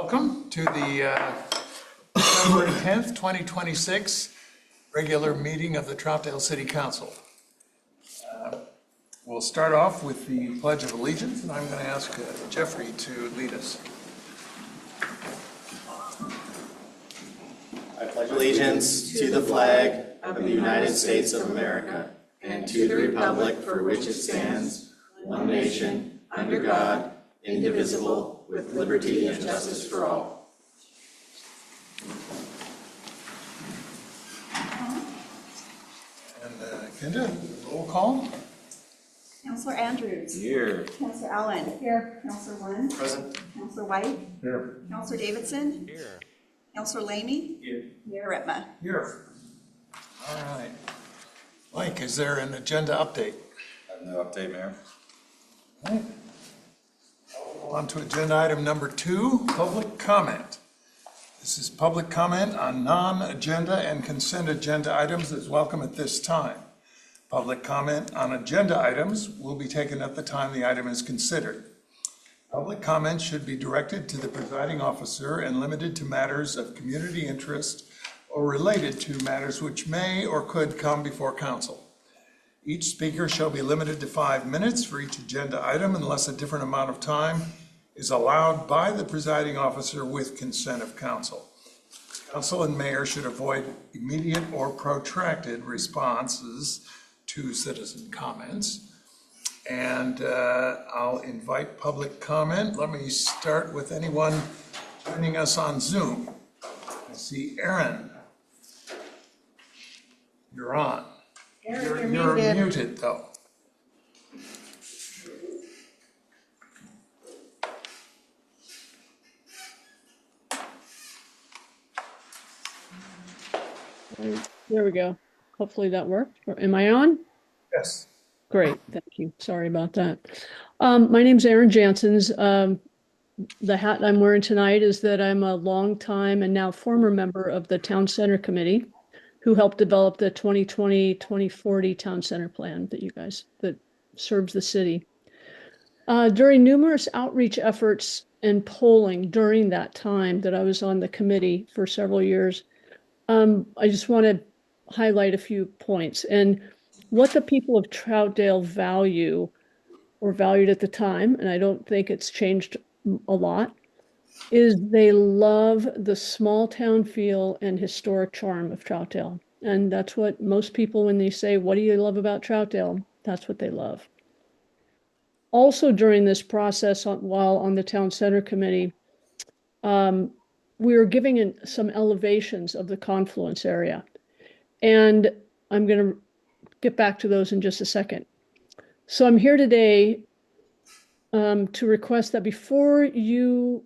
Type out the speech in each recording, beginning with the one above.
Welcome to the February 10th, 2026 regular meeting of the Troutdale City Council. We'll start off with the Pledge of Allegiance, and I'm going to ask Jeffrey to lead us. I pledge allegiance to the flag of the United States of America and to the republic for which it stands, one nation, under God, indivisible, with liberty and justice for all. And Kendra, roll call. Councillor Andrews. Here. Councillor Allen. Here. Councillor Wynn. Present. Councillor White. Here. Councillor Davidson. Here. Councillor Lamy. Here. Mayor Ritma. Here. All right. Mike, is there an agenda update? I have no update, Mayor. All right. On to agenda item number 2, public comment. This is public comment on non-agenda and consent agenda items is welcome at this time. Public comment on agenda items will be taken at the time the item is considered. Public comment should be directed to the presiding officer and limited to matters of community interest or related to matters which may or could come before council. Each speaker shall be limited to 5 minutes for each agenda item unless a different amount of time is allowed by the presiding officer with consent of council. Council and mayor should avoid immediate or protracted responses to citizen comments. And I'll invite public comment. Let me start with anyone joining us on Zoom. I see Aaron. You're on. Aaron, You're muted though. There we go. Hopefully that worked. Am I on? Yes. Great, thank you. Sorry about that. My name's Erin Janssens. The hat I'm wearing tonight is that I'm a longtime and now former member of the Town Center Committee who helped develop the 2020-2040 Town Center Plan that serves the city. During numerous outreach efforts and polling during that time that I was on the committee for several years, I just want to highlight a few points. And what the people of Troutdale value or valued at the time, and I don't think it's changed a lot, is they love the small town feel and historic charm of Troutdale. And that's what most people, when they say, what do you love about Troutdale? That's what they love. Also during this process, while on the Town Center Committee, we were giving in some elevations of the confluence area. And I'm going to get back to those in just a second. So I'm here today to request that before you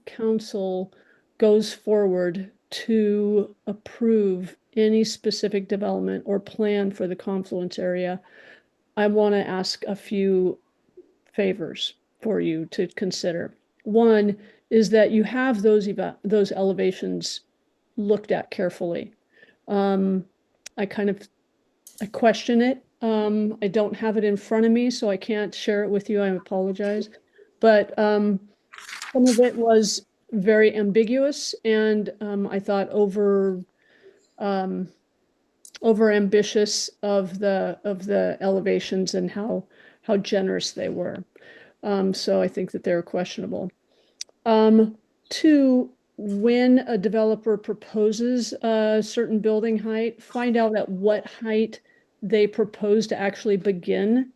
council goes forward to approve any specific development or plan for the confluence area, I want to ask a few favors for you to consider. One is that you have those elevations looked at carefully. I question it. I don't have it in front of me, so I can't share it with you. I apologize. But some of it was very ambiguous, and I thought over ambitious of the elevations and how generous they were. So I think that they're questionable. 2, when a developer proposes a certain building height, find out at what height they propose to actually begin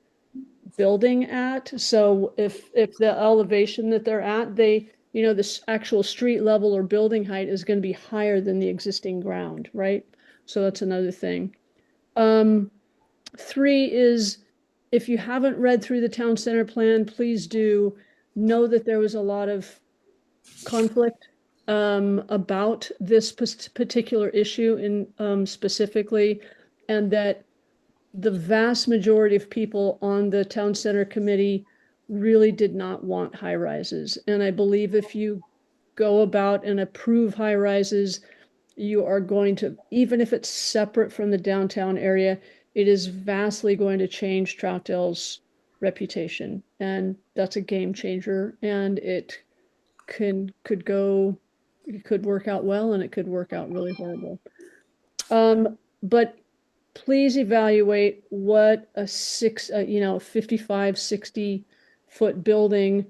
building at. So if the elevation that they're at, this actual street level or building height is going to be higher than the existing ground, right? So that's another thing. 3 is, if you haven't read through the Town Center Plan, please do know that there was a lot of conflict about this particular issue in specifically, and that the vast majority of people on the Town Center Committee really did not want high rises. And I believe if you go about and approve high rises, you are going to, even if it's separate from the downtown area, it is vastly going to change Troutdale's reputation. And that's a game changer. And it could go, it could work out well and it could work out really horrible. But please evaluate what a 55, 60-foot building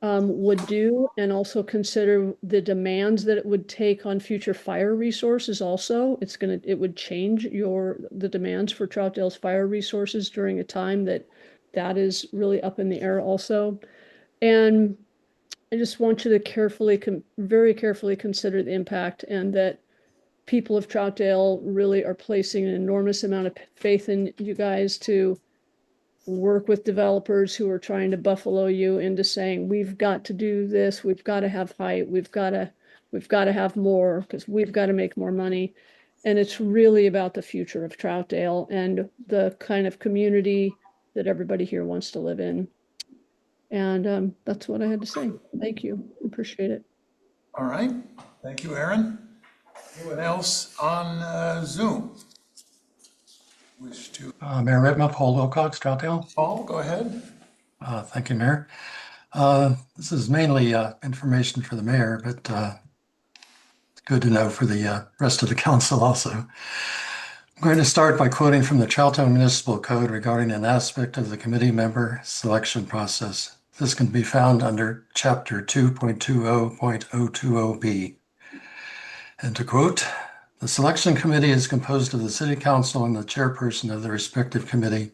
would do, and also consider the demands that it would take on future fire resources also. It would change the demands for Troutdale's fire resources during a time that is really up in the air also. And I just want you to very carefully consider the impact, and that people of Troutdale really are placing an enormous amount of faith in you guys to work with developers who are trying to buffalo you into saying, we've got to do this, we've got to have height, we've got to have more because we've got to make more money. And it's really about the future of Troutdale and the kind of community that everybody here wants to live in. And that's what I had to say. Thank you. Appreciate it. All right. Thank you, Aaron. Anyone else on Zoom wish to? Mayor Redma, Paul Wilcox, Troutdale. Paul, go ahead. Thank you, Mayor. This is mainly information for the mayor, but it's good to know for the rest of the council also. I'm going to start by quoting from the Troutdale Municipal Code regarding an aspect of the committee member selection process. This can be found under Chapter 2.20.020B. And to quote, "The selection committee is composed of the city council and the chairperson of the respective committee,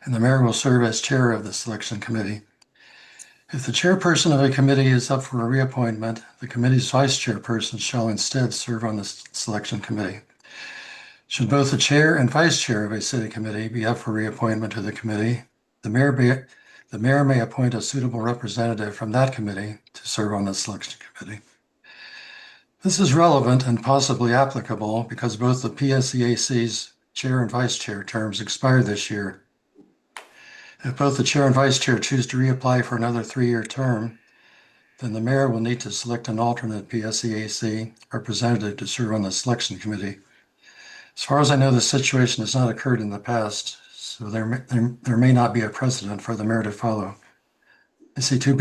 and the mayor will serve as chair of the selection committee. If the chairperson of a committee is up for a reappointment, the committee's vice chairperson shall instead serve on the selection committee. Should both the chair and vice chair of a city committee be up for reappointment to the committee, the mayor may appoint a suitable representative from that committee to serve on the selection committee. This is relevant and possibly applicable because both the PSEAC's chair and vice chair terms expire this year. If both the chair and vice chair choose to reapply for another 3-year term, then the mayor will need to select an alternate PSEAC representative to serve on the selection committee. As far as I know, this situation has not occurred in the past, so there may not be a precedent for the mayor to follow. I see two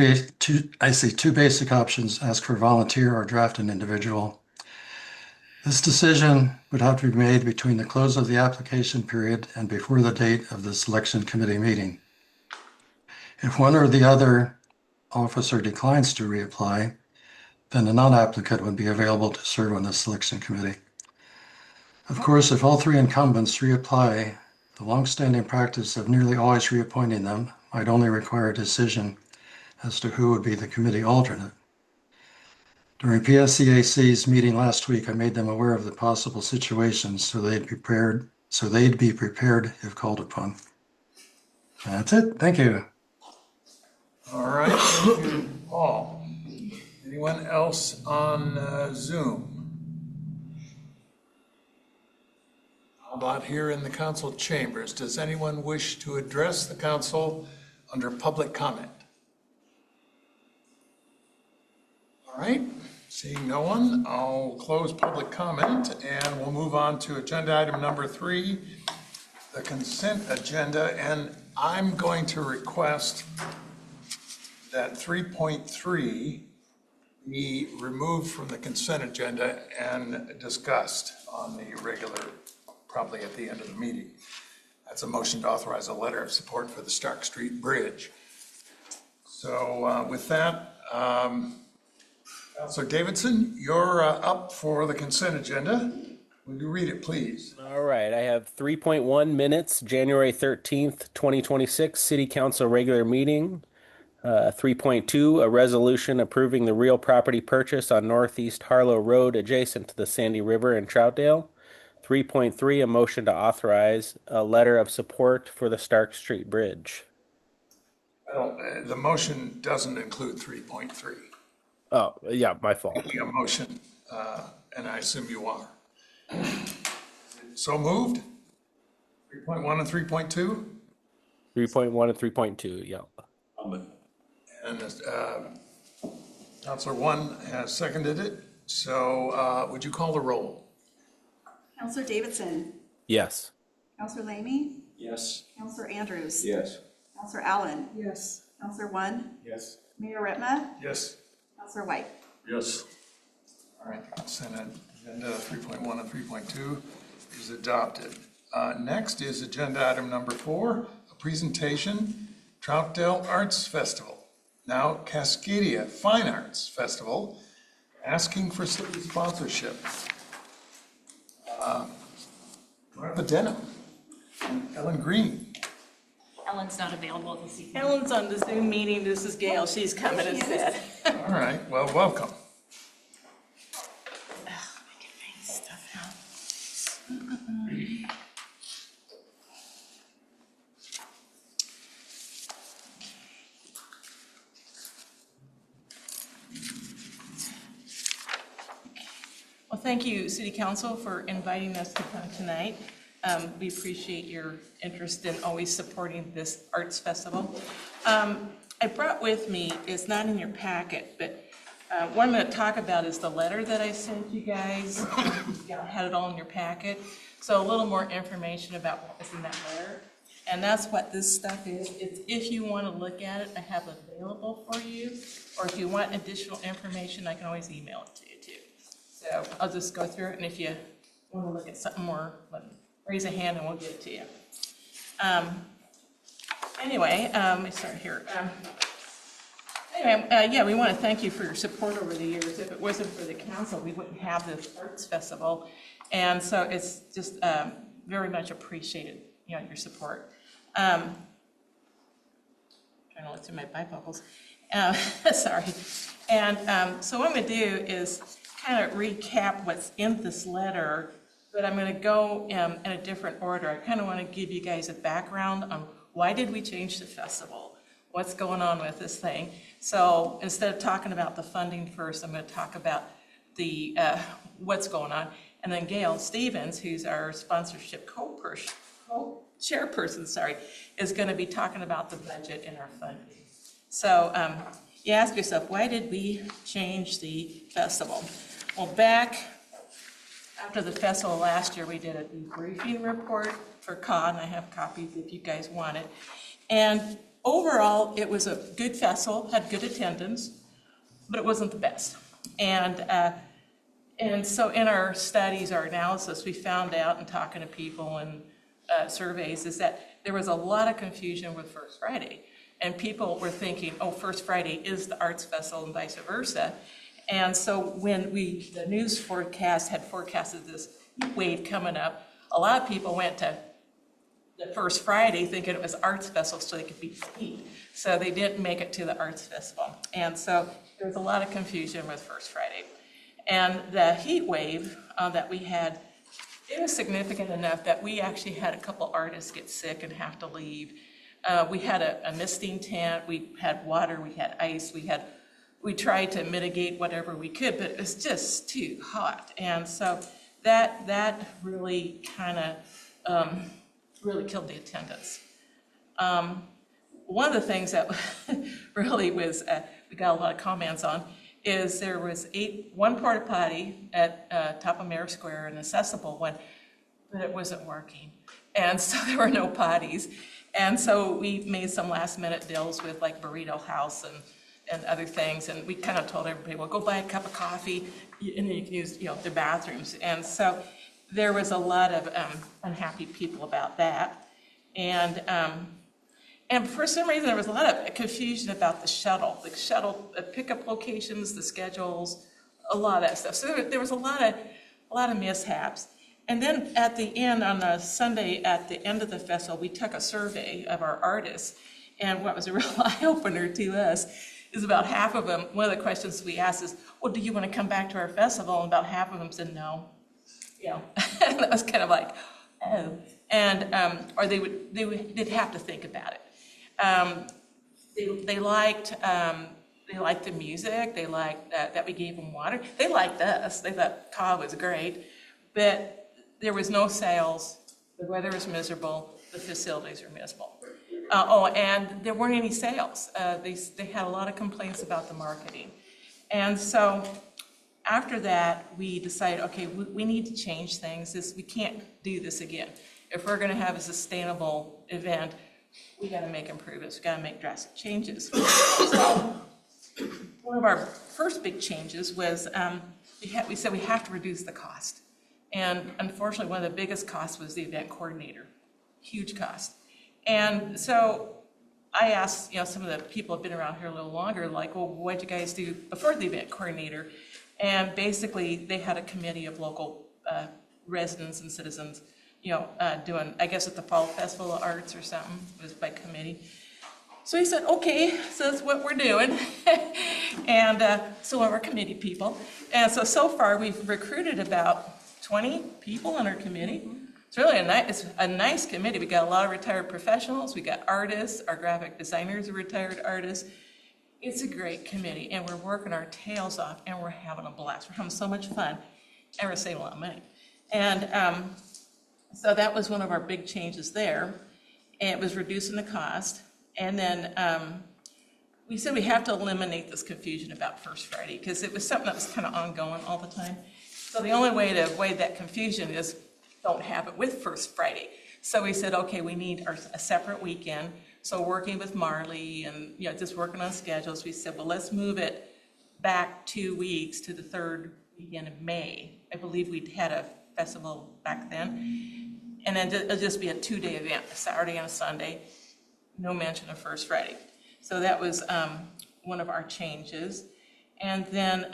basic options: ask for volunteer or draft an individual. This decision would have to be made between the close of the application period and before the date of the selection committee meeting. If one or the other officer declines to reapply, then a non-applicant would be available to serve on the selection committee. Of course, if all 3 incumbents reapply, the longstanding practice of nearly always reappointing them might only require a decision as to who would be the committee alternate. During PSEAC's meeting last week, I made them aware of the possible situations so they'd be prepared if called upon. That's it. Thank you. All right, thank you, Paul. Anyone else on Zoom? How about here in the council chambers? Does anyone wish to address the council under public comment? All right, seeing no one, I'll close public comment and we'll move on to agenda item number 3, the consent agenda. And I'm going to request that 3.3 be removed from the consent agenda and discussed on the regular, probably at the end of the meeting. That's a motion to authorize a letter of support for the Stark Street Bridge. So with that, Councilor Davidson, you're up for the consent agenda. Will you read it, please? All right, I have 3.1 minutes, January 13th, 2026, City Council regular meeting. 3.2, a resolution approving the real property purchase on Northeast Harlow Road adjacent to the Sandy River in Troutdale. 3.3, a motion to authorize a letter of support for the Stark Street Bridge. Well, the motion doesn't include 3.3. Oh, yeah, my fault. A motion, and I assume you are. So moved? 3.1 and 3.2? 3.1 and 3.2, yeah. And Councilor 1 has seconded it. So would you call the roll? Counselor Davidson. Yes. Counselor Lamy. Yes. Counselor Andrews. Yes. Counselor Allen. Yes. Counselor 1. Yes. Mayor Redma. Yes. Counselor White. Yes. All right, the consent agenda 3.1 and 3.2 is adopted. Next is agenda item number 4, a presentation, Troutdale Arts Festival, now Cascadia Fine Arts Festival, asking for city sponsorship. Martha Denham and Ellen Green. Ellen's not available this evening. Ellen's on the Zoom meeting. This is Gail. She's coming instead. All right, well, welcome. I can find stuff out. Well, thank you, City Council, for inviting us to come tonight. We appreciate your interest in always supporting this arts festival. I brought with me, it's not in your packet, but what I'm going to talk about is the letter that I sent you guys. You had it all in your packet. So a little more information about what was in that letter. And that's what this stuff is. It's, if you want to look at it, I have it available for you. Or if you want additional information, I can always email it to you too. So I'll just go through it, and if you want to look at something more, raise a hand and we'll get it to you. Anyway, let me start here. Yeah, we want to thank you for your support over the years. If it wasn't for the council, we wouldn't have this arts festival. And so it's just very much appreciated, your support. Trying to look through my bifocals. Sorry. And so what I'm going to do is kind of recap what's in this letter, but I'm going to go in a different order. I kind of want to give you guys a background on why did we change the festival? What's going on with this thing? So instead of talking about the funding first, I'm going to talk about the what's going on. And then Gail Stevens, who's our sponsorship chairperson, is going to be talking about the budget and our funding. So you ask yourself, why did we change the festival? Well, back after the festival last year, we did a debriefing report for COD, and I have copies if you guys want it. And overall, it was a good festival, had good attendance, but it wasn't the best. And so in our studies, our analysis, we found out in talking to people and surveys is that there was a lot of confusion with First Friday. And people were thinking, oh, First Friday is the arts festival and vice versa. And so when the news forecast had forecasted this heat wave coming up, a lot of people went to the First Friday thinking it was arts festival so they could beat the heat. So they didn't make it to the arts festival. And so there was a lot of confusion with First Friday. And the heat wave that we had, it was significant enough that we actually had a couple artists get sick and have to leave. We had a misting tent, we had water, we had ice, we tried to mitigate whatever we could, but it was just too hot. And so that really kind of really killed the attendance. One of the things that really was, we got a lot of comments on, is there was one porta potty at top of Mayor Square, an accessible one, but it wasn't working. And so there were no potties. And so we made some last minute deals with like Burrito House and other things. And we kind of told everybody, well, go buy a cup of coffee and then you can use, the bathrooms. And so there was a lot of unhappy people about that. And for some reason, there was a lot of confusion about the shuttle pickup locations, the schedules, a lot of that stuff. So there was a lot of mishaps. And then at the end, on a Sunday at the end of the festival, we took a survey of our artists. And what was a real eye-opener to us is about half of them, one of the questions we asked is, well, do you want to come back to our festival? And about half of them said no. And that was kind of like, oh. And, or they'd have to think about it. They liked the music. They liked that we gave them water. They liked us. They thought COD was great. But there was no sales, the weather was miserable, the facilities were miserable. And there weren't any sales. They had a lot of complaints about the marketing. And so after that, we decided, okay, we need to change things. We can't do this again. If we're gonna have a sustainable event, we gotta make improvements, we gotta make drastic changes. So one of our first big changes was we said we have to reduce the cost. And unfortunately, one of the biggest costs was the event coordinator, huge cost. And so I asked, some of the people who have been around here a little longer, like, well, what did you guys do before the event coordinator? And basically, they had a committee of local residents and citizens, doing, I guess at the Fall Festival of Arts or something, it was by committee. So he said, okay, so that's what we're doing. And so are our committee people. And so far, we've recruited about 20 people on our committee. It's really a nice committee. We got a lot of retired professionals. We got artists. Our graphic designers are retired artists. It's a great committee, and we're working our tails off, and we're having a blast. We're having so much fun, and we're saving a lot of money. And so that was one of our big changes there, and it was reducing the cost. And then we said we have to eliminate this confusion about First Friday, because it was something that was kind of ongoing all the time. So the only way to avoid that confusion is don't have it with First Friday. So we said, okay, we need a separate weekend. So working with Marley and just working on schedules, we said, well, let's move it back 2 weeks to the third weekend of May. I believe we'd had a festival back then. And then it'll just be a 2-day event, a Saturday and a Sunday, no mention of First Friday. So that was one of our changes. And then,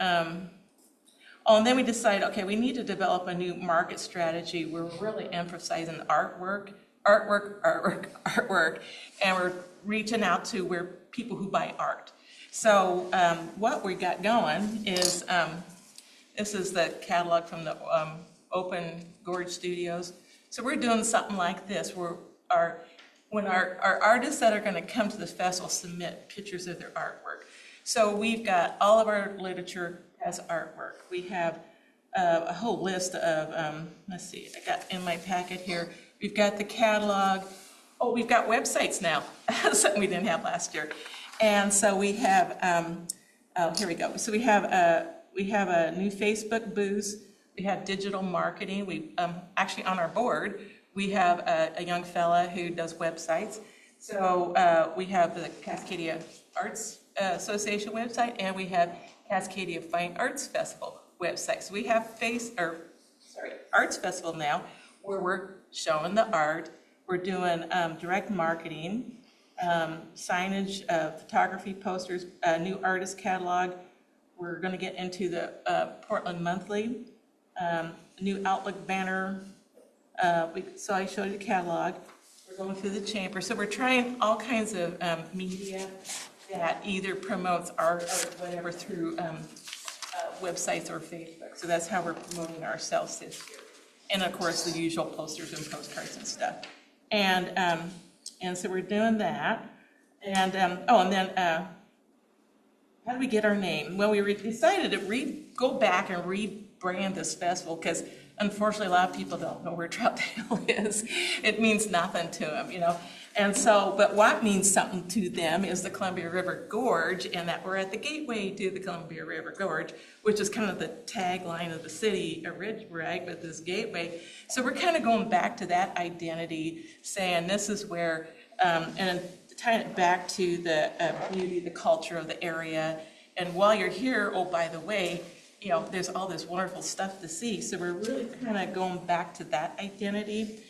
and then we decided, okay, we need to develop a new market strategy. We're really emphasizing artwork, and we're reaching out to where people who buy art. So what we got going is, this is the catalog from the Open Gorge Studios. So we're doing something like this, where when our artists that are going to come to the festival submit pictures of their artwork. So we've got all of our literature as artwork. We have a whole list of, let's see, I got in my packet here, we've got the catalog. Oh, we've got websites now, something we didn't have last year. And so we have, here we go. So we have a new Facebook booth. We have digital marketing. We actually on our board, we have a young fella who does websites. So we have the Cascadia Arts Association website, and we have Cascadia Fine Arts Festival website. So we have Arts Festival now, where we're showing the art. We're doing direct marketing, signage, photography, posters, a new artist catalog. We're going to get into the Portland Monthly, new Outlook banner. So I showed you the catalog. We're going through the chamber. So we're trying all kinds of media that either promotes art or whatever through websites or Facebook. So that's how we're promoting ourselves this year. And of course, the usual posters and postcards and stuff. And so we're doing that. And and then how do we get our name? Well, we decided to go back and rebrand this festival, because unfortunately a lot of people don't know where Troutdale is. It means nothing to them, And so, but what means something to them is the Columbia River Gorge, and that we're at the gateway to the Columbia River Gorge, which is kind of the tagline of the city, right, with this gateway. So we're kind of going back to that identity, saying this is where, and tying it back to the beauty, the culture of the area. And while you're here, oh, by the way, there's all this wonderful stuff to see. So we're really kind of going back to that identity.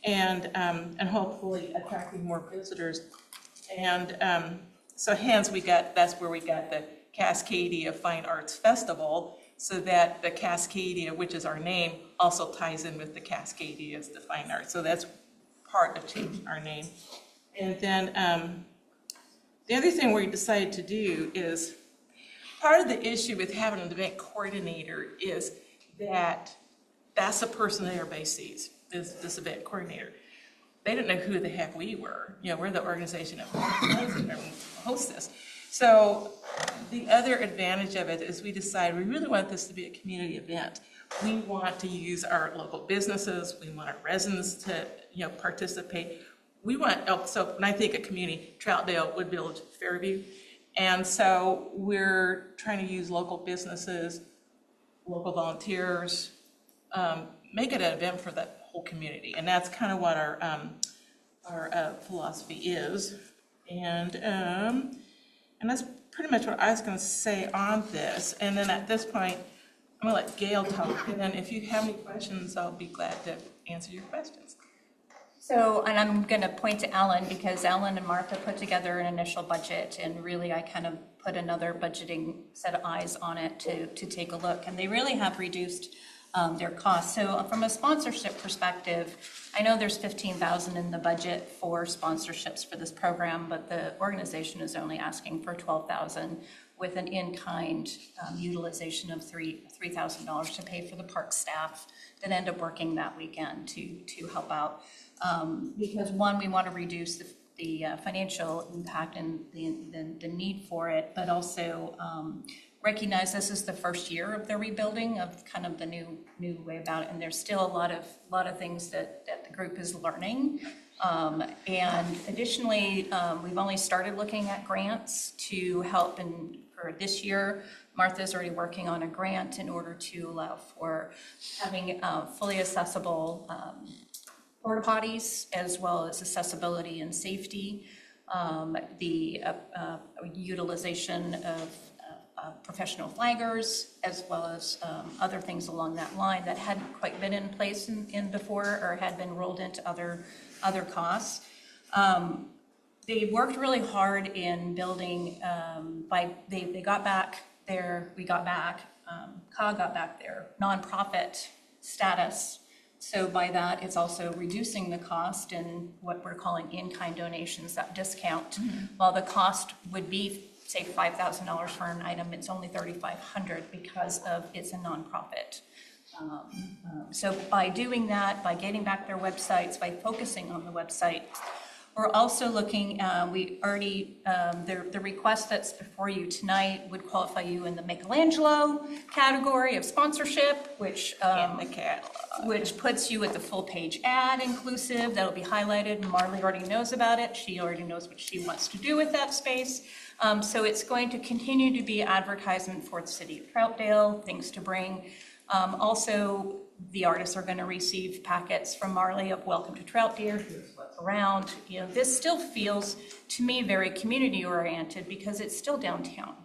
And hopefully attracting more visitors. And so hence that's where we got the Cascadia Fine Arts Festival, so that the Cascadia, which is our name, also ties in with the Cascadias, the fine arts. So that's part of changing our name. And then the other thing we decided to do is, part of the issue with having an event coordinator is that's the person that everybody sees. This event coordinator. They didn't know who the heck we were. We're the organization that hosts this. So the other advantage of it is we decided we really want this to be a community event. We want to use our local businesses. We want our residents to participate. We want, so when I think of community, Troutdale, Wood Village, Fairview. And so we're trying to use local businesses, local volunteers, make it an event for the whole community, and that's kind of what our philosophy is, and that's pretty much what I was going to say on this. And then at this point, I'm going to let Gail talk. And then if you have any questions, I'll be glad to answer your questions. So, and I'm going to point to Ellen because Ellen and Martha put together an initial budget, and really I kind of put another budgeting set of eyes on it to take a look. And they really have reduced their costs. So from a sponsorship perspective, I know there's $15,000 in the budget for sponsorships for this program, but the organization is only asking for $12,000 with an in-kind utilization of $3,000 to pay for the park staff that end up working that weekend to help out. Because one, we want to reduce the financial impact and the need for it, but also recognize this is the first year of the rebuilding of kind of the new way about it, and there's still a lot of things that the group is learning. And additionally, we've only started looking at grants to help for this year. Martha's already working on a grant in order to allow for having fully accessible porta potties, as well as accessibility and safety, the utilization of professional flaggers, as well as other things along that line that hadn't quite been in place in before, or had been rolled into other costs. They worked really hard in building. They got back COG got back their nonprofit status. So by that, it's also reducing the cost and what we're calling in-kind donations, that discount. While the cost would be, say, $5,000 for an item, it's only $3,500 because of it's a nonprofit. So by doing that, by getting back their websites, by focusing on the website, we're also looking, we already, the request that's before you tonight would qualify you in the Michelangelo category of sponsorship, which puts you at the full page ad inclusive. That'll be highlighted. Marley already knows about it. She already knows what she wants to do with that space. So it's going to continue to be advertisement for the city of Troutdale, things to bring. Also, the artists are going to receive packets from Marley of welcome to Troutdale, here's what's around. You know, this still feels to me very community oriented because it's still downtown,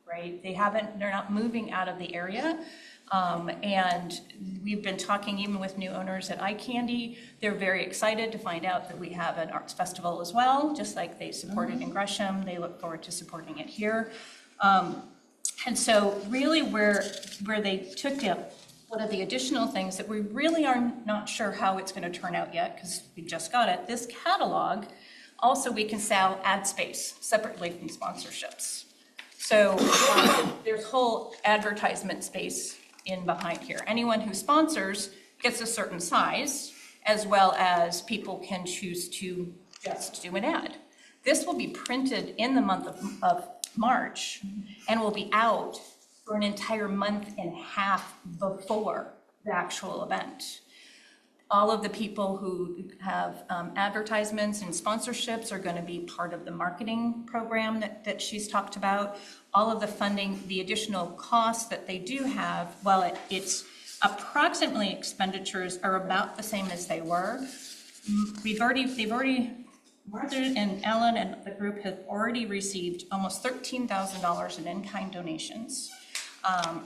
right? They're not moving out of the area. And we've been talking even with new owners at Eye Candy. They're very excited to find out that we have an arts festival as well, just like they supported in Gresham. They look forward to supporting it here. And so really where they took it, one of the additional things that we really are not sure how it's going to turn out yet, because we just got it, this catalog, also we can sell ad space separately from sponsorships. So there's whole advertisement space in behind here. Anyone who sponsors gets a certain size, as well as people can choose to just do an ad. This will be printed in the month of March and will be out for an entire month and a half before the actual event. All of the people who have advertisements and sponsorships are going to be part of the marketing program that she's talked about. All of the funding, the additional costs that they do have, while it's approximately expenditures are about the same as they were. Martha and Ellen and the group have already received almost $13,000 in in-kind donations,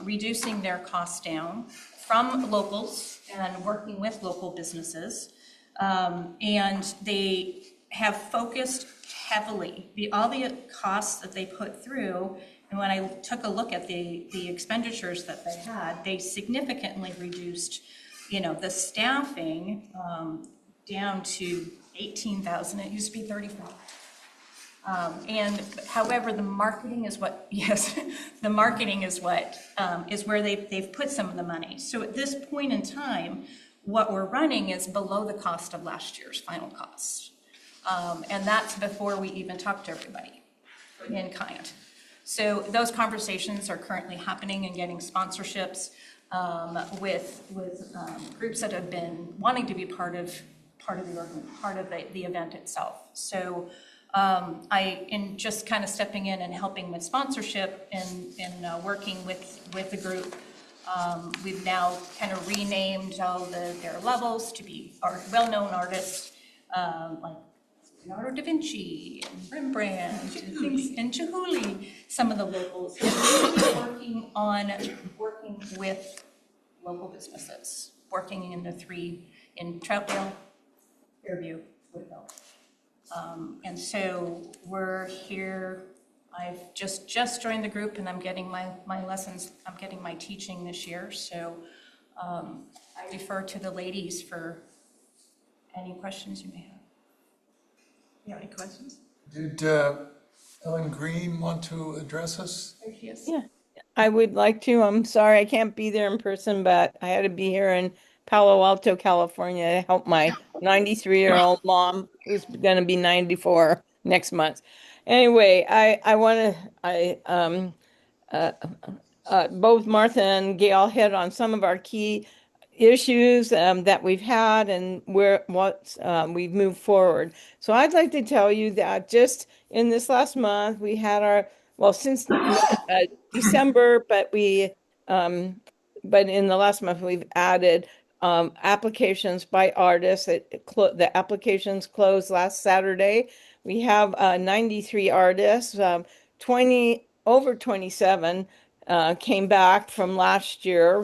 reducing their costs down from locals and working with local businesses. And they have focused heavily, all the costs that they put through, and when I took a look at the expenditures that they had, they significantly reduced, the staffing down to 18,000. It used to be 35. And however, the marketing is what, the marketing is what, is where they've put some of the money. So at this point in time, what we're running is below the cost of last year's final cost. And that's before we even talk to everybody in kind. So those conversations are currently happening and getting sponsorships with groups that have been wanting to be part of the event itself. So in just kind of stepping in and helping with sponsorship and working with the group, we've now kind of renamed all their levels to be well-known artists like Leonardo da Vinci and Rembrandt and Chihuly some of the locals. And really working with local businesses, working in in Troutdale, Fairview, Woodville. And so we're here, I've just joined the group and I'm getting my lessons, I'm getting my teaching this year. So I defer to the ladies for any questions you may have. You have any questions? Did Ellen Green want to address us? There she is. Yeah, I would like to. I'm sorry I can't be there in person, but I had to be here in Palo Alto, California to help my 93-year-old mom, who's going to be 94 next month. Anyway, I want to, uh, both Martha and Gail hit on some of our key issues that we've had and what we've moved forward. So I'd like to tell you that just in this last month, we had since December, but in the last month, we've added applications by artists. The applications closed last Saturday. We have 93 artists, over 27 came back from last year.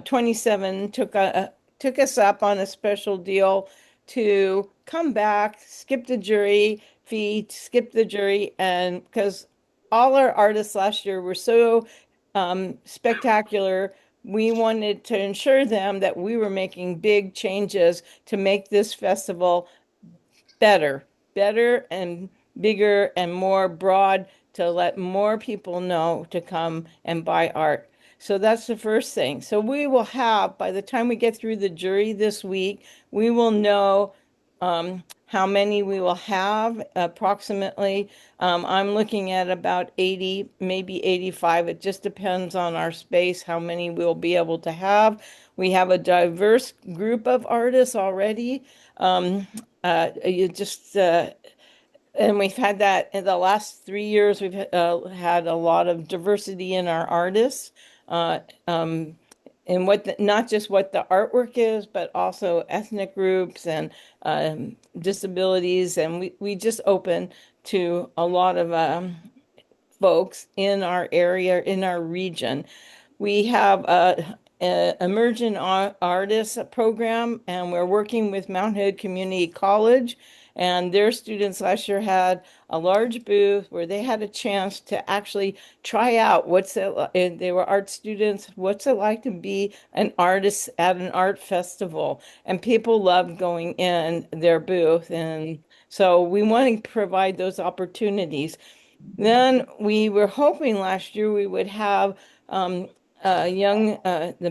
27 took us up on a special deal to come back, skip the jury fee, skip the jury, and because all our artists last year were so spectacular, we wanted to ensure them that we were making big changes to make this festival better and bigger and more broad to let more people know to come and buy art. So that's the first thing. So we will have, by the time we get through the jury this week, we will know how many we will have approximately. I'm looking at about 80, maybe 85. It just depends on our space, how many we'll be able to have. We have a diverse group of artists already. You just and we've had that in the last 3 years. We've had a lot of diversity in our artists, and not just what the artwork is, but also ethnic groups and disabilities. And we just open to a lot of folks in our area, in our region. We have a emerging artists program, and we're working with Mount Hood Community College, and their students last year had a large booth where they had a chance to actually try out they were art students, what's it like to be an artist at an art festival, and people loved going in their booth, and so we want to provide those opportunities. Then we were hoping last year we would have the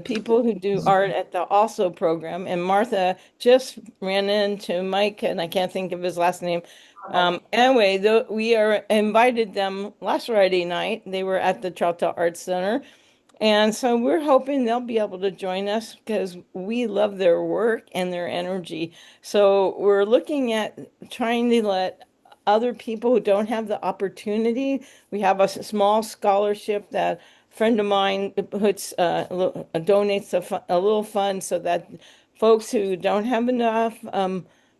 people who do art at the also program. And Martha just ran into Mike, and I can't think of his last name. Anyway, we invited them last Friday night. They were at the Troutdale Arts Center. And so we're hoping they'll be able to join us because we love their work and their energy. So we're looking at trying to let other people who don't have the opportunity. We have a small scholarship that a friend of mine donates a little fund so that folks who don't have enough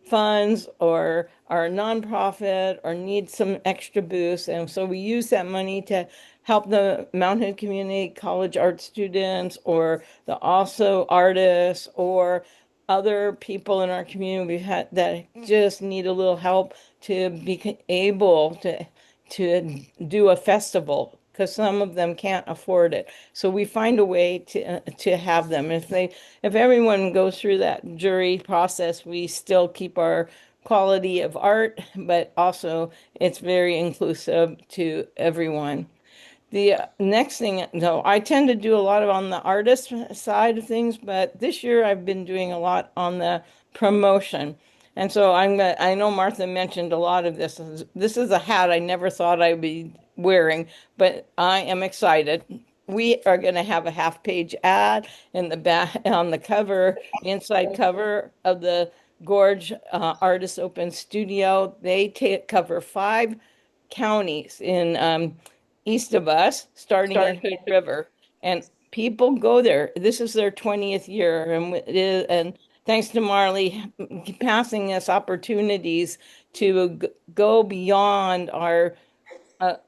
funds or are a nonprofit or need some extra boost. And so we use that money to help the Mount Hood Community College art students or the also artists or other people in our community that just need a little help to be able to do a festival because some of them can't afford it. So we find a way to have them. If everyone goes through that jury process, we still keep our quality of art, but also it's very inclusive to everyone. The next thing, no, I tend to do a lot on the artist side of things, but this year I've been doing a lot on the promotion. And so I know Martha mentioned a lot of this. This is a hat I never thought I'd be wearing, but I am excited. We are going to have a half-page ad in the back on the cover, inside cover of the Gorge Artist Open Studio. They cover 5 counties in east of us, starting in Hood River, and people go there. This is their 20th year, and thanks to Marley passing us opportunities to go beyond our a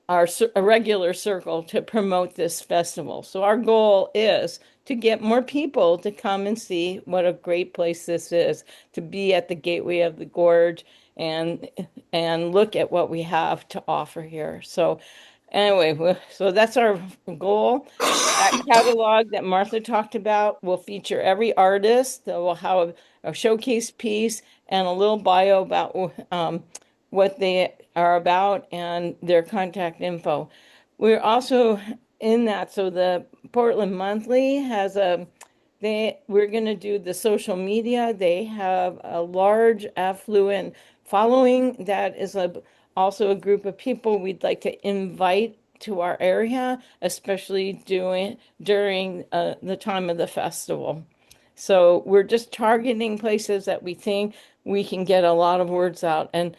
regular circle to promote this festival. So our goal is to get more people to come and see what a great place this is, to be at the gateway of the gorge and look at what we have to offer here. So anyway, so that's our goal. That catalog that Martha talked about will feature every artist. That will have a showcase piece and a little bio about what they are about and their contact info. We're also in that, so the Portland Monthly has we're going to do the social media. They have a large affluent following that is also a group of people we'd like to invite to our area, especially during the time of the festival. So we're just targeting places that we think we can get a lot of words out. And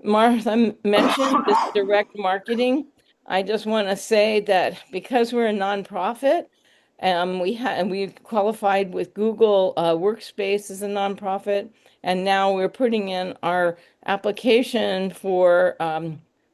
Martha mentioned this direct marketing. I just want to say that because we're a nonprofit, we qualified with Google Workspace as a nonprofit, and now we're putting in our application for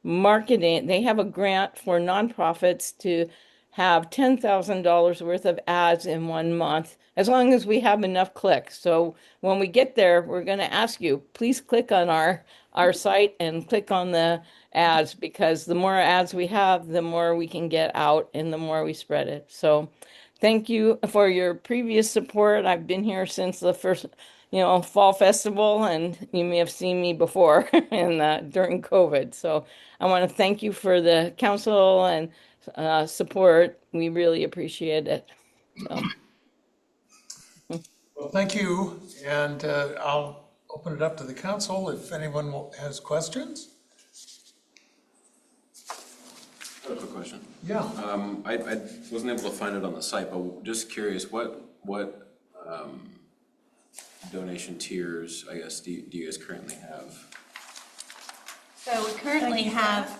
marketing. They have a grant for nonprofits to have $10,000 worth of ads in 1 month, as long as we have enough clicks. So when we get there, we're going to ask you, please click on our site and click on the ads, because the more ads we have, the more we can get out and the more we spread it. So thank you for your previous support. I've been here since the first, fall festival, and you may have seen me before and during COVID. So I want to thank you for the council and support. We really appreciate it. So. Well, thank you, and I'll open it up to the council if anyone has questions. I have a quick question. Yeah. I wasn't able to find it on the site, but just curious, what donation tiers, I guess, do you guys currently have? So we currently have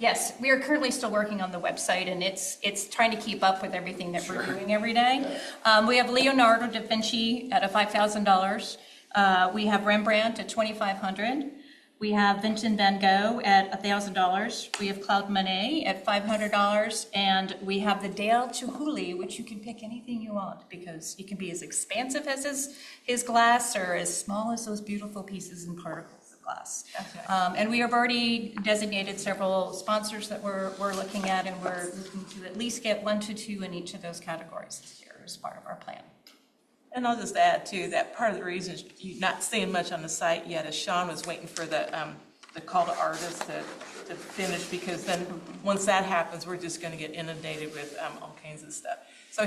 yes, we are currently still working on the website, and it's trying to keep up with everything that we're doing every day. We have Leonardo da Vinci at a $5,000. We have Rembrandt at $2,500. We have Vincent van Gogh at $1,000. We have Claude Monet at $500, and we have the Dale Chihuly, which you can pick anything you want, because it can be as expansive as his glass or as small as those beautiful pieces and particles of glass. Okay. And we have already designated several sponsors that we're looking at, and we're looking to at least get 1 to 2 in each of those categories this year as part of our plan. And I'll just add too that part of the reason you're not seeing much on the site yet is Sean was waiting for the call to artists to finish, because then once that happens, we're just going to get inundated with all kinds of stuff. So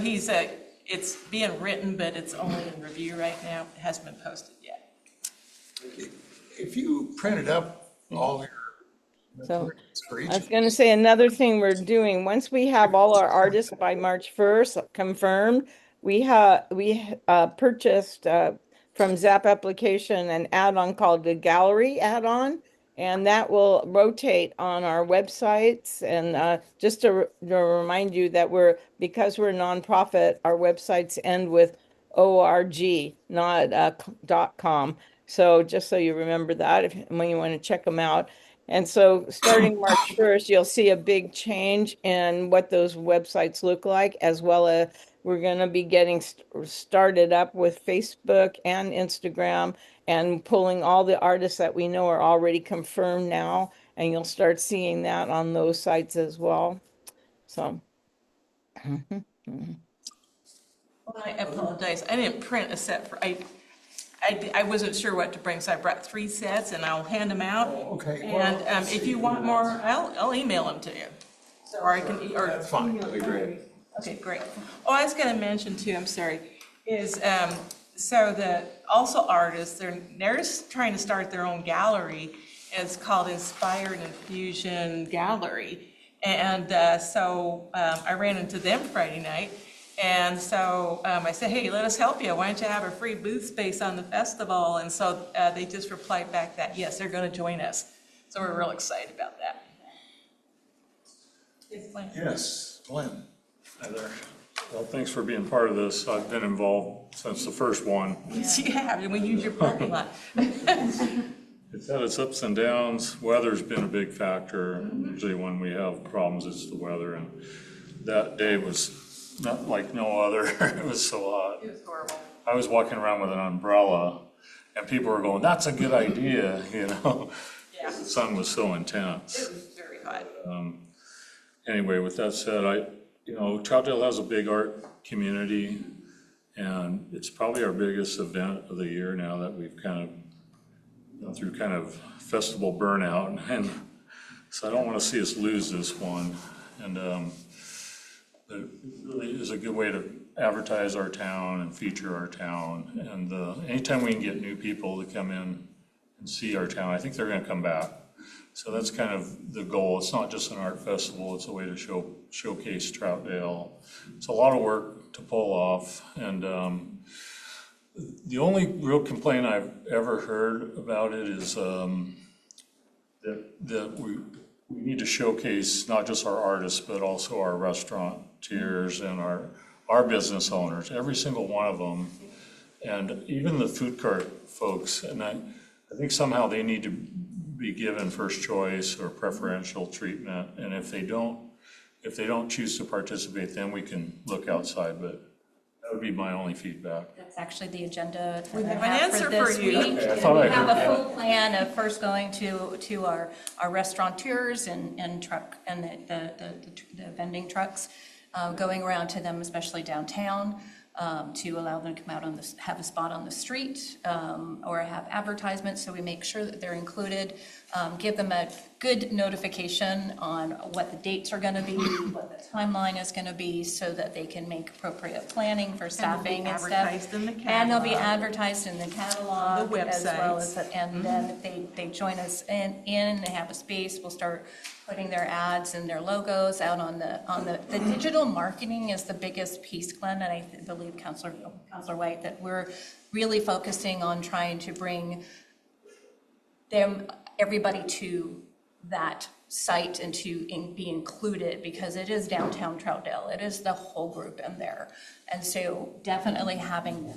it's being written, but it's only in review right now. It hasn't been posted yet. If you printed up all your So for each, I was going to say another thing we're doing, once we have all our artists by March 1st confirmed, we purchased from Zap application an add-on called the Gallery add-on, and that will rotate on our websites. And just to remind you that because we're a nonprofit, our websites end with .org, not .com. So just so you remember that when you want to check them out. And so starting March 1st, you'll see a big change in what those websites look like, as well as we're going to be getting started up with Facebook and Instagram and pulling all the artists that we know are already confirmed now. And you'll start seeing that on those sites as well. So. Well, I apologize. I didn't print a set for, I wasn't sure what to bring, so I brought 3 sets, and I'll hand them out. Okay. And if you want more, I'll email them to you. Or I can, or that's fine. That'd be great. Okay, great. Oh, I was going to mention too, I'm sorry, is so the also artists, they're just trying to start their own gallery. It's called Inspired Infusion Gallery. And so I ran into them Friday night. And so I said, hey, let us help you. Why don't you have a free booth space on the festival? And so they just replied back that, yes, they're going to join us. So we're real excited about that. Yes, Glenn. Hi there. Well, thanks for being part of this. I've been involved since the first one. Yes, you have, and we use your parking lot. It's had its ups and downs. Weather's been a big factor. Usually when we have problems, it's the weather. And that day was not like no other. It was so hot. It was horrible. I was walking around with an umbrella and people were going, that's a good idea, you know? Yeah. The sun was so intense. It was very hot. Anyway, with that said, Troutdale has a big art community, and it's probably our biggest event of the year now that we've kind of gone through kind of festival burnout, and so I don't want to see us lose this one. And it really is a good way to advertise our town and feature our town. And anytime we can get new people to come in and see our town, I think they're going to come back. So that's kind of the goal. It's not just an art festival, it's a way to showcase Troutdale. It's a lot of work to pull off, and the only real complaint I've ever heard about it is that we need to showcase not just our artists, but also our restaurateurs and our business owners, every single one of them, and even the food cart folks. And I think somehow they need to be given first choice or preferential treatment, and if they don't choose to participate, then we can look outside. But that would be my only feedback. That's actually the agenda We that have I an have answer for this for you. week. Okay, I thought We I have heard a full that. plan of first going to our restaurateurs and truck and the vending trucks, going around to them, especially downtown, to allow them to come out have a spot on the street, or have advertisements, so we make sure that they're included. Give them a good notification on what the dates are going to be, what the timeline is going to be, so that they can make appropriate planning for staffing and stuff. advertised in the And they'll be catalog. advertised in the catalog, The as well as, websites. and then if they join us in, they have a space, we'll start putting their ads and their logos out on the digital marketing is the biggest piece, Glenn, and I believe Councilor White, that we're really focusing on trying to bring everybody to that site and to be included, because it is downtown Troutdale. It is the whole group in there. And so definitely having,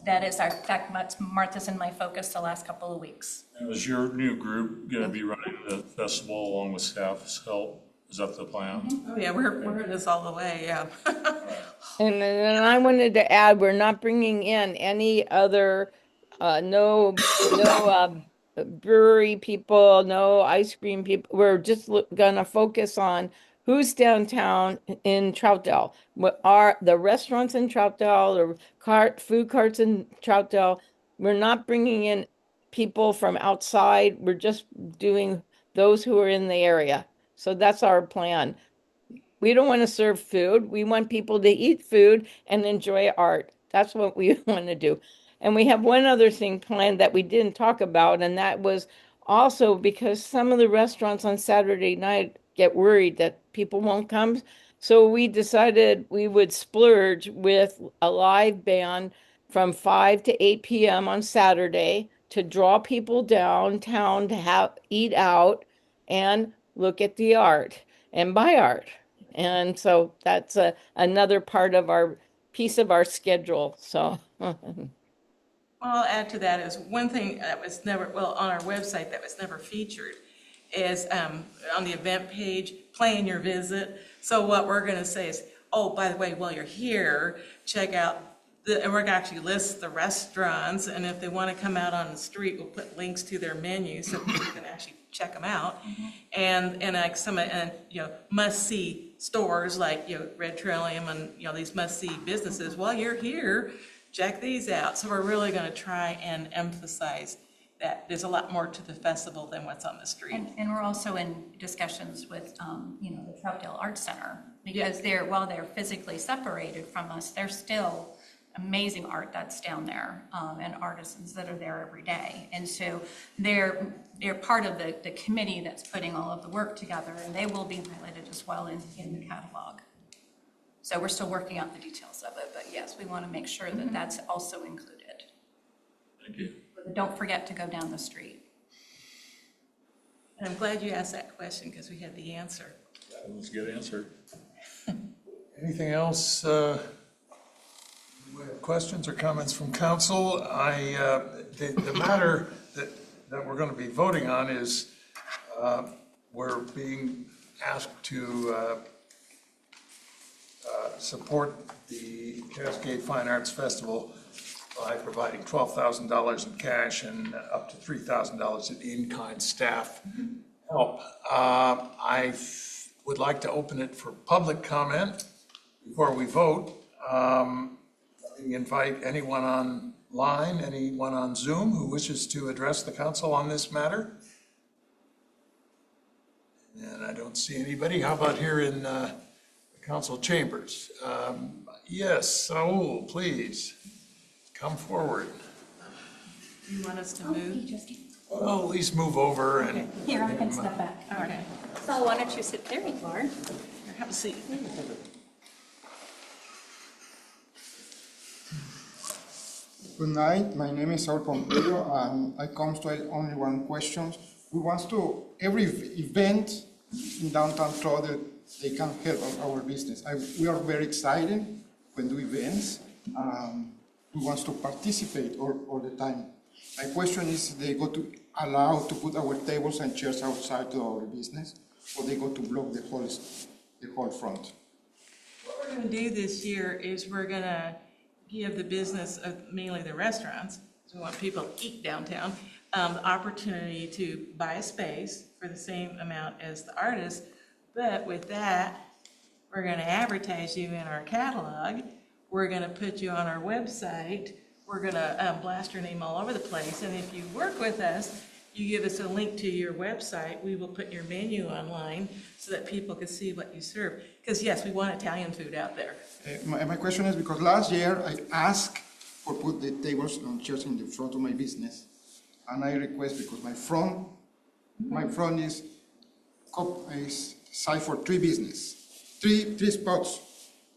that is our, in fact, Martha's in my focus the last couple of weeks. Now, is your new group going to be running the festival along with staff's help? Is that the plan? Oh, yeah, we're in this all the way, yeah. And then I wanted to add, we're not bringing in any other, no brewery people, no ice cream people. We're just gonna focus on who's downtown in Troutdale. What are the restaurants in Troutdale, the food carts in Troutdale? We're not bringing in people from outside. We're just doing those who are in the area. So that's our plan. We don't want to serve food. We want people to eat food and enjoy art. That's what we want to do. And we have one other thing planned that we didn't talk about, and that was also because some of the restaurants on Saturday night get worried that people won't come. So we decided we would splurge with a live band from 5 to 8 p.m. on Saturday to draw people downtown to eat out and look at the art and buy art. And so that's another part of our piece of our schedule. So Well, I'll add to that is one thing that was never, well, on our website that was never featured is on the event page, plan your visit. So what we're going to say is, oh, by the way, while you're here, check out, and we're going to actually list the restaurants, and if they want to come out on the street, we'll put links to their menus so people can actually check them out. And like must-see stores like, Red Trillium and, these must-see businesses. While you're here, check these out. So we're really going to try and emphasize that there's a lot more to the festival than what's on the street. And we're also in discussions with, the Troutdale Arts Center, because while they're physically separated from us, there's still amazing art that's down there, and artisans that are there every day. And so they're part of the committee that's putting all of the work together, and they will be highlighted as well in the catalog. So we're still working out the details of it, but yes, we want to make sure that that's also included. Thank you. But don't forget to go down the street. And I'm glad you asked that question because we had the answer. That was a good answer. Anything else? Questions or comments from council? The matter that that we're going to be voting on is we're being asked to support the Cascade Fine Arts Festival by providing $12,000 in cash and up to $3,000 in in-kind staff help. I would like to open it for public comment before we vote. Invite anyone online, anyone on Zoom who wishes to address the council on this matter. And I don't see anybody. How about here in the council chambers? Yes, Saul, please come forward. You want us to move? Well, at least move over and. Here, I can step back. Okay. So why don't you sit there, you are? Here, have a seat. Good night. My name is Saul Pompeo, and I come to only one question. We want to every event in downtown Troutdale, they can help our business. We are very excited when do events. We want to participate all the time. My question is, they go to allow to put our tables and chairs outside to our business, or they go to block the whole front? What we're going to do this year is we're going to give the business of mainly the restaurants, because we want people to eat downtown, the opportunity to buy a space for the same amount as the artist. But with that, we're going to advertise you in our catalog. We're going to put you on our website. We're going to blast your name all over the place. And if you work with us, you give us a link to your website, we will put your menu online so that people can see what you serve. Because yes, we want Italian food out there. My question is because last year I asked for put the tables and chairs in the front of my business, and I request because my front is site for three spots,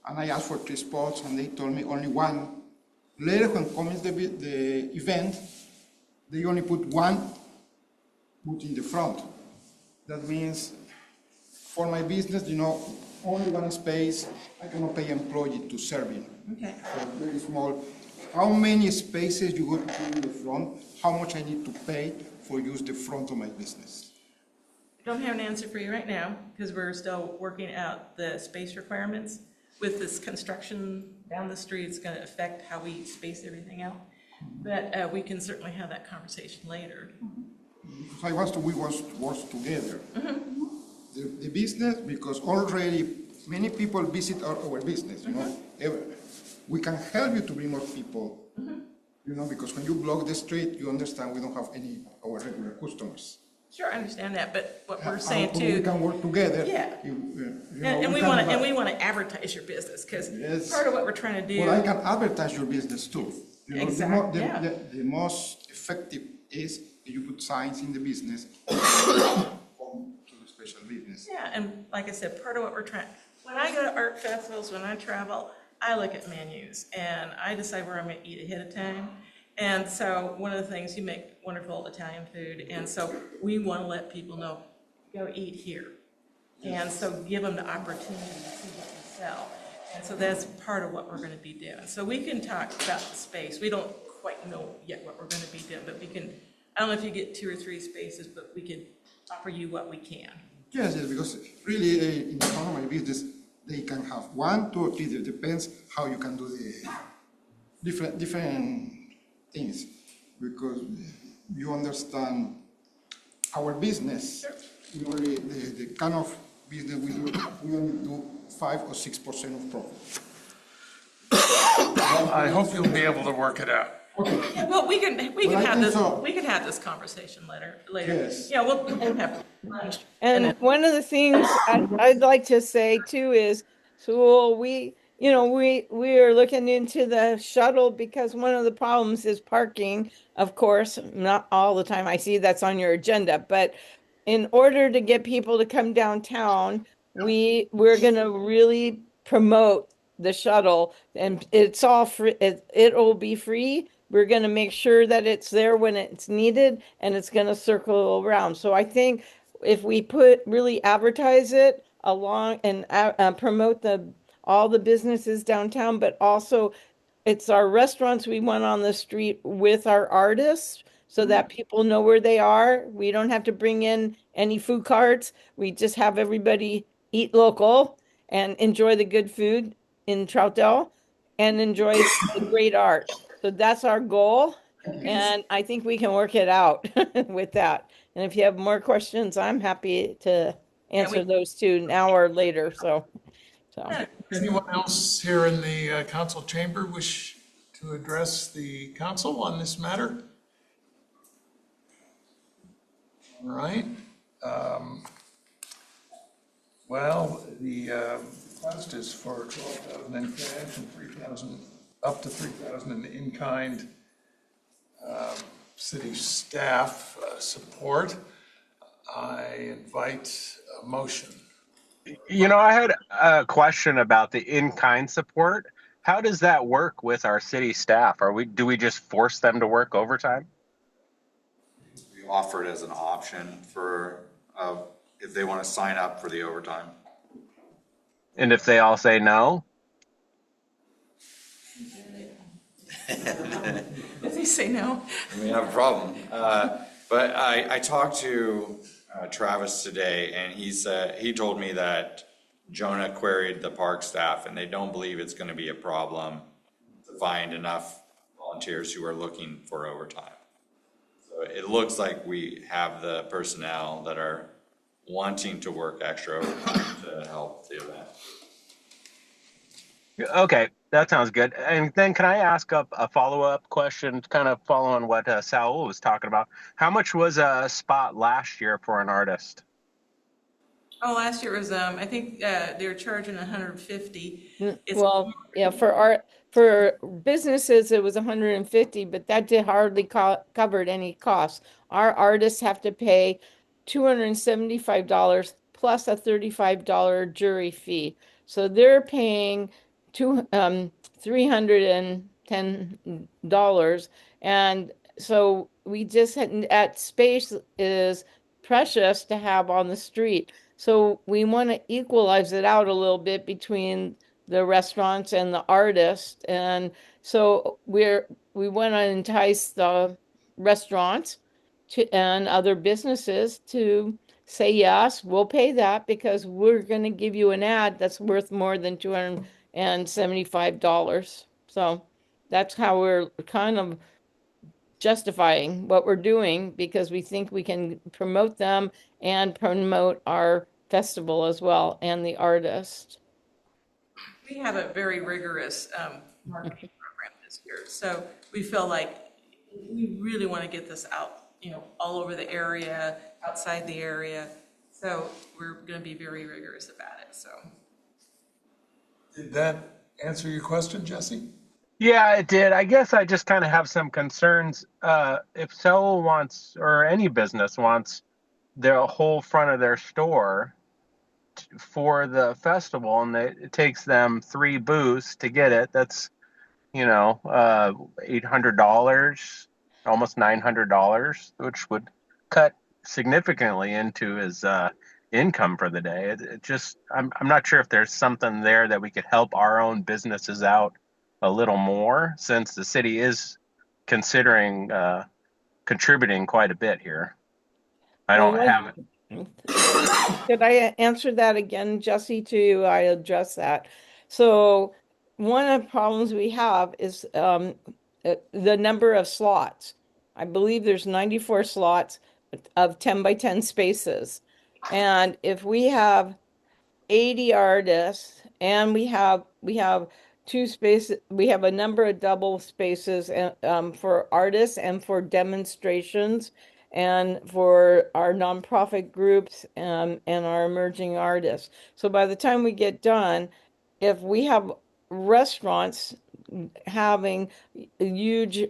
and I asked for 3 spots, and they told me only 1. Later, when comes the event, they only put 1 put in the front. That means for my business, only 1 space. I cannot pay employee to serve it. Okay. So very small. How many spaces you go to put in the front? How much I need to pay for use the front of my business? I don't have an answer for you right now because we're still working out the space requirements. With this construction down the street, it's going to affect how we space everything out. But we can certainly have that conversation later. I want to we want to work together. The business, because already many people visit our business. We can help you to bring more people. Because when you block the street, you understand we don't have any our regular customers. Sure, I understand that, but what we're saying too. We can work together. Yeah. And we want to advertise your business because part of what we're trying to do. Well, I can advertise your business too. Exactly. The most effective is you put signs in the business. Come to the special business. Yeah, and like I said, part of what we're trying. When I go to art festivals, when I travel, I look at menus and I decide where I'm going to eat ahead of time. And so one of the things, you make wonderful Italian food, and so we want to let people know, go eat here. And so give them the opportunity to see what we sell. And so that's part of what we're going to be doing. So we can talk about the space. We don't quite know yet what we're going to be doing, but we can, I don't know if you get 2 or 3 spaces, but we can offer you what we can. Yes, because really in the front of my business, they can have 1, 2, or 3, it depends how you can do the different things, because you understand our business. Sure. The kind of business we do, we only do 5 or 6% of profit. Well, I hope you'll be able to work it out. Yeah, well, we can have this conversation later. Yes. Yeah, we'll have lunch. And one of the things I'd like to say too is, so we are looking into the shuttle because one of the problems is parking, of course, not all the time. I see that's on your agenda, but in order to get people to come downtown, we're going to really promote the shuttle, and it's all free. It'll be free. We're going to make sure that it's there when it's needed, and it's going to circle around. So I think if we really advertise it along and promote all the businesses downtown, but also it's our restaurants we want on the street with our artists. so that people know where they are. We don't have to bring in any food carts. We just have everybody eat local and enjoy the good food in Troutdale and enjoy the great art. So that's our goal. And I think we can work it out with that. And if you have more questions, I'm happy to answer those too now or later. So. Anyone else here in the council chamber wish to address the council on this matter? All right. Well, the request is for 12,000 in cash and 3,000, up to 3,000 in kind city staff support. I invite a motion. You know, I had a question about the in-kind support. How does that work with our city staff? Do we just force them to work overtime? We offer it as an option for if they want to sign up for the overtime. And if they all say no? Does he say no? We have a problem. But I talked to Travis today, and he told me that Jonah queried the park staff, and they don't believe it's going to be a problem to find enough volunteers who are looking for overtime. So it looks like we have the personnel that are wanting to work extra overtime to help the event. Okay, that sounds good. And then can I ask a follow-up question, kind of following what Saul was talking about? How much was a spot last year for an artist? Oh, last year was, I think they were charging 150. Well, yeah, for businesses, it was 150, but that did hardly covered any costs. Our artists have to pay $275 plus a $35 jury fee. So they're paying $310. And so we just had, at space is precious to have on the street. So we want to equalize it out a little bit between the restaurants and the artists. And so we want to entice the restaurants and other businesses to say, yes, we'll pay that because we're going to give you an ad that's worth more than $275. So that's how we're kind of justifying what we're doing because we think we can promote them and promote our festival as well and the artist. We have a very rigorous marketing program this year. So we feel like we really want to get this out, all over the area, outside the area. So we're going to be very rigorous about it. So. Did that answer your question, Jesse? Yeah, it did. I guess I just kind of have some concerns. If Seoul wants, or any business wants, the whole front of their store for the festival, and it takes them 3 booths to get it, that's, $800, almost $900, which would cut significantly into his income for the day. I'm not sure if there's something there that we could help our own businesses out a little more, since the city is considering contributing quite a bit here. I don't have it. Could I answer that again, Jesse, I address that? So one of the problems we have is the number of slots. I believe there's 94 slots of 10 by 10 spaces. And if we have 80 artists and we have 2 spaces, we have a number of double spaces for artists and for demonstrations and for our nonprofit groups and our emerging artists. So by the time we get done, if we have restaurants having a huge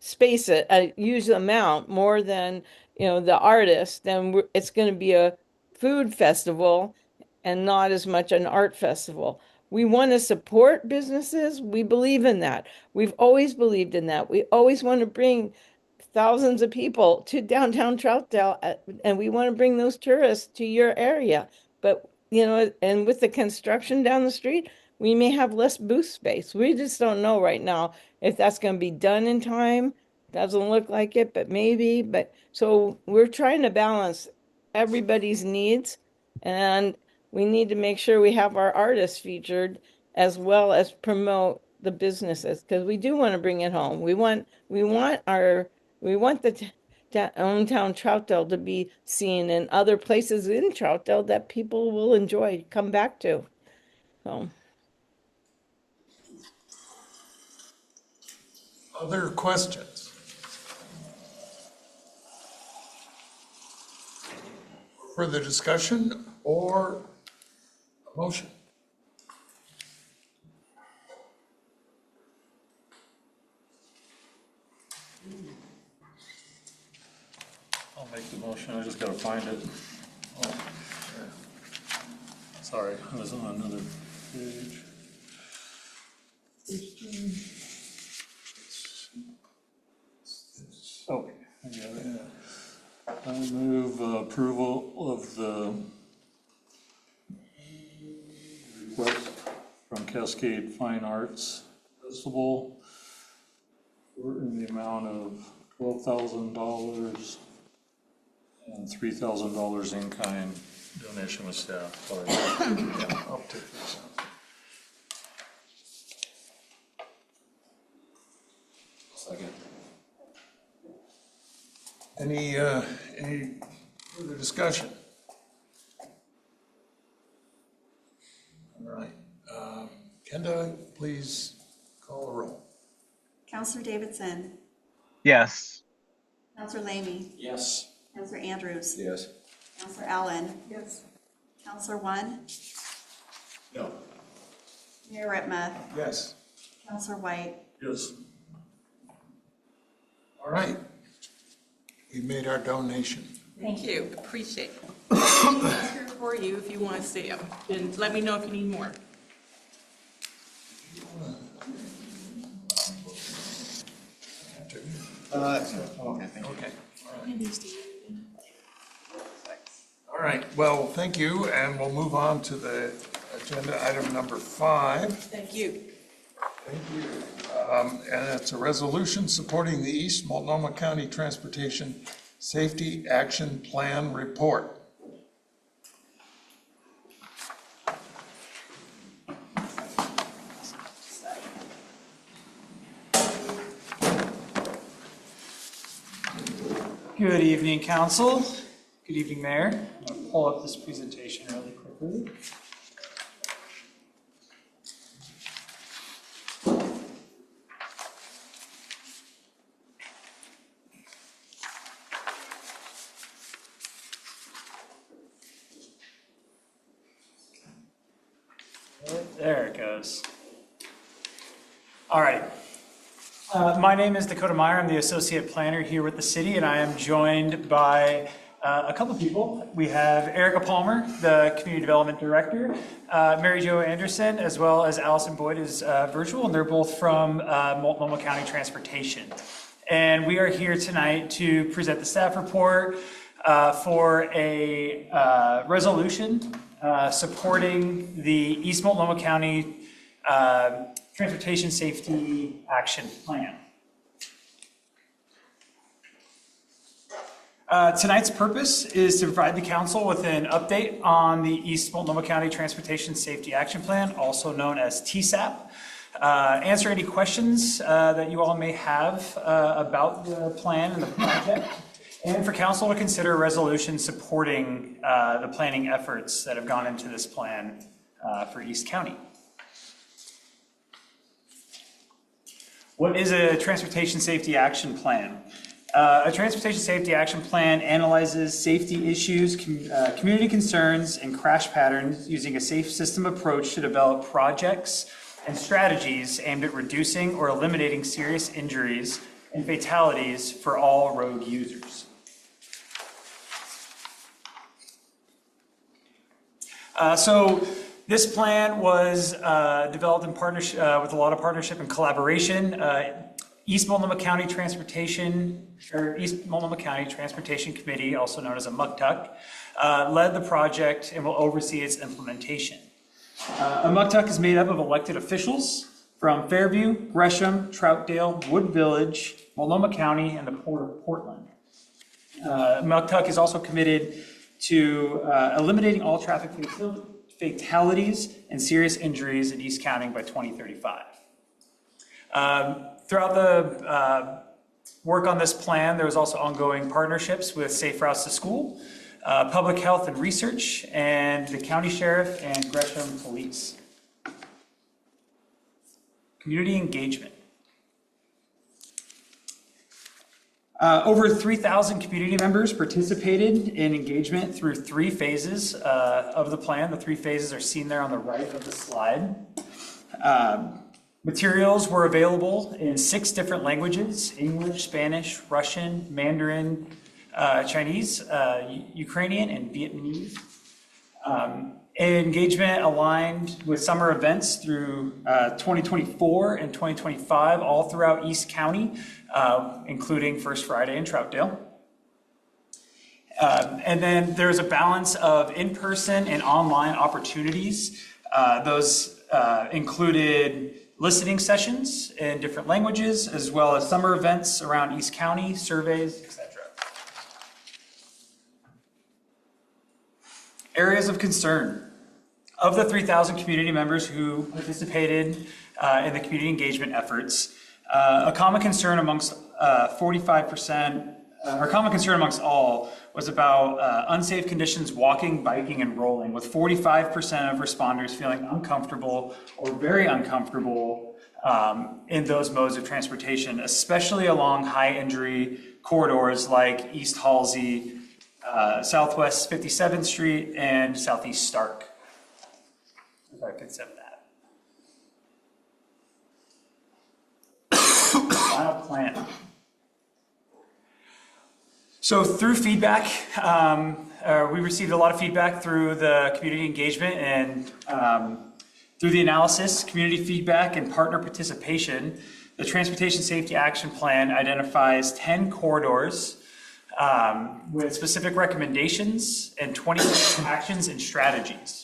space, a huge amount, more than the artists, then it's going to be a food festival and not as much an art festival. We want to support businesses. We believe in that. We've always believed in that. We always want to bring thousands of people to downtown Troutdale, and we want to bring those tourists to your area. But, and with the construction down the street, we may have less booth space. We just don't know right now if that's going to be done in time Doesn't look like it, but maybe, so we're trying to balance everybody's needs, and we need to make sure we have our artists featured as well as promote the businesses, because we do want to bring it home. We want the hometown Troutdale to be seen in other places in Troutdale that people will enjoy, come back to. So. Other questions? Further discussion or a motion? I'll make the motion, I just gotta find it. Oh, sorry, I was on another page. Okay, I got it. I move approval of the request from Cascade Fine Arts Festival in the amount of $12,000 and $3,000 in kind donation with staff. Sorry. Yeah, up to 3,000. Second. Any further discussion? All right. Kenda, please call the roll. Counselor Davidson. Yes. Counselor Lamy. Yes. Counselor Andrews. Yes. Counselor Allen. Yes. Counselor One. No. Mayor Ritma. Yes. Counselor White. Yes. All right. We made our donation. Thank you, appreciate it. He's here for you if you want to see him, and let me know if you need more. Okay. All right, well, thank you, and we'll move on to the agenda item number 5. Thank you. Thank you. And it's a resolution supporting the East Multnomah County Transportation Safety Action Plan Report. Good evening, Council. Good evening, Mayor. I'm going to pull up this presentation really quickly. There it goes. All right. My name is Dakota Meyer. I'm the Associate Planner here with the city, and I am joined by a couple of people. We have Erica Palmer, the Community Development Director, Mary Jo Anderson, as well as Allison Boyd is virtual, and they're both from Multnomah County Transportation. And we are here tonight to present the staff report for a resolution supporting the East Multnomah County Transportation Safety Action Plan. Tonight's purpose is to provide the council with an update on the East Multnomah County Transportation Safety Action Plan, also known as TSAP. Answer any questions that you all may have about the plan and the project, and for council to consider a resolution supporting the planning efforts that have gone into this plan for East County. What is a Transportation Safety Action Plan? A Transportation Safety Action Plan analyzes safety issues, community concerns, and crash patterns using a safe system approach to develop projects and strategies aimed at reducing or eliminating serious injuries and fatalities for all road users. So this plan was developed in partnership with a lot of partnership and collaboration. East Multnomah County Transportation Committee, also known as a MUCTUC, led the project and will oversee its implementation. A MUCTUC is made up of elected officials from Fairview, Gresham, Troutdale, Wood Village, Multnomah County, and the Port of Portland. MUCTUC is also committed to eliminating all traffic fatalities and serious injuries in East County by 2035. Throughout the work on this plan, there was also ongoing partnerships with Safe Routes to School, Public Health and Research, and the County Sheriff and Gresham Police. Community engagement. Over 3,000 community members participated in engagement through 3 phases of the plan. The 3 phases are seen there on the right of the slide. Materials were available in 6 different languages: English, Spanish, Russian, Mandarin, Chinese, Ukrainian, and Vietnamese. Engagement aligned with summer events through 2024 and 2025 all throughout East County, including First Friday in Troutdale. And then there's a balance of in-person and online opportunities. Those included listening sessions in different languages, as well as summer events around East County, surveys, etc. Areas of concern. Of the 3,000 community members who participated in the community engagement efforts, a common concern amongst 45%, or common concern amongst all, was about unsafe conditions walking, biking, and rolling, with 45% of responders feeling uncomfortable or very uncomfortable in those modes of transportation, especially along high injury corridors like East Halsey, Southwest 57th Street, and Southeast Stark. If I could set that. Final plan. So through feedback, we received a lot of feedback through the community engagement and through the analysis, community feedback, and partner participation. The Transportation Safety Action Plan identifies 10 corridors with specific recommendations and 20 actions and strategies.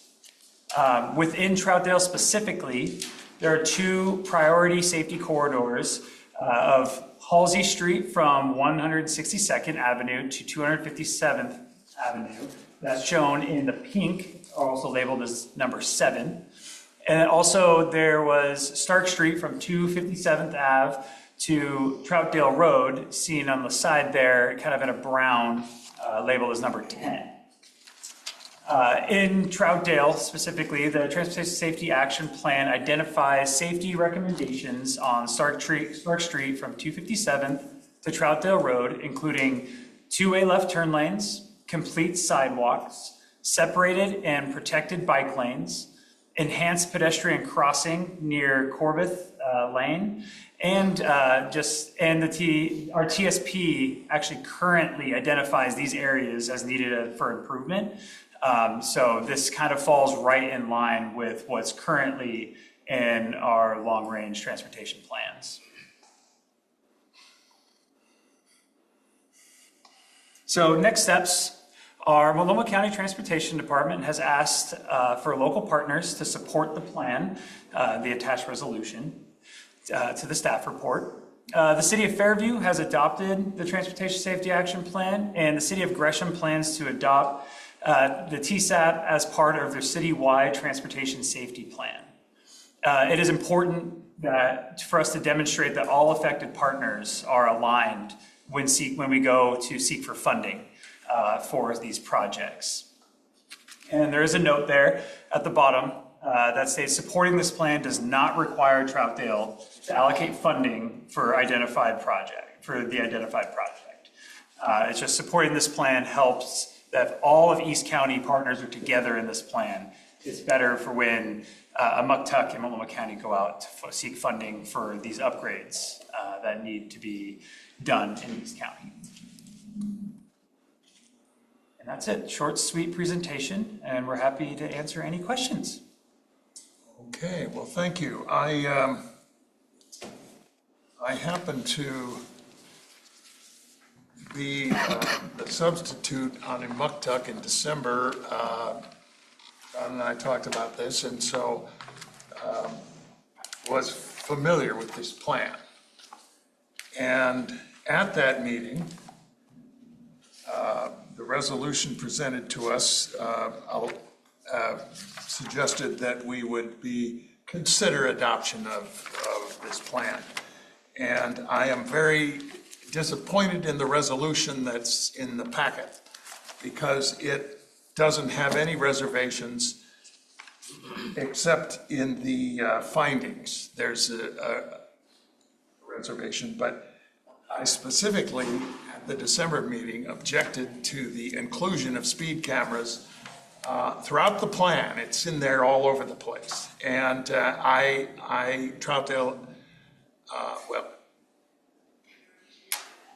Within Troutdale specifically, there are 2 priority safety corridors of Halsey Street from 162nd Avenue to 257th Avenue. That's shown in the pink, also labeled as number 7. And also there was Stark Street from 257th Ave to Troutdale Road, seen on the side there, kind of in a brown, labeled as number 10. In Troutdale specifically, the Transportation Safety Action Plan identifies safety recommendations on Stark Street from 257th to Troutdale Road, including 2-way left turn lanes, complete sidewalks, separated and protected bike lanes, enhanced pedestrian crossing near Corbeth Lane, and our TSP actually currently identifies these areas as needed for improvement. So this kind of falls right in line with what's currently in our long-range transportation plans. So next steps are Multnomah County Transportation Department has asked for local partners to support the plan, the attached resolution to the staff report. The City of Fairview has adopted the Transportation Safety Action Plan, and the City of Gresham plans to adopt the TSAP as part of their citywide transportation safety plan. It is important for us to demonstrate that all affected partners are aligned when we go to seek for funding for these projects. And there is a note there at the bottom that states supporting this plan does not require Troutdale to allocate funding for the identified project. It's just supporting this plan helps that all of East County partners are together in this plan. It's better for when a MUCTUC and Multnomah County go out to seek funding for these upgrades that need to be done in East County. And that's it, short, sweet presentation, and we're happy to answer any questions. Okay, well, thank you. I happen to be the substitute on a MUCTUC in December. Don and I talked about this, and so was familiar with this plan. And at that meeting, the resolution presented to us suggested that we would consider adoption of this plan. And I am very disappointed in the resolution that's in the packet because it doesn't have any reservations except in the findings. There's a reservation, but I specifically, at the December meeting, objected to the inclusion of speed cameras throughout the plan. It's in there all over the place. And Troutdale, well,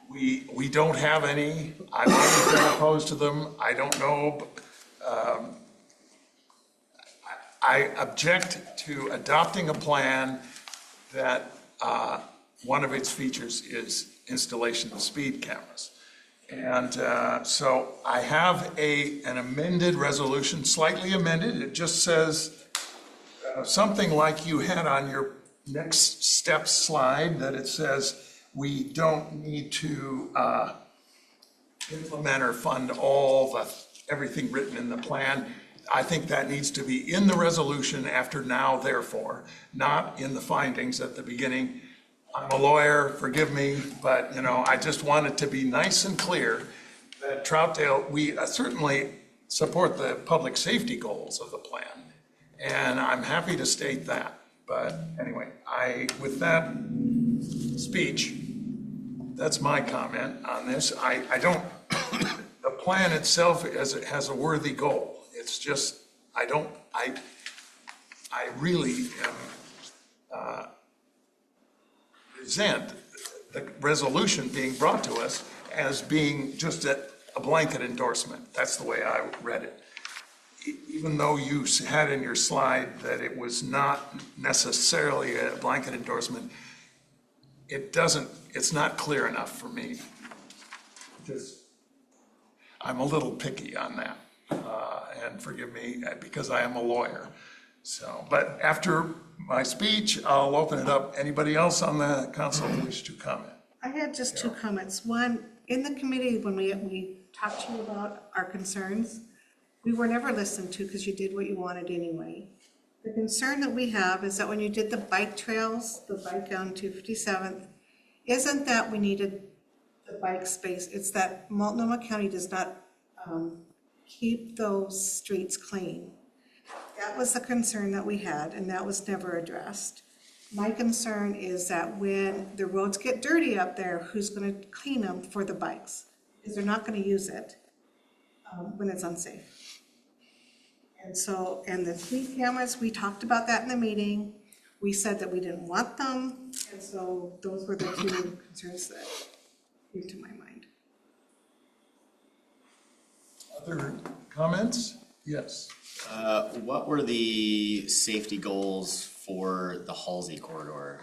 we don't have any. I've always been opposed to them. I don't know. I object to adopting a plan that one of its features is installation of speed cameras. And so I have an amended resolution, slightly amended. It just says something like you had on your next step slide, that it says we don't need to implement or fund everything written in the plan. I think that needs to be in the resolution after now, therefore, not in the findings at the beginning. I'm a lawyer, forgive me, but I just want it to be nice and clear that Troutdale, we certainly support the public safety goals of the plan, and I'm happy to state that. But anyway, with that speech, that's my comment on this. I don't, the plan itself has a worthy goal. It's just, I really am, resent the resolution being brought to us as being just a blanket endorsement. That's the way I read it. Even though you had in your slide that it was not necessarily a blanket endorsement, it's not clear enough for me. I'm a little picky on that, and forgive me because I am a lawyer. So, but after my speech, I'll open it up. Anybody else on the council wish to comment? I had just two comments. One, in the committee, when we talked to you about our concerns, we were never listened to because you did what you wanted anyway. The concern that we have is that when you did the bike trails, the bike down 257th, isn't that we needed the bike space, it's that Multnomah County does not keep those streets clean. That was the concern that we had, and that was never addressed. My concern is that when the roads get dirty up there, who's going to clean them for the bikes? Because they're not going to use it when it's unsafe. And so, and the speed cameras, we talked about that in the meeting. We said that we didn't want them, and so those were the two concerns that came to my mind. Other comments? Yes. What were the safety goals for the Halsey corridor?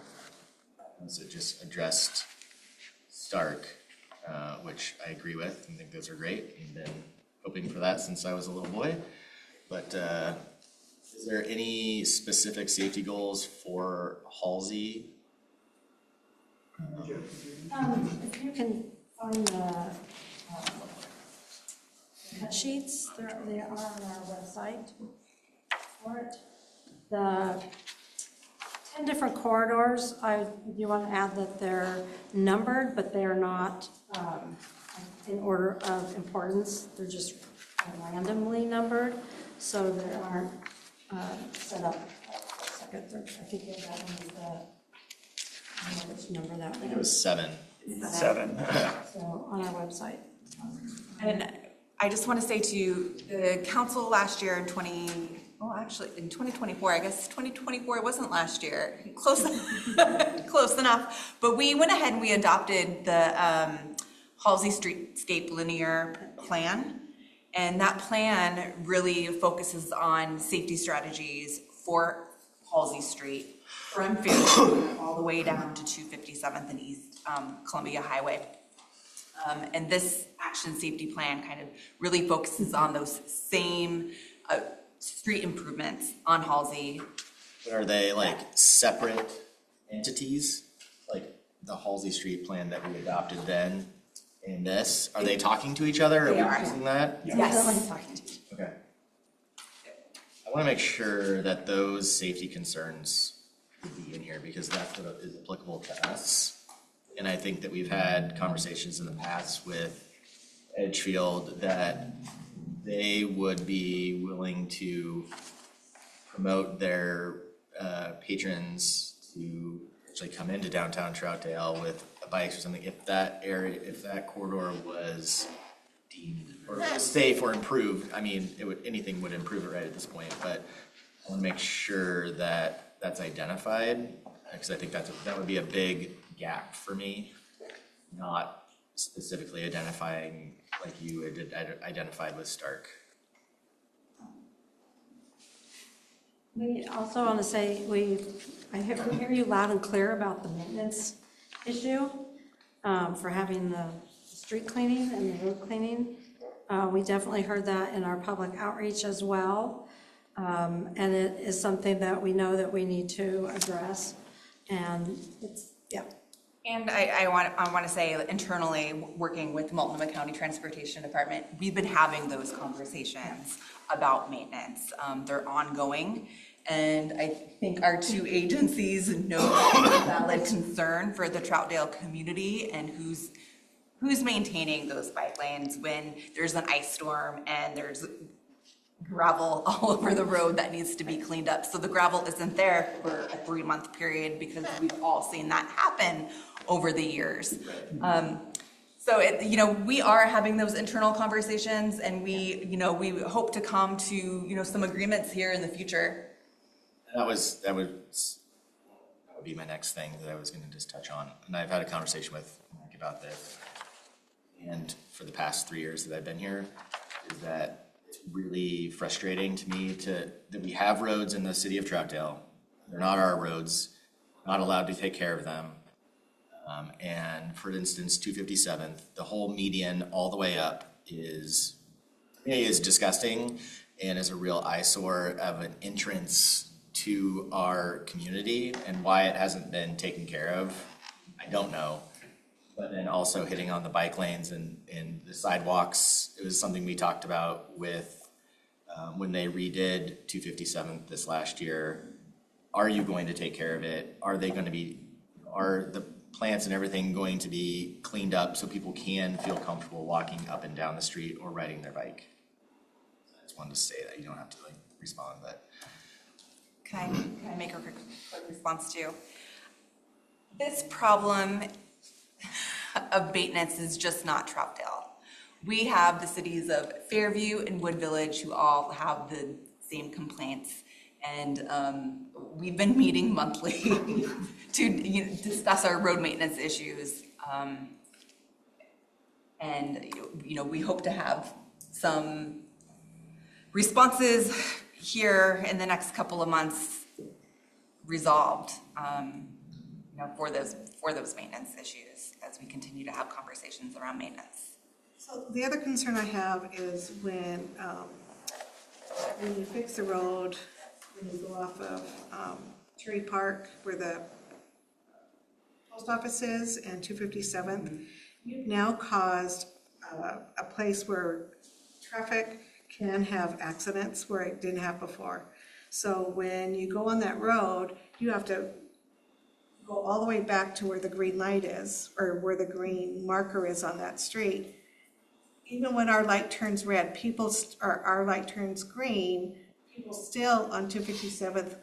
Was it just addressed Stark, which I agree with and think those are great. I've been hoping for that since I was a little boy. But is there any specific safety goals for Halsey? If you can find the cut sheets, they are on our website for it. The 10 different corridors, you want to add that they're numbered, but they are not in order of importance. They're just randomly numbered, so they aren't set up. I think that one is I don't know which number that was. I think it was 7. 7. So on our website. And I just want to say to you, the council last year in 2024, I guess 2024, it wasn't last year, close enough. But we went ahead and we adopted the Halsey Streetscape Linear Plan. And that plan really focuses on safety strategies for Halsey Street from Fairview all the way down to 257th and East Columbia Highway. And this action safety plan kind of really focuses on those same street improvements on Halsey. But are they like separate entities, like the Halsey Street plan that we adopted then and this, are they talking to each other? They we are. using that? Yes. Okay. I want to make sure that those safety concerns would be in here because that's what is applicable to us. And I think that we've had conversations in the past with Edgefield that they would be willing to promote their patrons to actually come into downtown Troutdale with bikes or something if that area, if that corridor was deemed or safe or improved. I mean, anything would improve it right at this point, but I want to make sure that that's identified because I think that would be a big gap for me, not specifically identifying like you had identified with Stark. We also want to say, we hear you loud and clear about the maintenance issue for having the street cleaning and the road cleaning. We definitely heard that in our public outreach as well. And it is something that we know that we need to address. And it's, yeah. And I want to say internally, working with Multnomah County Transportation Department, we've been having those conversations about maintenance. They're ongoing. And I think our two agencies know the valid concern for the Troutdale community and who's maintaining those bike lanes when there's an ice storm and there's gravel all over the road that needs to be cleaned up. So the gravel isn't there for a 3-month period because we've all seen that happen over the years. So we are having those internal conversations and we hope to come to, some agreements here in the future. That would be my next thing that I was going to just touch on. And I've had a conversation with Mike about this. And for the past 3 years that I've been here, is that it's really frustrating to me that we have roads in the city of Troutdale. They're not our roads, not allowed to take care of them. And for instance, 257th, the whole median all the way up is disgusting and is a real eyesore of an entrance to our community, and why it hasn't been taken care of, I don't know. But then also hitting on the bike lanes and the sidewalks, it was something we talked about with when they redid 257th this last year. Are you going to take care of it? Are the plants and everything going to be cleaned up so people can feel comfortable walking up and down the street or riding their bike? I just wanted to say that. You don't have to respond, but. Can I make a quick response too? This problem of maintenance is just not Troutdale. We have the cities of Fairview and Wood Village who all have the same complaints. And we've been meeting monthly to discuss our road maintenance issues. And we hope to have some responses here in the next couple of months resolved for those maintenance issues as we continue to have conversations around maintenance. So the other concern I have is when you fix the road, when you go off of Cherry Park where the post office is and 257th, you've now caused a place where traffic can have accidents where it didn't have before. So when you go on that road, you have to go all the way back to where the green light is or where the green marker is on that street. Even when our light turns red, our light turns green, people still on 257th,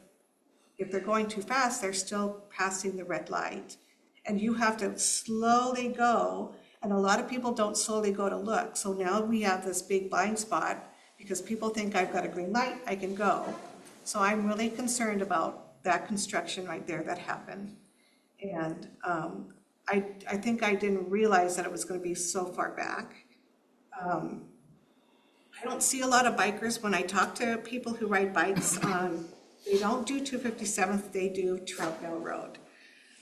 if they're going too fast, they're still passing the red light. And you have to slowly go, and a lot of people don't slowly go to look. So now we have this big blind spot because people think I've got a green light, I can go. So I'm really concerned about that construction right there that happened. And I think I didn't realize that it was going to be so far back. I don't see a lot of bikers when I talk to people who ride bikes on, they don't do 257th, they do Troutdale Road.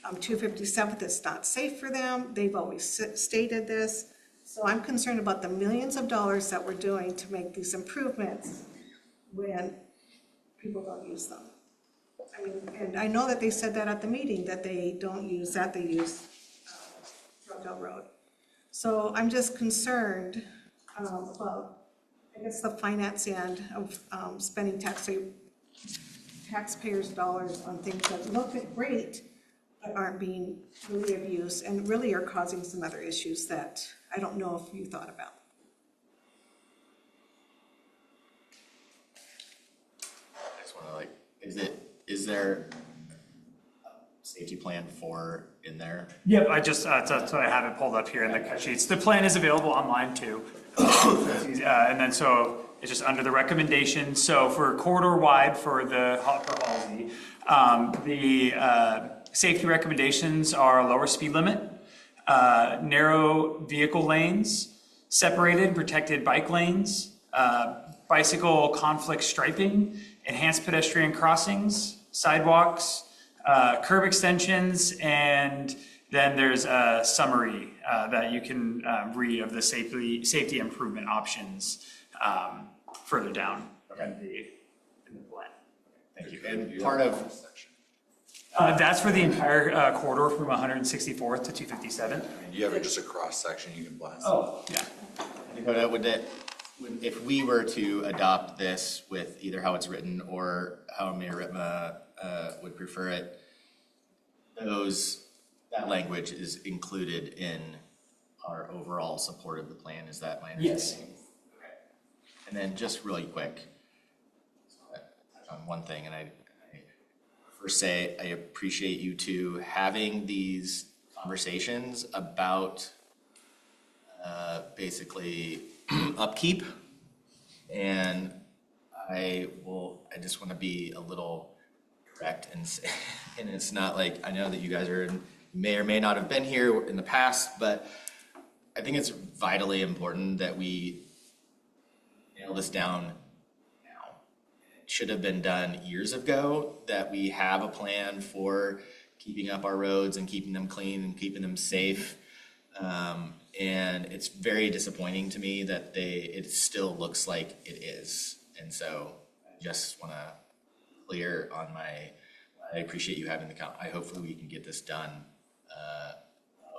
257th is not safe for them. They've always stated this. So I'm concerned about the millions of dollars that we're doing to make these improvements when people don't use them. I mean, and I know that they said that at the meeting, that they don't use that, they use Troutdale Road. So I'm just concerned about, I guess, the finance end of spending taxpayers' dollars on things that look great, but aren't being really of use and really are causing some other issues that I don't know if you thought about. I just wanna is there a safety plan for in there? Yep, I just, so I have it pulled up here in the cut sheets. The plan is available online too. And then so it's just under the recommendations. So for corridor wide for Halsey, the safety recommendations are lower speed limit, narrow vehicle lanes, separated protected bike lanes, bicycle conflict striping, enhanced pedestrian crossings, sidewalks, curb extensions, and then there's a summary that you can read of the safety improvement options further down in the plan. Thank you. And part of that's for the entire corridor from 164th to 257th. Do you have just a cross section you can blast? Oh, yeah. But if we were to adopt this with either how it's written or how Mayor Ritma would prefer it, that language is included in our overall support of the plan. Is that my understanding? Yes. Okay. And then just really quick, on one thing, and I first say I appreciate you two having these conversations about basically upkeep, and I just want to be a little direct and say, and it's not like, I know that you guys may or may not have been here in the past, but I think it's vitally important that we nail this down now. It should have been done years ago, that we have a plan for keeping up our roads and keeping them clean and keeping them safe. And it's very disappointing to me that it still looks like it is. And so I just want to clear on I appreciate you having I hopefully we can get this done.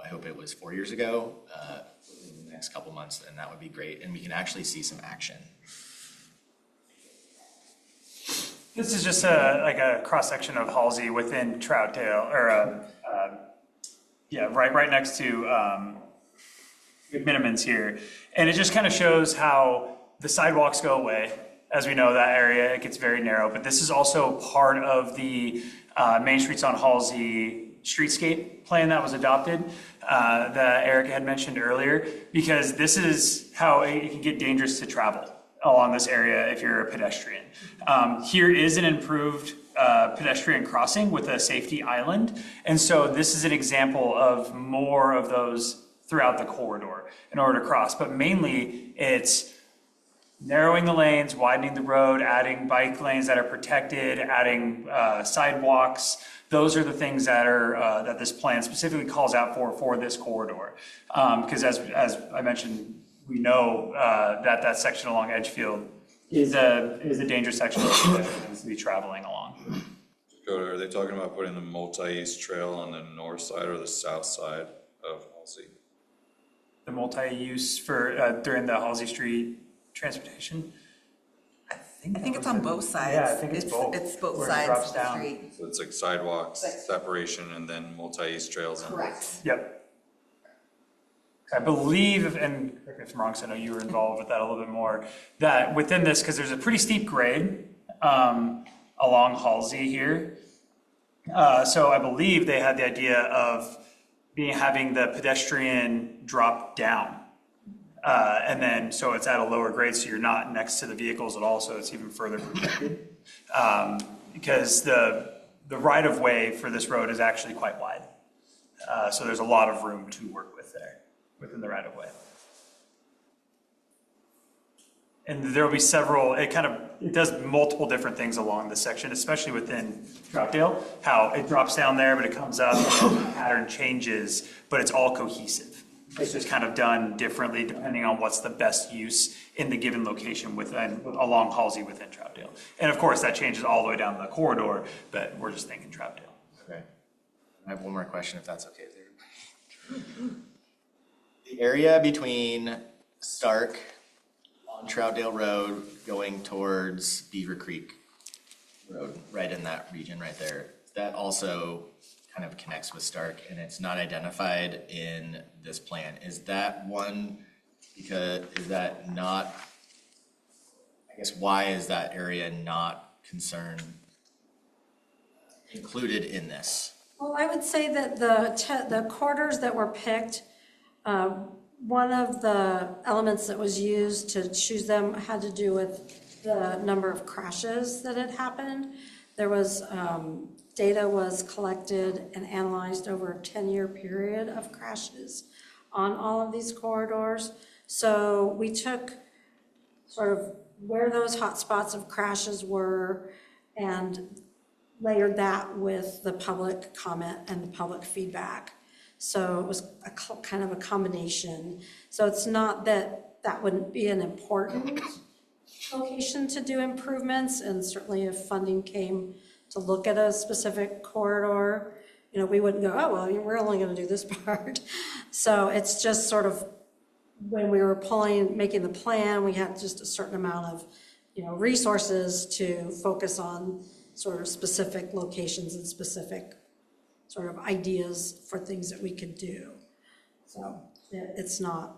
I hope it was 4 years ago, in the next couple months, and that would be great. And we can actually see some action. This is just like a cross section of Halsey within Troutdale, or right next to McMinimans here, and it just kind of shows how the sidewalks go away. As we know, that area, it gets very narrow, but this is also part of the Main Streets on Halsey streetscape plan that was adopted that Erica had mentioned earlier, because this is how it can get dangerous to travel along this area if you're a pedestrian. Here is an improved pedestrian crossing with a safety island, and so this is an example of more of those throughout the corridor in order to cross, but mainly it's narrowing the lanes, widening the road, adding bike lanes that are protected, adding sidewalks. Those are the things that are that this plan specifically calls out for this corridor. Because as I mentioned, we know that section along Edgefield is a dangerous section for pedestrians to be traveling along. Dakota, are they talking about putting the multi-east trail on the north side or the south side of Halsey? The multi-use for during the Halsey Street transportation? I think it's on both sides. Yeah, I think it's both. It's both where it sides drops of the down. street. So it's like sidewalks, separation, and then multi-east trails. Correct. Yep. I believe, and correct me if I'm wrong, because I know you were involved with that a little bit more, that within this, because there's a pretty steep grade along Halsey here. So I believe they had the idea of having the pedestrian drop down. And then, so it's at a lower grade, so you're not next to the vehicles at all, so it's even further protected. Because the right-of-way for this road is actually quite wide. So there's a lot of room to work with there, within the right-of-way. And there will be several, it does multiple different things along this section, especially within Troutdale, how it drops down there, but it comes up, and the pattern changes, but it's all cohesive. It's just kind of done differently depending on what's the best use in the given location along Halsey within Troutdale. And of course, that changes all the way down the corridor, but we're just thinking Troutdale. Okay. I have one more question, if that's okay with everybody. The area between Stark on Troutdale Road going towards Beaver Creek Road, right in that region right there, that also kind of connects with Stark, and it's not identified in this plan. Is that one, because, is that not, I guess, why is that area not included in this? Well, I would say that the corridors that were picked, one of the elements that was used to choose them had to do with the number of crashes that had happened. There was data was collected and analyzed over a 10-year period of crashes on all of these corridors. So we took sort of where those hot spots of crashes were and layered that with the public comment and the public feedback. So it was kind of a combination. So it's not that that wouldn't be an important location to do improvements, and certainly if funding came to look at a specific corridor, we wouldn't go, oh, well, we're only going to do this part. So it's just sort of when we were making the plan, we had just a certain amount of, resources to focus on sort of specific locations and specific sort of ideas for things that we could do. So it's not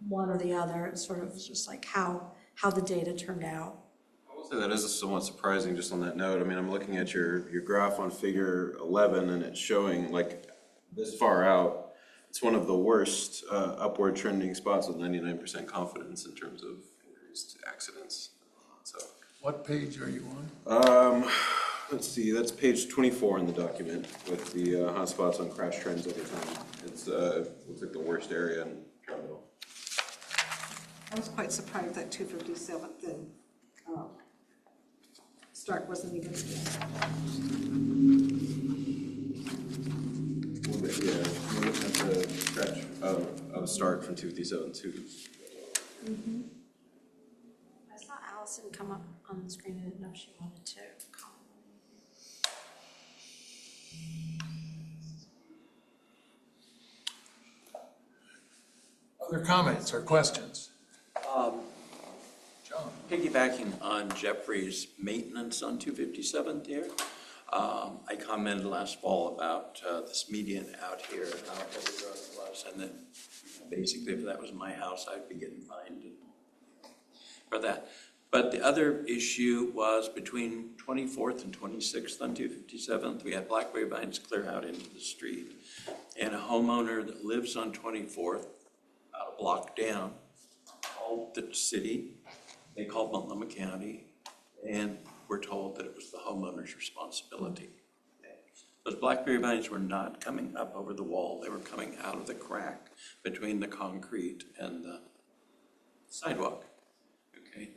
one or the other. It's sort of just like how the data turned out. I will say that is somewhat surprising just on that note. I mean, I'm looking at your graph on figure 11 and it's showing like this far out, it's one of the worst upward trending spots with 99% confidence in terms of increased accidents. So, what page are you on? Let's see, that's page 24 in the document with the hotspots on crash trends over time. It's looks like the worst area in Troutdale. I was quite surprised that 257th and Stark wasn't even there. A little bit, yeah. We're looking at the stretch of Stark from 257 to. Mm-hmm. I saw Allison come up on the screen. I didn't know if she wanted to comment. Other comments or questions? John. Piggybacking on Jeffrey's maintenance on 257th here, I commented last fall about this median out here, how overgrown it was, and that basically if that was my house, I'd be getting fined for that. But the other issue was between 24th and 26th on 257th, we had blackberry vines clear out into the street, and a homeowner that lives on 24th, about a block down, called the city. They called Multnomah County, and were told that it was the homeowner's responsibility. Those blackberry vines were not coming up over the wall. They were coming out of the crack between the concrete and the sidewalk. Okay,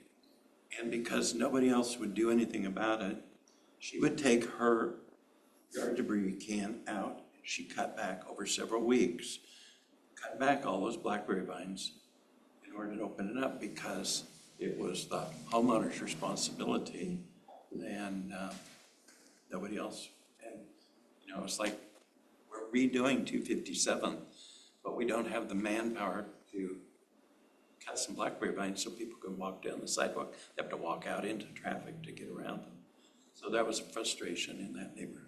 and because nobody else would do anything about it, she would take her yard debris can out. She cut back over several weeks, cut back all those blackberry vines in order to open it up because it was the homeowner's responsibility and nobody else. And, it's like we're redoing 257, but we don't have the manpower to cut some blackberry vines so people can walk down the sidewalk. They have to walk out into traffic to get around them. So that was a frustration in that neighborhood.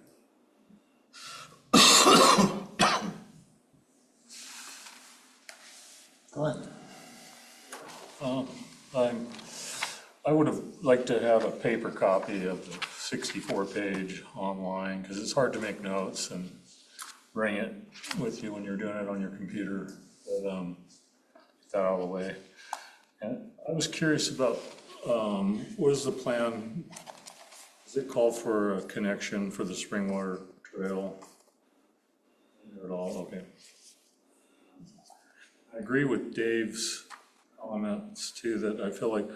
Glenn. I would have liked to have a paper copy of the 64-page online because it's hard to make notes and bring it with you when you're doing it on your computer. But get that out of the way. And I was curious about what is the plan? Does it call for a connection for the Springwater Trail at all? Okay. I agree with Dave's comments too, that I feel like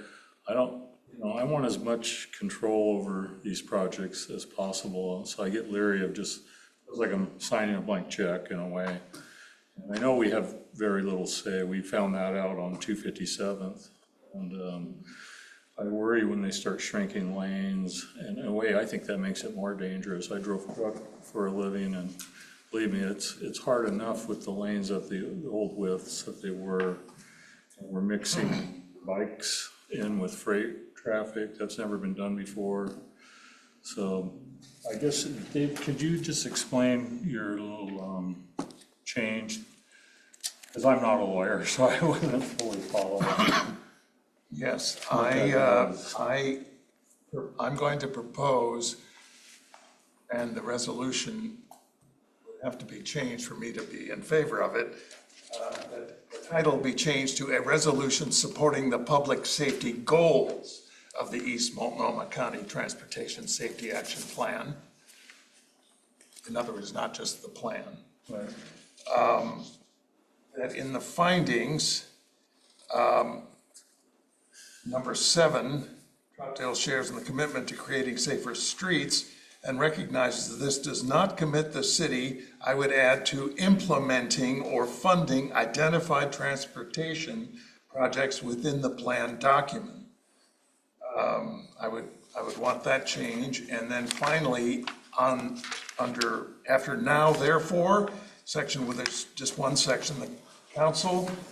I want as much control over these projects as possible. So I get leery of just, it's like I'm signing a blank check in a way. And I know we have very little say. We found that out on 257th. And I worry when they start shrinking lanes. And in a way, I think that makes it more dangerous. I drove a truck for a living, and believe me, it's hard enough with the lanes at the old widths that they were. And we're mixing bikes in with freight traffic. That's never been done before. So I guess, Dave, could you just explain your little change? Because I'm not a lawyer, so I wouldn't fully follow it. Yes, I'm going to propose, and the resolution would have to be changed for me to be in favor of it, that the title be changed to a resolution supporting the public safety goals of the East Multnomah County Transportation Safety Action Plan. In other words, not just the plan. Right. That in the findings, number 7, Troutdale shares in the commitment to creating safer streets and recognizes that this does not commit the city, I would add, to implementing or funding identified transportation projects within the plan document. I would want that change. And then finally, after now, therefore, section where there's just one section, the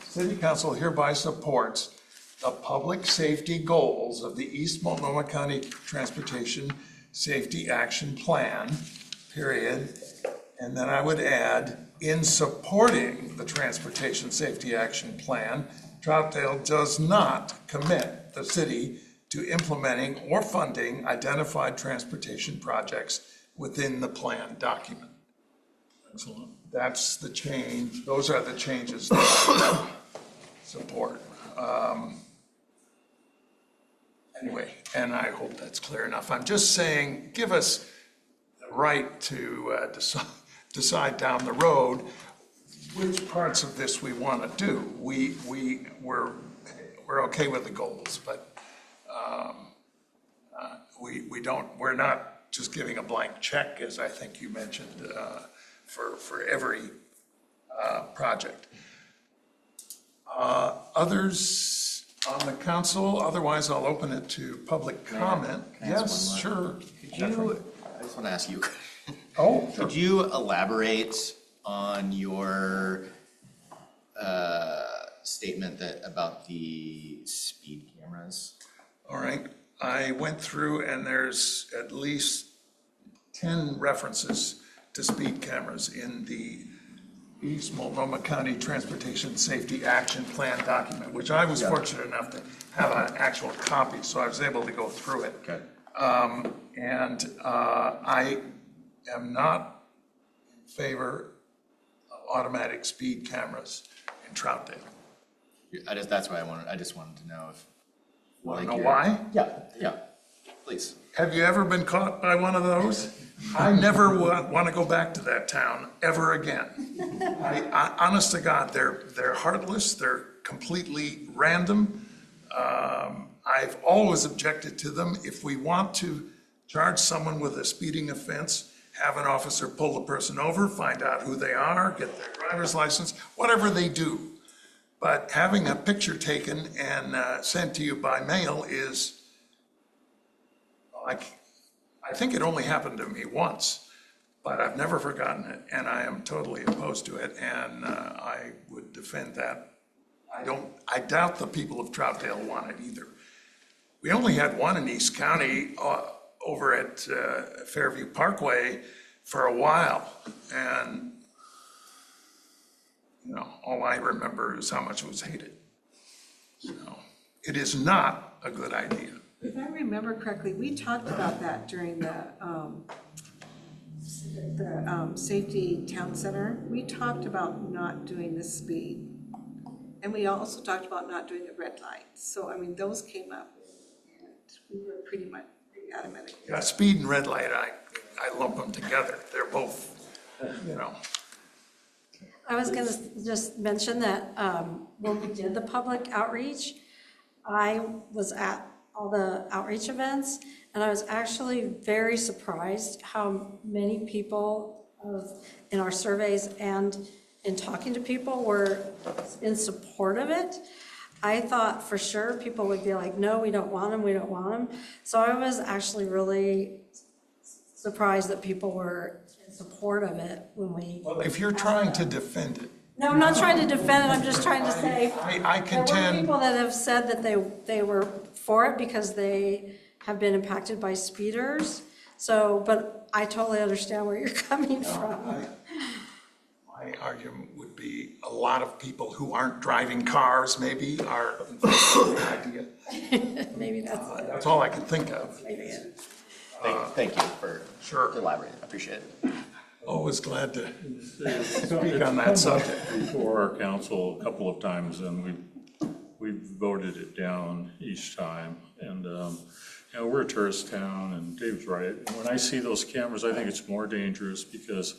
city council hereby supports the public safety goals of the East Multnomah County Transportation Safety Action Plan, period. And then I would add, in supporting the Transportation Safety Action Plan, Troutdale does not commit the city to implementing or funding identified transportation projects within the plan document. Excellent. That's the change. Those are the changes that I support. Anyway, and I hope that's clear enough. I'm just saying, give us the right to decide down the road which parts of this we want to do. We're okay with the goals, but we're not just giving a blank check, as I think you mentioned, for every project. Others on the council? Otherwise, I'll open it to public comment. Yes, sure. I just want to ask you. Oh, sure. Could you elaborate on your statement about the speed cameras? All right. I went through, and there's at least 10 references to speed cameras in the East Multnomah County Transportation Safety Action Plan document, which I was fortunate enough to have an actual copy, so I was able to go through it. Okay. I am not in favor of automatic speed cameras in Troutdale. That's why I just wanted to know if. Want to know why? Yeah, please. Have you ever been caught by one of those? I never want to go back to that town ever again. I honest to God, they're heartless. They're completely random. I've always objected to them. If we want to charge someone with a speeding offense, have an officer pull the person over, find out who they are, get their driver's license, whatever they do. But having a picture taken and sent to you by mail is, I think it only happened to me once, but I've never forgotten it, and I am totally opposed to it, and I would defend that. I doubt the people of Troutdale want it either. We only had one in East County over at Fairview Parkway for a while, and all I remember is how much it was hated. So it is not a good idea. If I remember correctly, we talked about that during the Safety Town Center. We talked about not doing the speed. And we also talked about not doing the red lights. So, I mean, those came up. And we were pretty adamant. Yeah, speed and red light, I lump them together. They're both, I was going to just mention that when we did the public outreach, I was at all the outreach events, and I was actually very surprised how many people in our surveys and in talking to people were in support of it. I thought for sure people would be like, no, we don't want them, we don't want them. So I was actually really surprised that people were in support of it when we. Well, if you're trying to defend it. No, I'm not trying to defend it, I'm just trying to say. I There were contend, people that have said that they were for it because they have been impacted by speeders. So, but I totally understand where you're coming from. my argument would be a lot of people who aren't driving cars maybe are in favor of the idea. Maybe that's it. That's all I can think of. Maybe it. Thank you for elaborating, I appreciate it. Always glad to speak on that subject. Before our council a couple of times, and we voted it down each time. And, you know, we're a tourist town, and Dave's right. And when I see those cameras, I think it's more dangerous because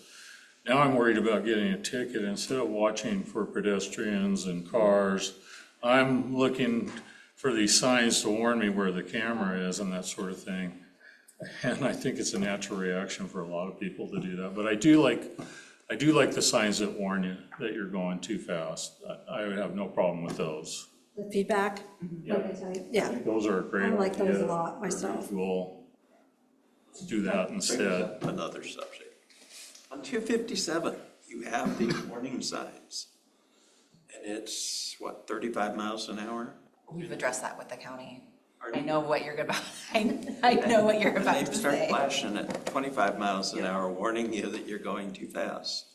now I'm worried about getting a ticket. Instead of watching for pedestrians and cars, I'm looking for these signs to warn me where the camera is and that sort of thing. And I think it's a natural reaction for a lot of people to do that. But I do like the signs that warn you that you're going too fast. I would have no problem with those. The feedback? Yeah. Yeah. I think those are a great. I like those a idea. lot myself. We'll do that instead. Another subject. On 257, you have the warning signs. And it's, what, 35 miles an hour? We've addressed that with the county. I know what you're about, I know what you're about to They start say. flashing at 25 miles an hour, warning you that you're going too fast.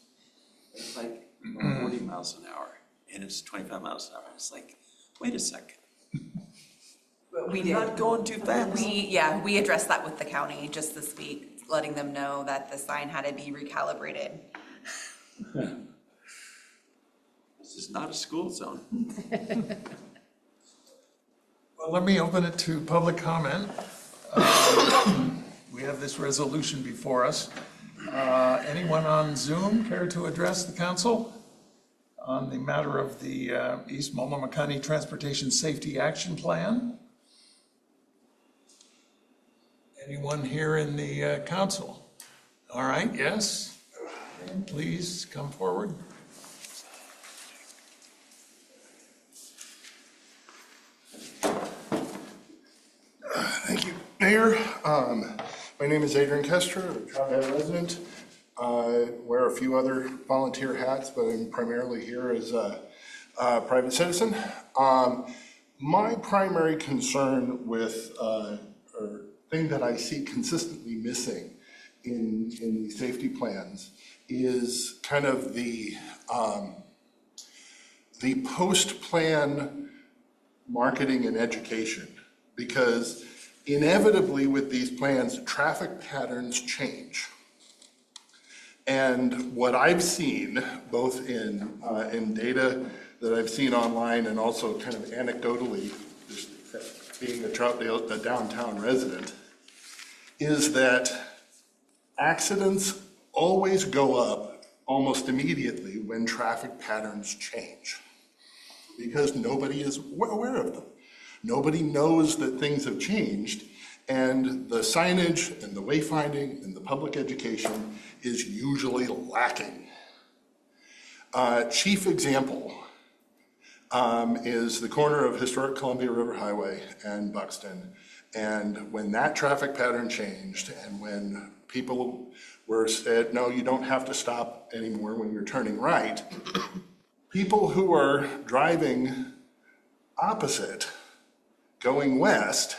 It's like 40 miles an hour, and it's 25 miles an hour. It's like, wait a second. We You're not going too fast. We addressed that with the county just this week, letting them know that the sign had to be recalibrated. This is not a school zone. Well, let me open it to public comment. We have this resolution before us. Anyone on Zoom care to address the council on the matter of the East Multnomah County Transportation Safety Action Plan? Anyone here in the council? All right, yes. Please come forward. Thank you, Mayor. My name is Adrian Kester, a Troutdale resident. Wear a few other volunteer hats, but I'm primarily here as a private citizen. My primary concern with, or thing that I see consistently missing in these safety plans is kind of the post-plan marketing and education. Because inevitably with these plans, traffic patterns change. And what I've seen, both in data that I've seen online and also kind of anecdotally, just being a Troutdale, a downtown resident, is that accidents always go up almost immediately when traffic patterns change. Because nobody is aware of them. Nobody knows that things have changed, and the signage and the wayfinding and the public education is usually lacking. Chief example is the corner of historic Columbia River Highway and Buxton. And when that traffic pattern changed and when people were said, no, you don't have to stop anymore when you're turning right, people who are driving opposite going west,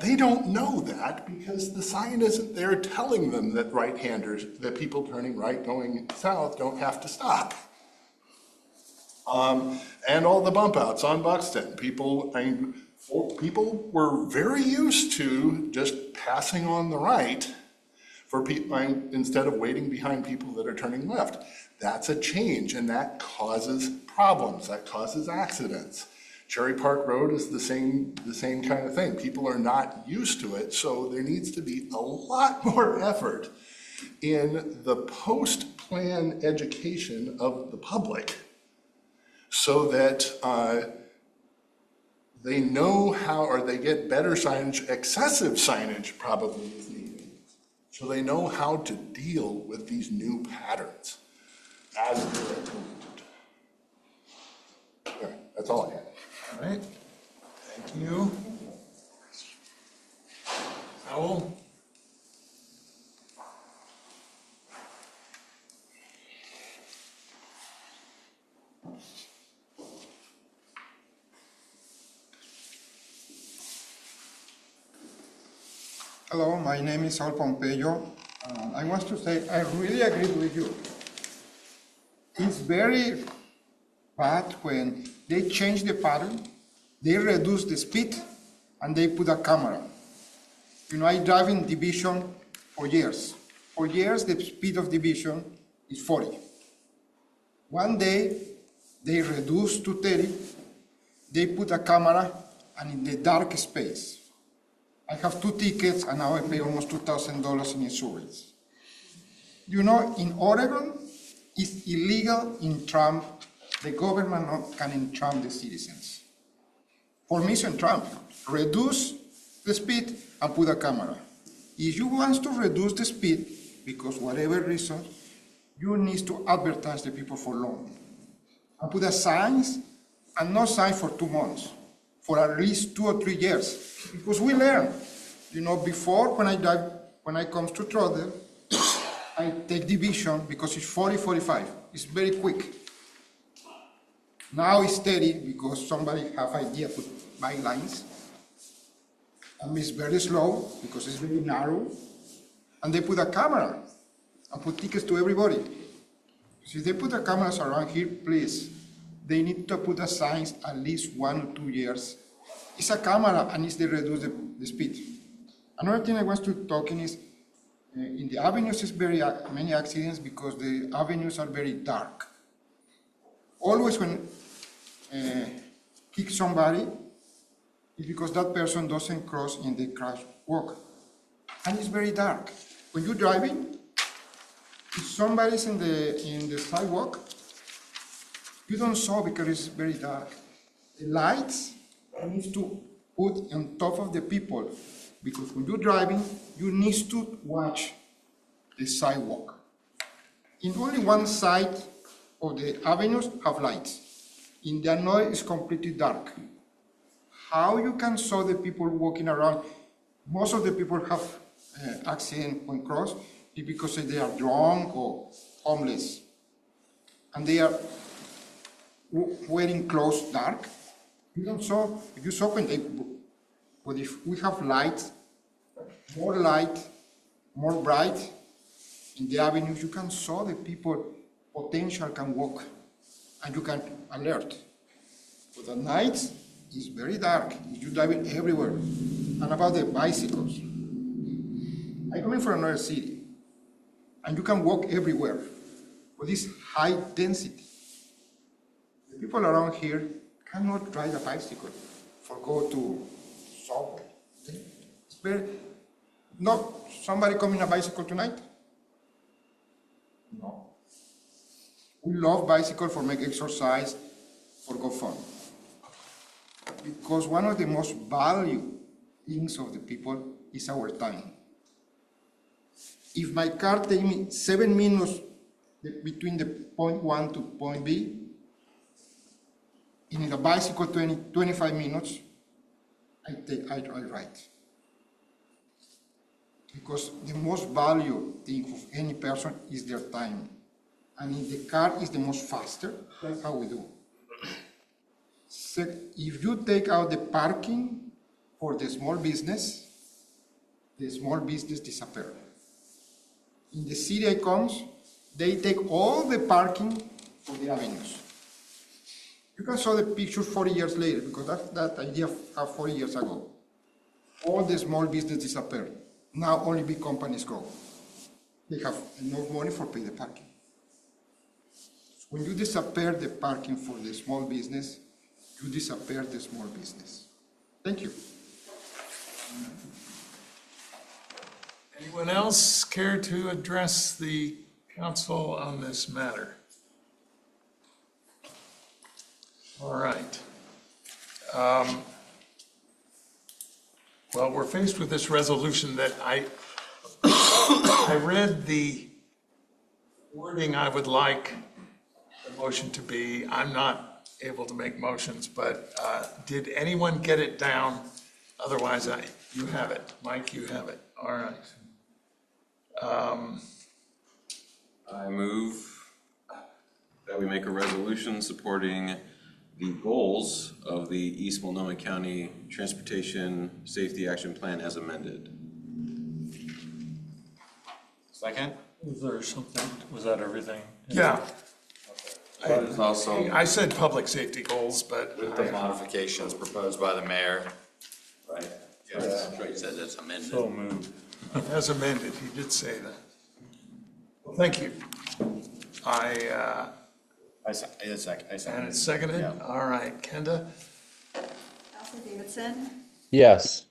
they don't know that because the sign isn't there telling them that right-handers, that people turning right going south don't have to stop. And all the bump outs on Buxton. People were very used to just passing on the right for people instead of waiting behind people that are turning left. That's a change, and that causes problems. That causes accidents. Cherry Park Road is the same kind of thing. People are not used to it, so there needs to be a lot more effort in the post-plan education of the public so that they know how, or they get better signage. Excessive signage probably is needed, so they know how to deal with these new patterns. as approved. Okay, that's all I had. All right, thank you. Howell? Hello, my name is Saul Pompeyo. I want to say I really agree with you. It's very bad when they change the pattern, they reduce the speed, and they put a camera. You know, I drive in division for years. For years, the speed of division is 40. One day, they reduce to 30, they put a camera, and in the dark space. I have 2 tickets, and now I pay almost $2,000 in insurance. You know, in Oregon, it's illegal in Trump. The government can entrap the citizens. For me, it's Trump. Reduce the speed and put a camera. If you want to reduce the speed, because whatever reason, you need to advertise the people for long. And put a signs, and no sign for 2 months, for at least 2 or 3 years. Because we learn, you know, before when I come to Troutdale, I take division because it's 40, 45. It's very quick. Now it's 30 because somebody have idea put bike lines. And it's very slow because it's very narrow. And they put a camera and put tickets to everybody. So if they put the cameras around here, please, they need to put a signs at least 1 or 2 years. It's a camera and it's to reduce the speed. Another thing I want to talk in is in the avenues is very many accidents because the avenues are very dark. Always when kick somebody, it's because that person doesn't cross in the crosswalk. And it's very dark. When you're driving, if somebody's in the sidewalk, you don't saw because it's very dark. The lights need to put on top of the people because when you're driving, you need to watch the sidewalk. In only one side of the avenues have lights. In the other, it's completely dark. How you can saw the people walking around? Most of the people have accident when cross is because they are drunk or homeless, and they are wearing clothes dark. You don't saw. If you saw when they, but if we have light, more bright in the avenues, you can saw the people potential can walk, and you can alert. But at night, it's very dark. You're driving everywhere. And about the bicycles, I'm coming from another city, and you can walk everywhere. But this high density, the people around here cannot ride a bicycle for go to subway. It's very, no, somebody coming a bicycle tonight? No. We love bicycle for make exercise, for go fun. Because one of the most valued things of the people is our time. If my car takes me 7 minutes between the point 1 to point B, in a bicycle 25 minutes, I ride. Because the most valued thing of any person is their time. And in the car is the most faster, that's how we do. So if you take out the parking for the small business disappears. In the city I comes, they take all the parking for the avenues. You can saw the picture 40 years later, because that idea of 40 years ago. All the small business disappeared. Now only big companies go. They have enough money for pay the parking. When you disappear the parking for the small business, you disappear the small business. Thank you. Anyone else care to address the council on this matter? All right. Well, we're faced with this resolution that I read the wording I would like motion to be, I'm not able to make motions, but did anyone get it down? Otherwise, you have it. Mike, you have it. All right. I move that we make a resolution supporting the goals of the East Multnomah County Transportation Safety Action Plan as amended. Second? Was there something, was that everything? Yeah. There's also, I said public safety goals, but. with the modifications proposed by the mayor. Right. Yes, Troy said it's amended. So moved. As amended, he did say that. Well, thank you. I second. And it's seconded? Yeah. All right, Kenda? Counselor Davidson? Yes.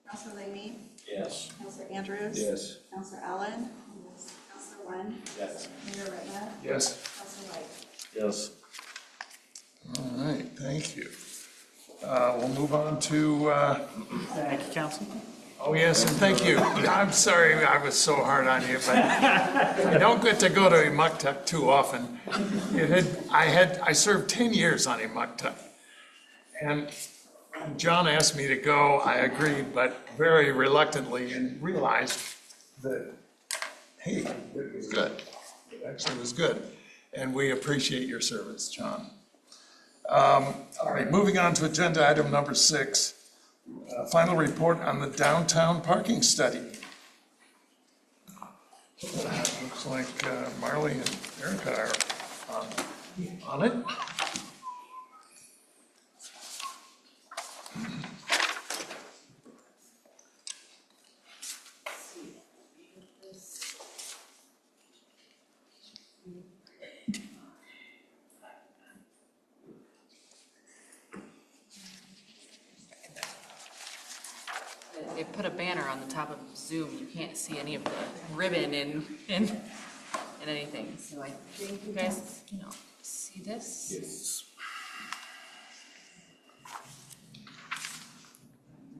Counselor Leahy? Yes. Counselor Andrews? Yes. Counselor Allen? Yes. Counselor Wynn? Yes. Mayor Whitman? Yes. Counselor White? Yes. All right, thank you. We'll move on to, Thank you, Council. oh yes, and thank you. I'm sorry I was so hard on you, but I don't get to go to Imuktuk too often. I served 10 years on Imuktuk. And when John asked me to go, I agreed, but very reluctantly, and realized that, hey, it was good. It actually was good. And we appreciate your service, John. All right, moving on to agenda item number 6. Final report on the downtown parking study. Looks like Marley and Erica are on it. They put a banner on the top of Zoom. You can't see any of the ribbon and anything. So I think you guys, see this. Yes.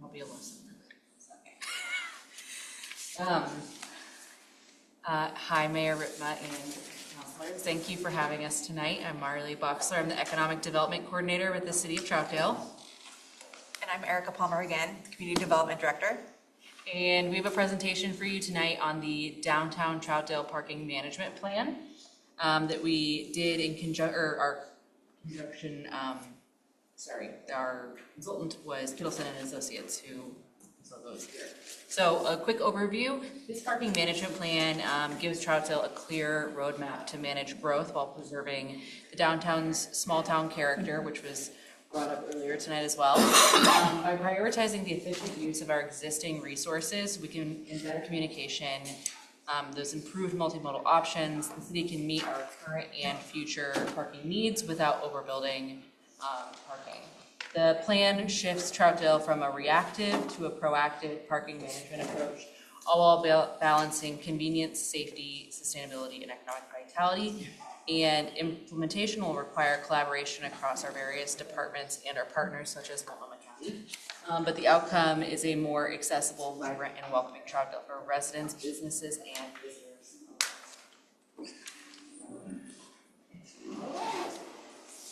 I'll be a lesson. Hi, Mayor Ripma and councilors. Thank you for having us tonight. I'm Marley Boxler. I'm the Economic Development Coordinator with the City of Troutdale. And I'm Erica Palmer again, Community Development Director. And we have a presentation for you tonight on the Downtown Troutdale Parking Management Plan that we did in our consultant was Kittleson and Associates, who was here. So a quick overview. This parking management plan gives Troutdale a clear roadmap to manage growth while preserving the downtown's small town character, which was brought up earlier tonight as well. By prioritizing the efficient use of our existing resources, we can, in better communication, those improved multimodal options, the city can meet our current and future parking needs without overbuilding parking. The plan shifts Troutdale from a reactive to a proactive parking management approach, all while balancing convenience, safety, sustainability, and economic vitality. And implementation will require collaboration across our various departments and our partners, such as Multnomah County. But the outcome is a more accessible, vibrant, and welcoming Troutdale for residents, businesses, and visitors.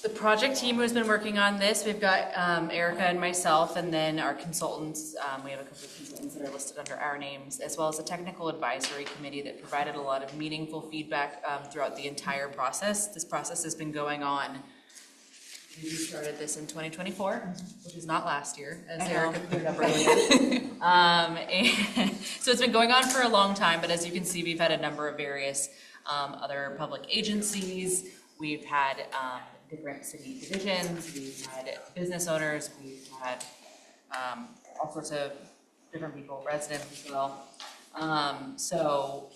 The project team who's been working on this, we've got Erica and myself, and then our consultants. We have a couple of consultants that are listed under our names, as well as a technical advisory committee that provided a lot of meaningful feedback throughout the entire process. This process has been going on. We started this in 2024, which is not last year, as Erica cleared up earlier. And so it's been going on for a long time, but as you can see, we've had a number of various other public agencies. We've had different city divisions, we've had business owners, we've had all sorts of different people, residents as well. So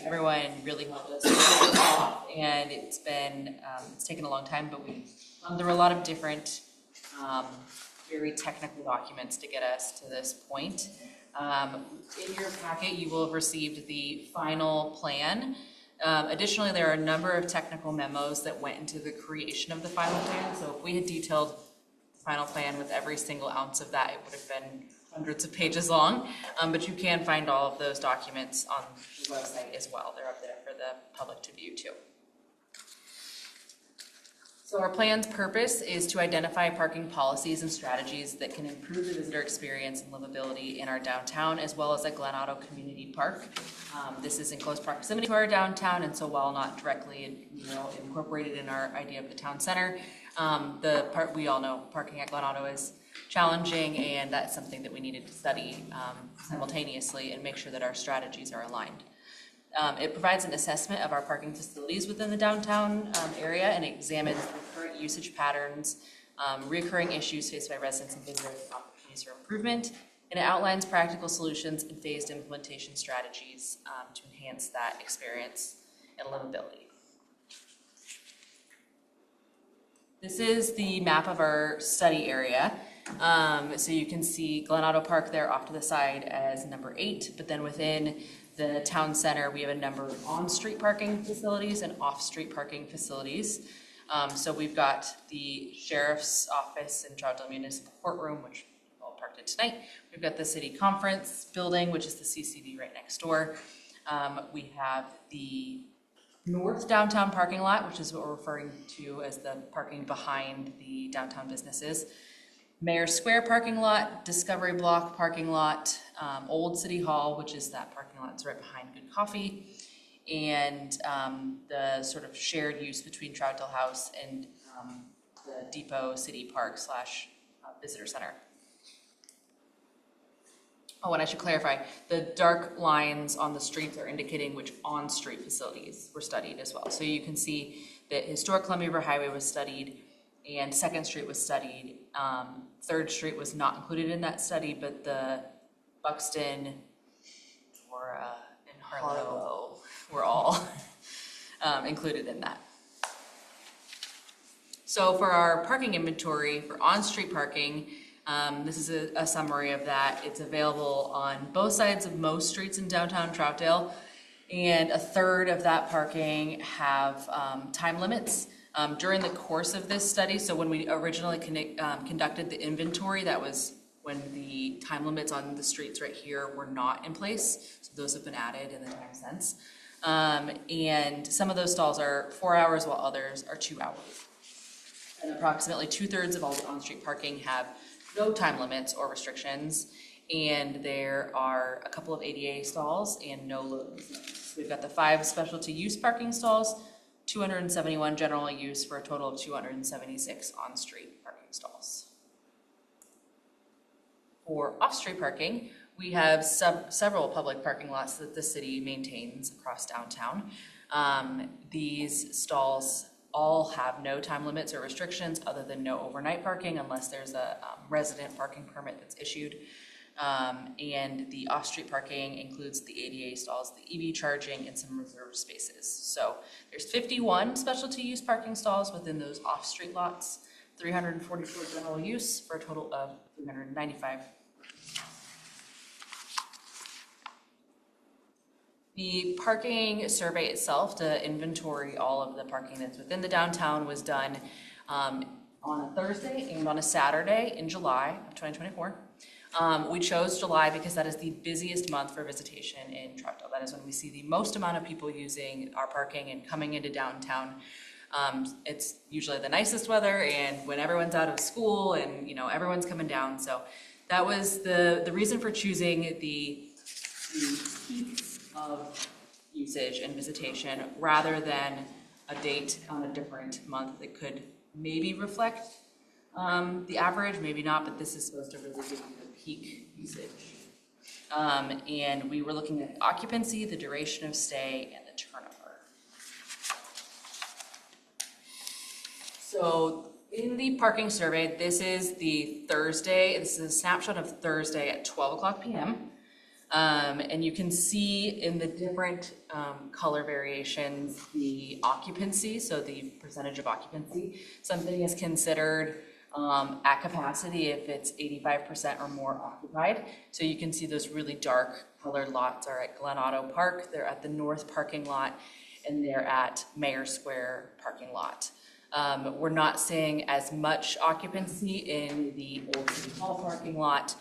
everyone really helped us pull this off, and it's been, it's taken a long time, but there were a lot of different very technical documents to get us to this point. In your packet, you will have received the final plan. Additionally, there are a number of technical memos that went into the creation of the final plan. So if we had detailed the final plan with every single ounce of that, it would have been hundreds of pages long. But you can find all of those documents on the website as well. They're up there for the public to view too. So our plan's purpose is to identify parking policies and strategies that can improve the visitor experience and livability in our downtown, as well as at Glen Otto Community Park. This is in close proximity to our downtown, and so while not directly, incorporated in our idea of the town center, we all know parking at Glen Otto is challenging, and that's something that we needed to study simultaneously and make sure that our strategies are aligned. It provides an assessment of our parking facilities within the downtown area and examines the current usage patterns, recurring issues faced by residents and visitors, and opportunities for improvement. And it outlines practical solutions and phased implementation strategies to enhance that experience and livability. This is the map of our study area. So you can see Glen Otto Park there off to the side as number 8, but then within the town center, we have a number of on-street parking facilities and off-street parking facilities. So we've got the sheriff's office and Troutdale Municipal Courtroom, which we all parked in tonight. We've got the city conference building, which is the CCD right next door. We have the north downtown parking lot, which is what we're referring to as the parking behind the downtown businesses. Mayor Square parking lot, Discovery Block parking lot, Old City Hall, which is that parking lot that's right behind Good Coffee, and the sort of shared use between Troutdale House and the Depot City Park / Visitor Center. Oh, and I should clarify, the dark lines on the streets are indicating which on-street facilities were studied as well. So you can see that Historic Columbia River Highway was studied, and 2nd Street was studied. 3rd Street was not included in that study, but the Buxton and Harlow were all included in that. So for our parking inventory for on-street parking, this is a summary of that. It's available on both sides of most streets in downtown Troutdale, and a third of that parking have time limits. During the course of this study, so when we originally conducted the inventory, that was when the time limits on the streets right here were not in place. So those have been added in the time since. And some of those stalls are 4 hours while others are 2 hours. And approximately 2/3 of all the on-street parking have no time limits or restrictions. And there are a couple of ADA stalls and no loading zones. So we've got the 5 specialty use parking stalls, 271 general use, for a total of 276 on-street parking stalls. For off-street parking, we have several public parking lots that the city maintains across downtown. These stalls all have no time limits or restrictions other than no overnight parking unless there's a resident parking permit that's issued. And the off-street parking includes the ADA stalls, the EV charging, and some reserved spaces. So there's 51 specialty use parking stalls within those off-street lots, 344 general use, for a total of 395. The parking survey itself to inventory all of the parking that's within the downtown was done on a Thursday and on a Saturday in July of 2024. We chose July because that is the busiest month for visitation in Troutdale. That is when we see the most amount of people using our parking and coming into downtown. It's usually the nicest weather and when everyone's out of school and everyone's coming down. So that was the reason for choosing the peak of usage and visitation rather than a date on a different month that could maybe reflect the average, maybe not, but this is supposed to really give you the peak usage. And we were looking at occupancy, the duration of stay, and the turnover. So in the parking survey, this is the Thursday, this is a snapshot of Thursday at 12:00 p.m. And you can see in the different color variations the occupancy, so the percentage of occupancy. Something is considered at capacity if it's 85% or more occupied. So you can see those really dark colored lots are at Glen Otto Park, they're at the north parking lot, and they're at Mayor Square parking lot. We're not seeing as much occupancy in the Old City Hall parking lot,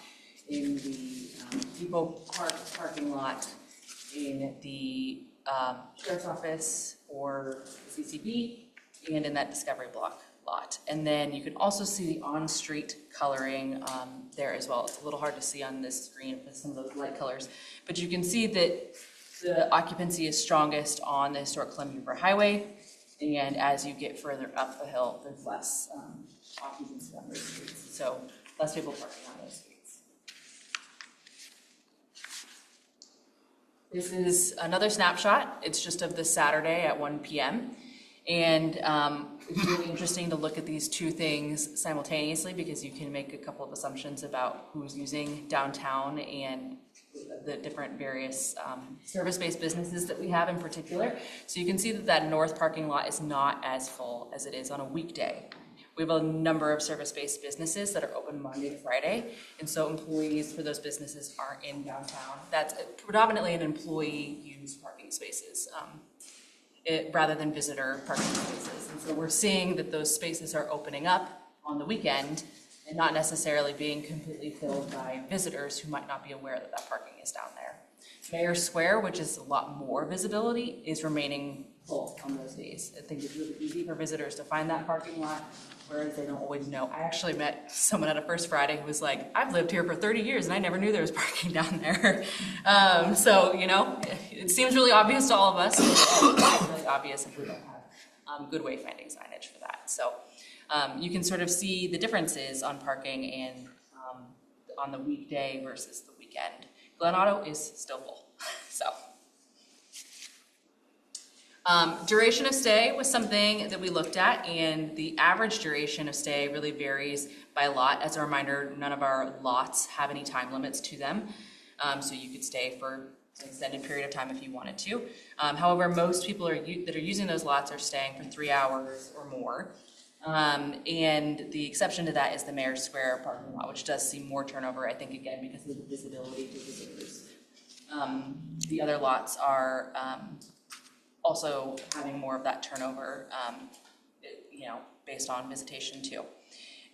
in the Depot Park parking lot, in the Sheriff's Office or CCB, and in that Discovery Block lot. And then you can also see the on-street coloring there as well. It's a little hard to see on this screen with some of those light colors, but you can see that the occupancy is strongest on the historic Columbia River Highway, and as you get further up the hill, there's less occupancy on those streets, so less people parking on those streets. This is another snapshot. It's just of this Saturday at 1 p.m. And it's really interesting to look at these two things simultaneously because you can make a couple of assumptions about who's using downtown and the different various service-based businesses that we have in particular. So you can see that that north parking lot is not as full as it is on a weekday. We have a number of service-based businesses that are open Monday to Friday, and so employees for those businesses aren't in downtown. That's predominantly an employee-used parking spaces. Rather than visitor parking spaces. And so we're seeing that those spaces are opening up on the weekend and not necessarily being completely filled by visitors who might not be aware that that parking is down there. Mayor Square, which is a lot more visibility, is remaining full on those days. I think it's really easy for visitors to find that parking lot, whereas they don't always know. I actually met someone at a First Friday who was like, I've lived here for 30 years and I never knew there was parking down there. So, you know, it seems really obvious to all of us. It's really obvious if we don't have good wayfinding signage for that. So you can sort of see the differences on parking and on the weekday versus the weekend. Glen Auto is still full, so. Duration of stay was something that we looked at, and the average duration of stay really varies by lot. As a reminder, none of our lots have any time limits to them, so you could stay for an extended period of time if you wanted to. However, most people that are using those lots are staying for 3 hours or more, and the exception to that is the Mayor Square parking lot, which does see more turnover, I think, again, because of the visibility to visitors. The other lots are also having more of that turnover, you know, based on visitation too.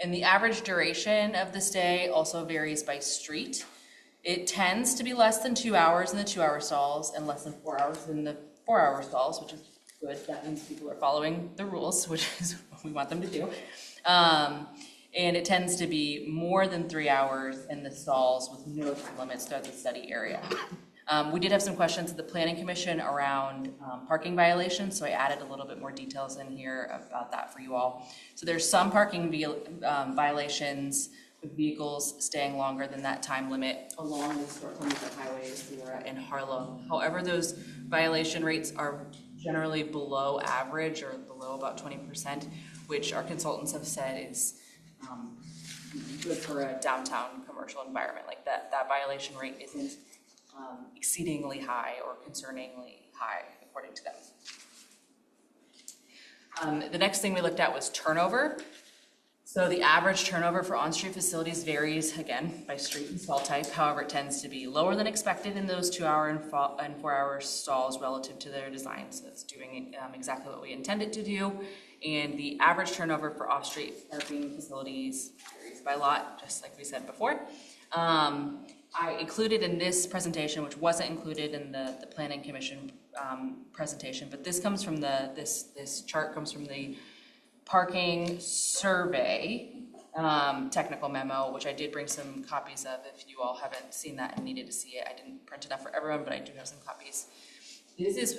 And the average duration of the stay also varies by street. It tends to be less than 2 hours in the 2-hour stalls and less than 4 hours in the 4-hour stalls, which is good. That means people are following the rules, which is what we want them to do. And it tends to be more than 3 hours in the stalls with no time limits throughout the study area. We did have some questions at the Planning Commission around parking violations, so I added a little bit more details in here about that for you all. So there's some parking violations with vehicles staying longer than that time limit along the highways in Harlow. However, those violation rates are generally below average or below about 20%, which our consultants have said is good for a downtown commercial environment. Like that violation rate isn't exceedingly high or concerningly high, according to them. The next thing we looked at was turnover. So the average turnover for on-street facilities varies, again, by street and stall type. However, it tends to be lower than expected in those 2-hour and 4-hour stalls relative to their design. So it's doing exactly what we intended to do. And the average turnover for off-street parking facilities varies by lot, just like we said before. I included in this presentation, which wasn't included in the Planning Commission presentation, but this comes from this chart comes from the parking survey technical memo, which I did bring some copies of if you all haven't seen that and needed to see it. I didn't print enough for everyone, but I do have some copies.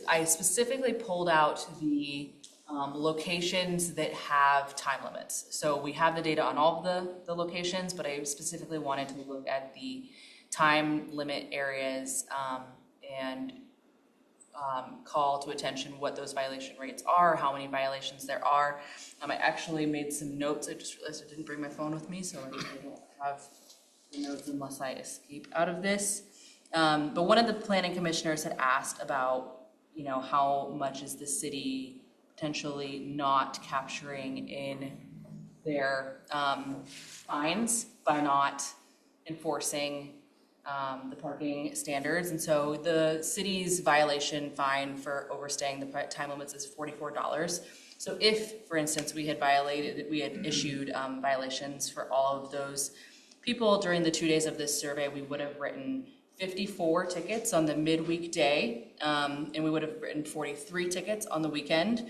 I specifically pulled out the locations that have time limits. So we have the data on all of the locations, but I specifically wanted to look at the time limit areas and call to attention what those violation rates are, how many violations there are. I actually made some notes. I just realized I didn't bring my phone with me, so I don't have the notes unless I escape out of this. But one of the planning commissioners had asked about, you know, how much is the city potentially not capturing in their fines by not enforcing the parking standards. And so the city's violation fine for overstaying the time limits is $44. So if, for instance, we had issued violations for all of those people during the 2 days of this survey, we would have written 54 tickets on the midweek day, and we would have written 43 tickets on the weekend.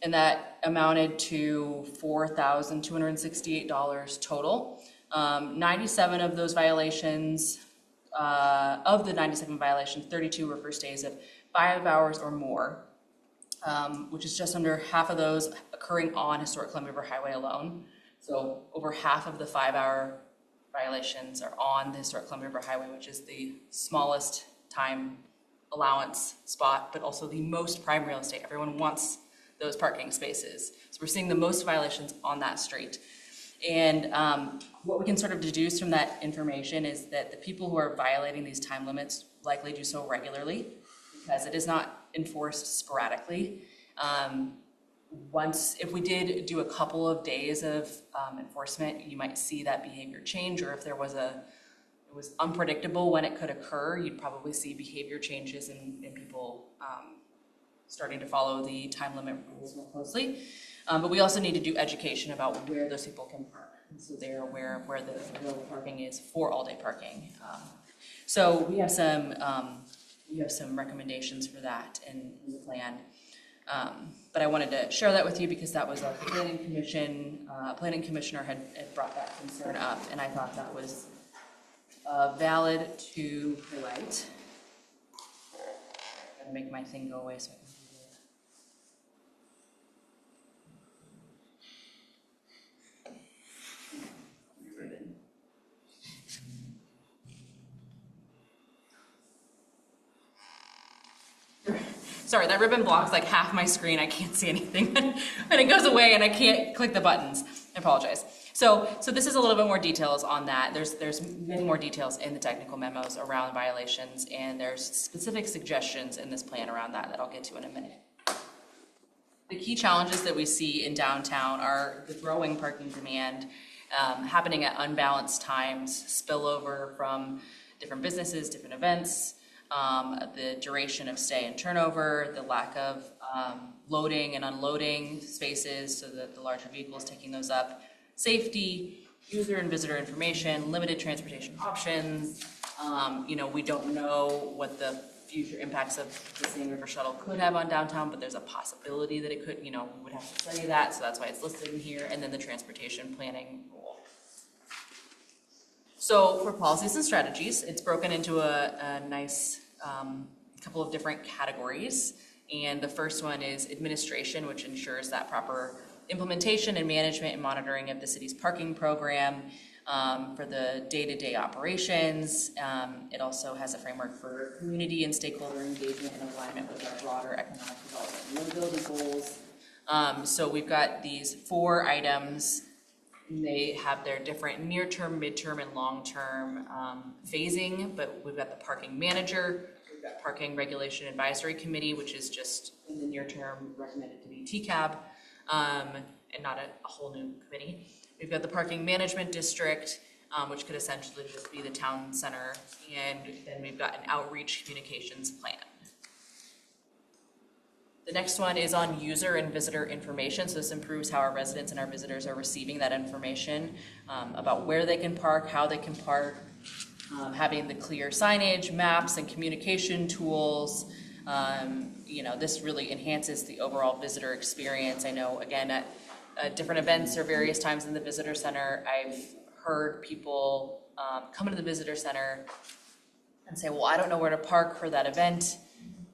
And that amounted to $4,268 total. 97 of those violations, of the 97 violations, 32 were for stays of 5 hours or more, which is just under half of those occurring on historic Columbia River Highway alone. So over half of the 5-hour violations are on the historic Columbia River Highway, which is the smallest time allowance spot, but also the most prime real estate. Everyone wants those parking spaces. So we're seeing the most violations on that street. And what we can sort of deduce from that information is that the people who are violating these time limits likely do so regularly, because it is not enforced sporadically. If we did do a couple of days of enforcement, you might see that behavior change, or if it was unpredictable when it could occur, you'd probably see behavior changes in people starting to follow the time limit rules more closely. But we also need to do education about where those people can park, so they're aware where the available parking is for all-day parking. So we have some recommendations for that in the plan. But I wanted to share that with you because that was a planning commissioner had brought that concern up, and I thought that was valid to highlight. I'm gonna make my thing go away so I can do it. Sorry, that ribbon blocks like half my screen. I can't see anything when it goes away and I can't click the buttons. I apologize. So this is a little bit more details on that. There's many more details in the technical memos around violations, and there's specific suggestions in this plan around that I'll get to in a minute. The key challenges that we see in downtown are the growing parking demand, happening at unbalanced times, spillover from different businesses, different events, the duration of stay and turnover, the lack of loading and unloading spaces so that the larger vehicles taking those up, safety, user and visitor information, limited transportation options. We don't know what the future impacts of the Seine River Shuttle could have on downtown, but there's a possibility that it could, we would have to study that, so that's why it's listed in here, and then the transportation planning rule. So for policies and strategies, it's broken into a nice couple of different categories. And the first one is administration, which ensures that proper implementation and management and monitoring of the city's parking program for the day-to-day operations. It also has a framework for community and stakeholder engagement in alignment with our broader economic development and mobility goals. So we've got these 4 items. They have their different near-term, midterm, and long-term phasing, but we've got the parking manager, we've got parking regulation advisory committee, which is just in the near term recommended to be TCAB, and not a whole new committee. We've got the parking management district, which could essentially just be the town center, and then we've got an outreach communications plan. The next one is on user and visitor information. So this improves how our residents and our visitors are receiving that information about where they can park, how they can park, having the clear signage, maps, and communication tools. This really enhances the overall visitor experience. I know, again, at different events or various times in the visitor center, I've heard people come into the visitor center and say, well, I don't know where to park for that event.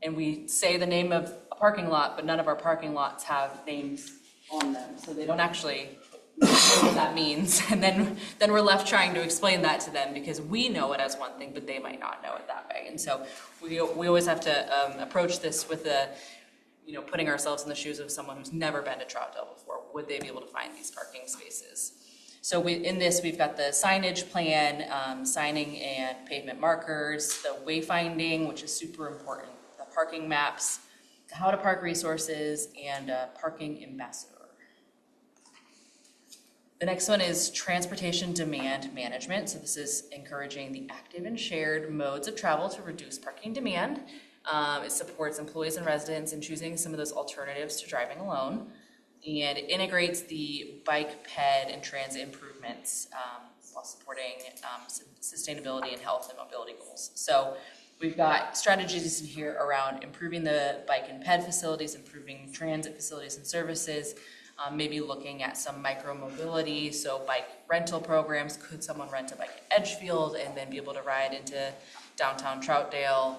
And we say the name of a parking lot, but none of our parking lots have names on them. So they don't actually know what that means. And then we're left trying to explain that to them because we know it as one thing, but they might not know it that way. And so we always have to approach this with putting ourselves in the shoes of someone who's never been to Troutdale before. Would they be able to find these parking spaces? So we've got the signage plan, signing and pavement markers, the wayfinding, which is super important, the parking maps, how to park resources, and parking ambassador. The next one is transportation demand management. So this is encouraging the active and shared modes of travel to reduce parking demand. It supports employees and residents in choosing some of those alternatives to driving alone. And it integrates the bike, ped, and transit improvements while supporting sustainability and health and mobility goals. So we've got strategies in here around improving the bike and ped facilities, improving transit facilities and services, maybe looking at some micro mobility, so bike rental programs. Could someone rent a bike at Edgefield and then be able to ride into downtown Troutdale?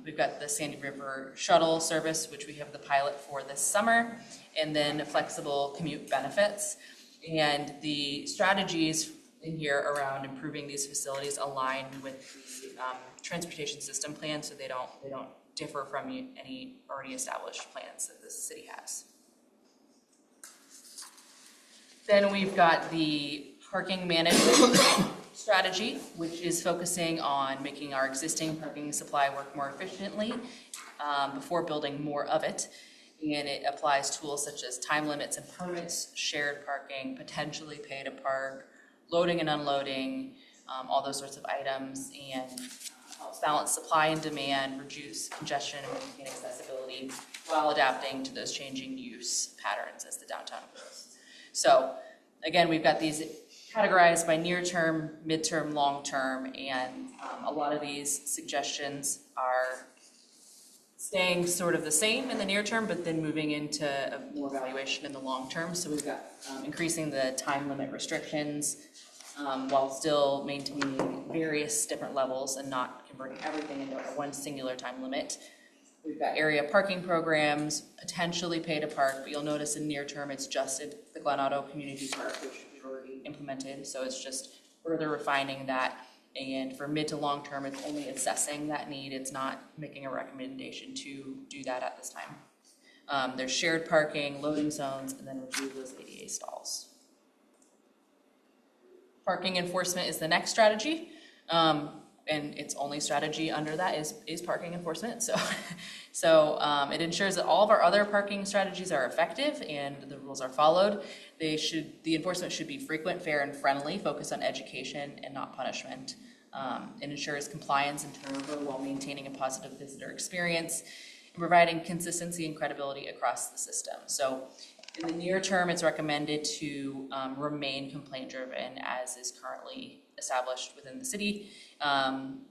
We've got the Sandy River shuttle service, which we have the pilot for this summer, and then flexible commute benefits. And the strategies in here around improving these facilities align with the transportation system plan, so they don't differ from any already established plans that the city has. Then we've got the parking management strategy, which is focusing on making our existing parking supply work more efficiently before building more of it. And it applies tools such as time limits and permits, shared parking, potentially pay to park, loading and unloading, all those sorts of items, and helps balance supply and demand, reduce congestion and accessibility while adapting to those changing use patterns as the downtown grows. So again, we've got these categorized by near term, midterm, long term, and a lot of these suggestions are staying sort of the same in the near term, but then moving into more evaluation in the long term. So we've got increasing the time limit restrictions while still maintaining various different levels and not converting everything into one singular time limit. We've got area parking programs, potentially pay to park, but you'll notice in near term it's just at the Glen Auto Community Park, which we've already implemented. So it's just further refining that. And for mid to long term, it's only assessing that need. It's not making a recommendation to do that at this time. There's shared parking, loading zones, and then remove those ADA stalls. Parking enforcement is the next strategy. And its only strategy under that is parking enforcement. So it ensures that all of our other parking strategies are effective and the rules are followed. The enforcement should be frequent, fair, and friendly, focus on education and not punishment. It ensures compliance and turnover while maintaining a positive visitor experience and providing consistency and credibility across the system. So in the near term, it's recommended to remain complaint-driven as is currently established within the city,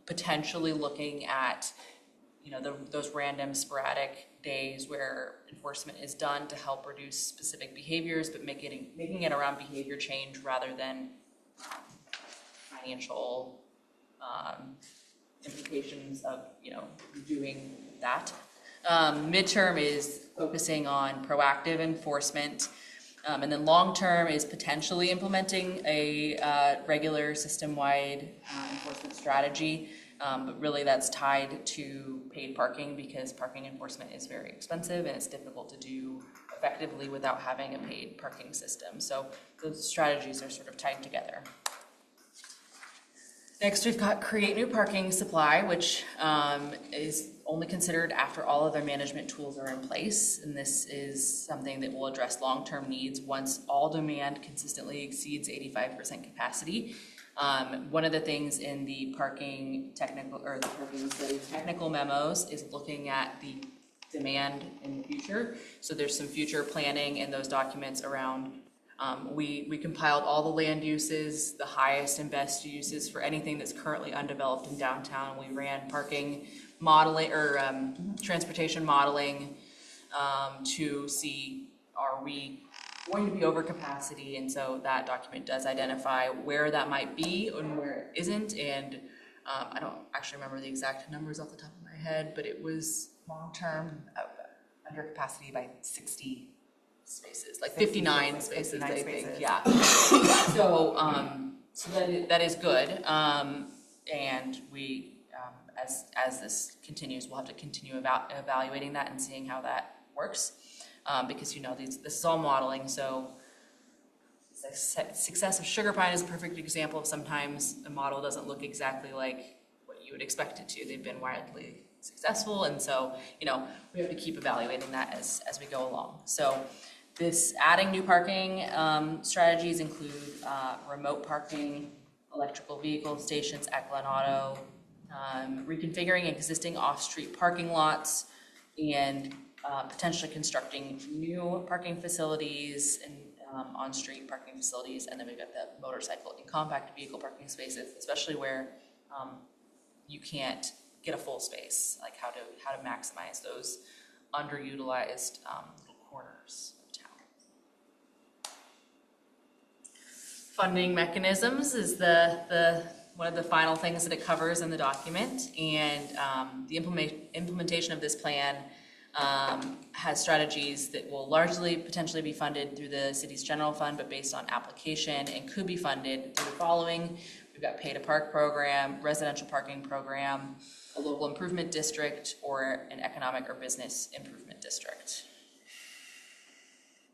potentially looking at those random sporadic days where enforcement is done to help reduce specific behaviors, but making it around behavior change rather than financial implications of doing that. Midterm is focusing on proactive enforcement. And then long-term is potentially implementing a regular system-wide enforcement strategy, but really that's tied to paid parking because parking enforcement is very expensive and it's difficult to do effectively without having a paid parking system. So those strategies are sort of tied together. Next, we've got create new parking supply, which is only considered after all other management tools are in place. And this is something that will address long-term needs once all demand consistently exceeds 85% capacity. One of the things in the parking technical memos is looking at the demand in the future. So there's some future planning in those documents around we compiled all the land uses, the highest and best uses for anything that's currently undeveloped in downtown. We ran parking modeling or transportation modeling to see are we going to be over capacity, and so that document does identify where that might be and where it isn't. And I don't actually remember the exact numbers off the top of my head, but it was long-term under capacity by 60 spaces, like 59 spaces, I think. Yeah. So that is good. And we, as this continues, we'll have to continue evaluating that and seeing how that works. Because this is all modeling, so the success of Sugar Pine is a perfect example of sometimes a model doesn't look exactly like what you would expect it to. They've been widely successful, and so we have to keep evaluating that as we go along. So this adding new parking strategies include remote parking, electrical vehicle stations at Glen Auto, reconfiguring existing off-street parking lots, and potentially constructing new parking facilities and on-street parking facilities, and then we've got the motorcycle and compact vehicle parking spaces, especially where you can't get a full space, like how to maximize those underutilized little corners of town. Funding mechanisms is the one of the final things that it covers in the document, and the implementation of this plan has strategies that will largely potentially be funded through the city's general fund, but based on application, and could be funded through the following. We've got pay to park program, residential parking program, a local improvement district, or an economic or business improvement district.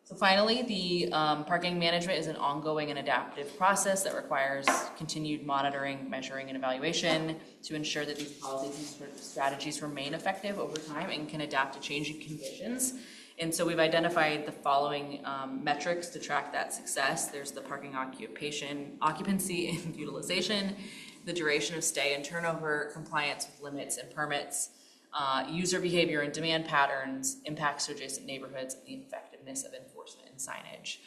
So finally, the parking management is an ongoing and adaptive process that requires continued monitoring, measuring, and evaluation to ensure that these policies and strategies remain effective over time and can adapt to changing conditions. And so we've identified the following metrics to track that success. There's the parking occupancy and utilization, the duration of stay and turnover, compliance with limits and permits, user behavior and demand patterns, impacts to adjacent neighborhoods, and the effectiveness of enforcement and signage.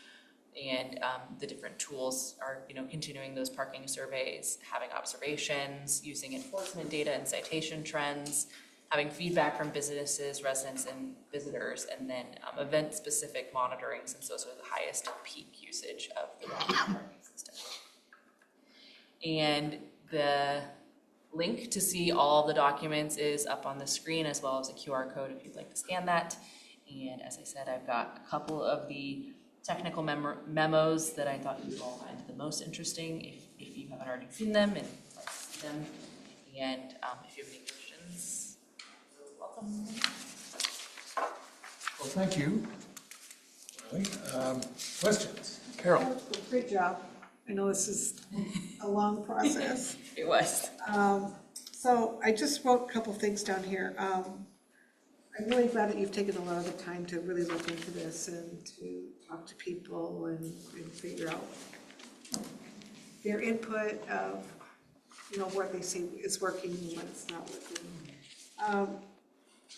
And the different tools are, continuing those parking surveys, having observations, using enforcement data and citation trends, having feedback from businesses, residents, and visitors, and then event-specific monitoring, since those are the highest peak usage of the parking system. And the link to see all the documents is up on the screen, as well as a QR code if you'd like to scan that. And as I said, I've got a couple of the technical memos that I thought you'd all find the most interesting if you haven't already seen them and like to see them. And if you have any questions, you're welcome. Well, thank you. Questions? Carol? Great job. I know this is a long process. It was. So I just wrote a couple things down here. I'm really glad that you've taken a lot of the time to really look into this and to talk to people and figure out their input of, what they see is working and what's not working.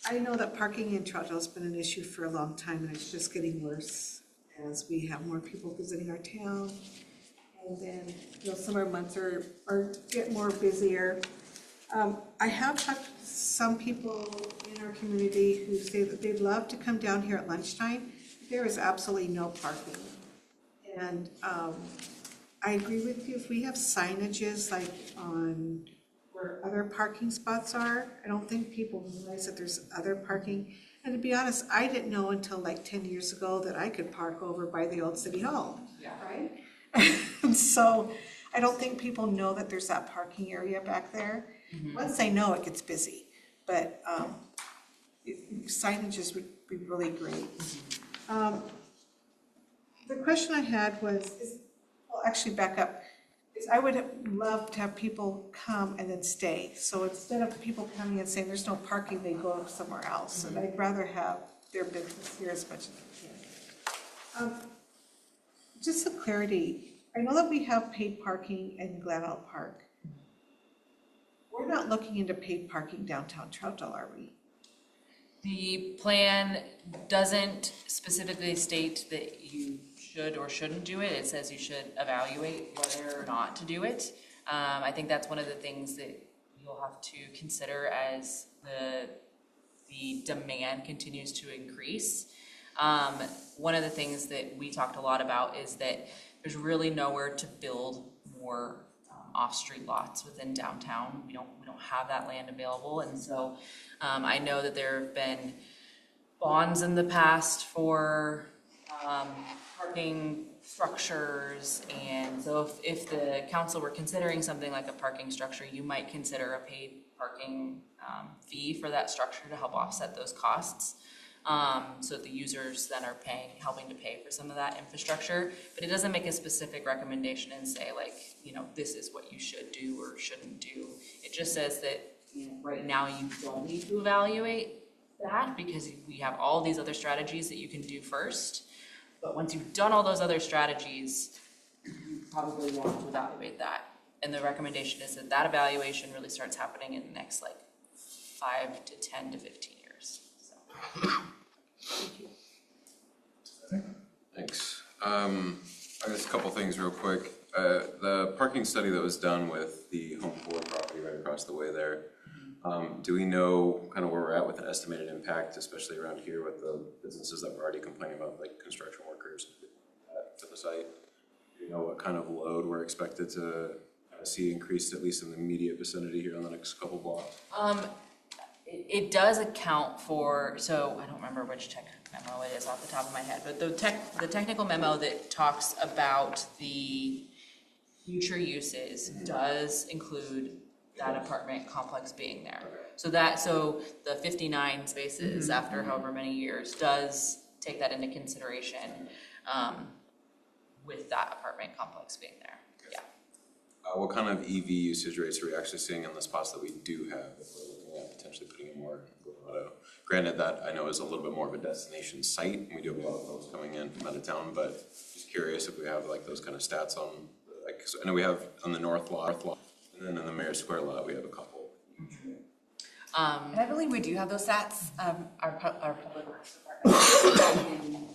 I know that parking in Troutdale has been an issue for a long time, and it's just getting worse as we have more people visiting our town. And then, summer months are get more busier. I have talked to some people in our community who say that they'd love to come down here at lunchtime. There is absolutely no parking. And I agree with you, if we have signages like on where other parking spots are, I don't think people realize that there's other parking. And to be honest, I didn't know until like 10 years ago that I could park over by the old city hall. Yeah. Right? And so I don't think people know that there's that parking area back there. Mm-hmm. Once they know, it gets busy. But signages would be really great. The question I had was, actually back up, is I would love to have people come and then stay. So instead of people coming and saying there's no parking, they go somewhere else. Mm-hmm. And I'd rather have their business here as much as I can. Just some clarity, I know that we have paid parking in Glenelg Park. We're not looking into paid parking downtown Troutdale, are we? The plan doesn't specifically state that you should or shouldn't do it. It says you should evaluate whether or not to do it. I think that's one of the things that you'll have to consider as the demand continues to increase. One of the things that we talked a lot about is that there's really nowhere to build more off-street lots within downtown. We don't have that land available, and so I know that there have been bonds in the past for parking structures, and so if the council were considering something like a parking structure, you might consider a paid parking fee for that structure to help offset those costs. So the users then are helping to pay for some of that infrastructure, but it doesn't make a specific recommendation and say like, this is what you should do or shouldn't do. It just says that right now you don't need to evaluate that because we have all these other strategies that you can do first. But once you've done all those other strategies, you probably want to evaluate that. And the recommendation is that evaluation really starts happening in the next 5 to 10 to 15 years. So. Thank you. Thanks. I guess a couple things real quick. The parking study that was done with the Home 4 property right across the way there, do we know kind of where we're at with an estimated impact, especially around here with the businesses that were already complaining about, like construction workers to the site? Do you know what kind of load we're expected to see increased, at least in the immediate vicinity here in the next couple blocks? It does account for, so I don't remember which tech memo it is off the top of my head, but the technical memo that talks about the future uses does include that apartment complex being there. So the 59 spaces after however many years does take that into consideration with that apartment complex being there. Yeah. What kind of EV usage rates are we actually seeing in the spots that we do have? If we're looking at potentially putting in more auto. Granted, that I know is a little bit more of a destination site, and we do have a lot of folks coming in from out of town, but just curious if we have like those kind of stats on, like, so I know we have on the north lot, and then in the Mayor Square lot, we have a couple. And I believe we do have those stats. Our public works department,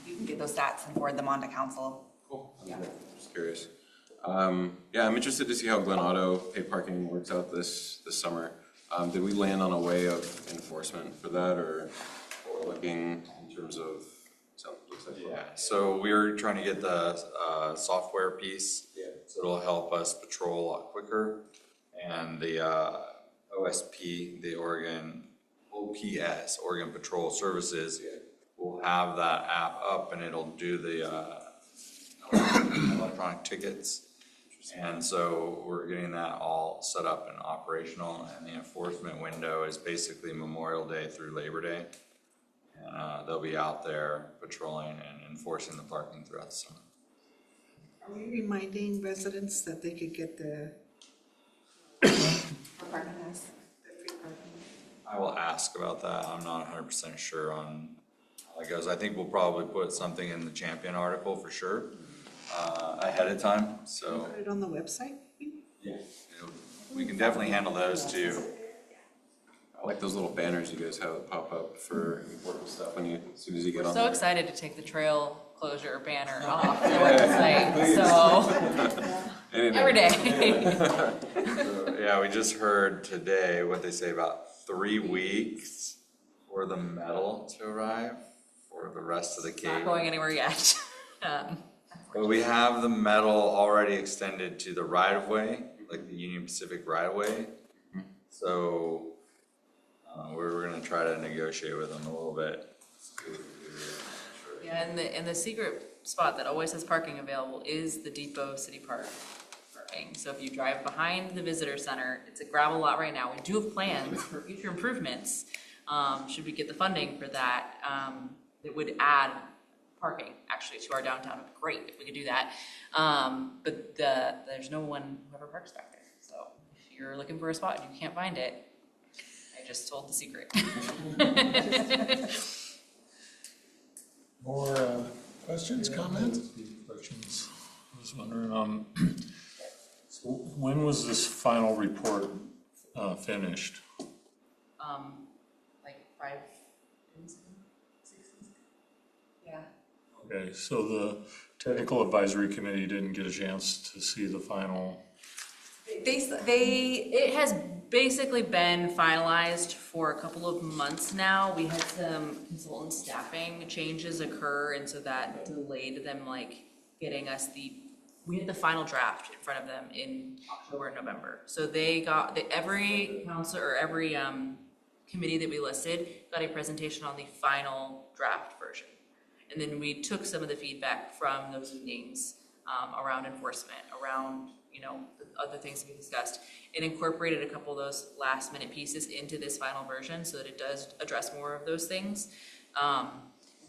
you can get those stats and forward them on to council. Cool. Yeah. Just curious. Yeah, I'm interested to see how Glen Auto paid parking works out this summer. Did we land on a way of enforcement for that, or looking in terms of? Yeah, so we're trying to get the software piece, so it'll help us patrol a lot quicker, and the OSP, the Oregon Patrol Services, will have that app up, and it'll do the electronic tickets. And so we're getting that all set up and operational, and the enforcement window is basically Memorial Day through Labor Day. And they'll be out there patrolling and enforcing the parking throughout the summer. Are we reminding residents that they could get the parking pass? I will ask about that. I'm not 100% sure on how that goes. I think we'll probably put something in the Champion article for sure ahead of time. So put it on the website? Yeah, we can definitely handle those too. I like those little banners you guys have that pop up for important stuff when as soon as you get We're on so there. excited to take the trail closure banner off the website, so every day. So, yeah, we just heard today what they say about 3 weeks for the metal to arrive for the rest of the cave. Not going anywhere yet. But we have the metal already extended to the right-of-way, like the Union Pacific right-of-way. So we're gonna try to negotiate with them a little bit. Yeah, and the secret spot that always has parking available is the Depot City Park parking. So if you drive behind the visitor center, it's a gravel lot right now. We do have plans for future improvements. Should we get the funding for that, that would add parking actually to our downtown. It'd be great if we could do that. But there's no one who ever parks back there. So if you're looking for a spot and you can't find it, I just told the secret. More questions, comments? Questions. I was wondering, so when was this final report finished? Like 5 days ago, 6 days ago. Yeah. Okay, so the technical advisory committee didn't get a chance to see the final. It has basically been finalized for a couple of months now. We had some consultant staffing changes occur, and so that delayed them like getting us we had the final draft in front of them in October and November. So they got every council or every committee that we listed got a presentation on the final draft version. And then we took some of the feedback from those meetings around enforcement, around the other things that we discussed, and incorporated a couple of those last minute pieces into this final version so that it does address more of those things.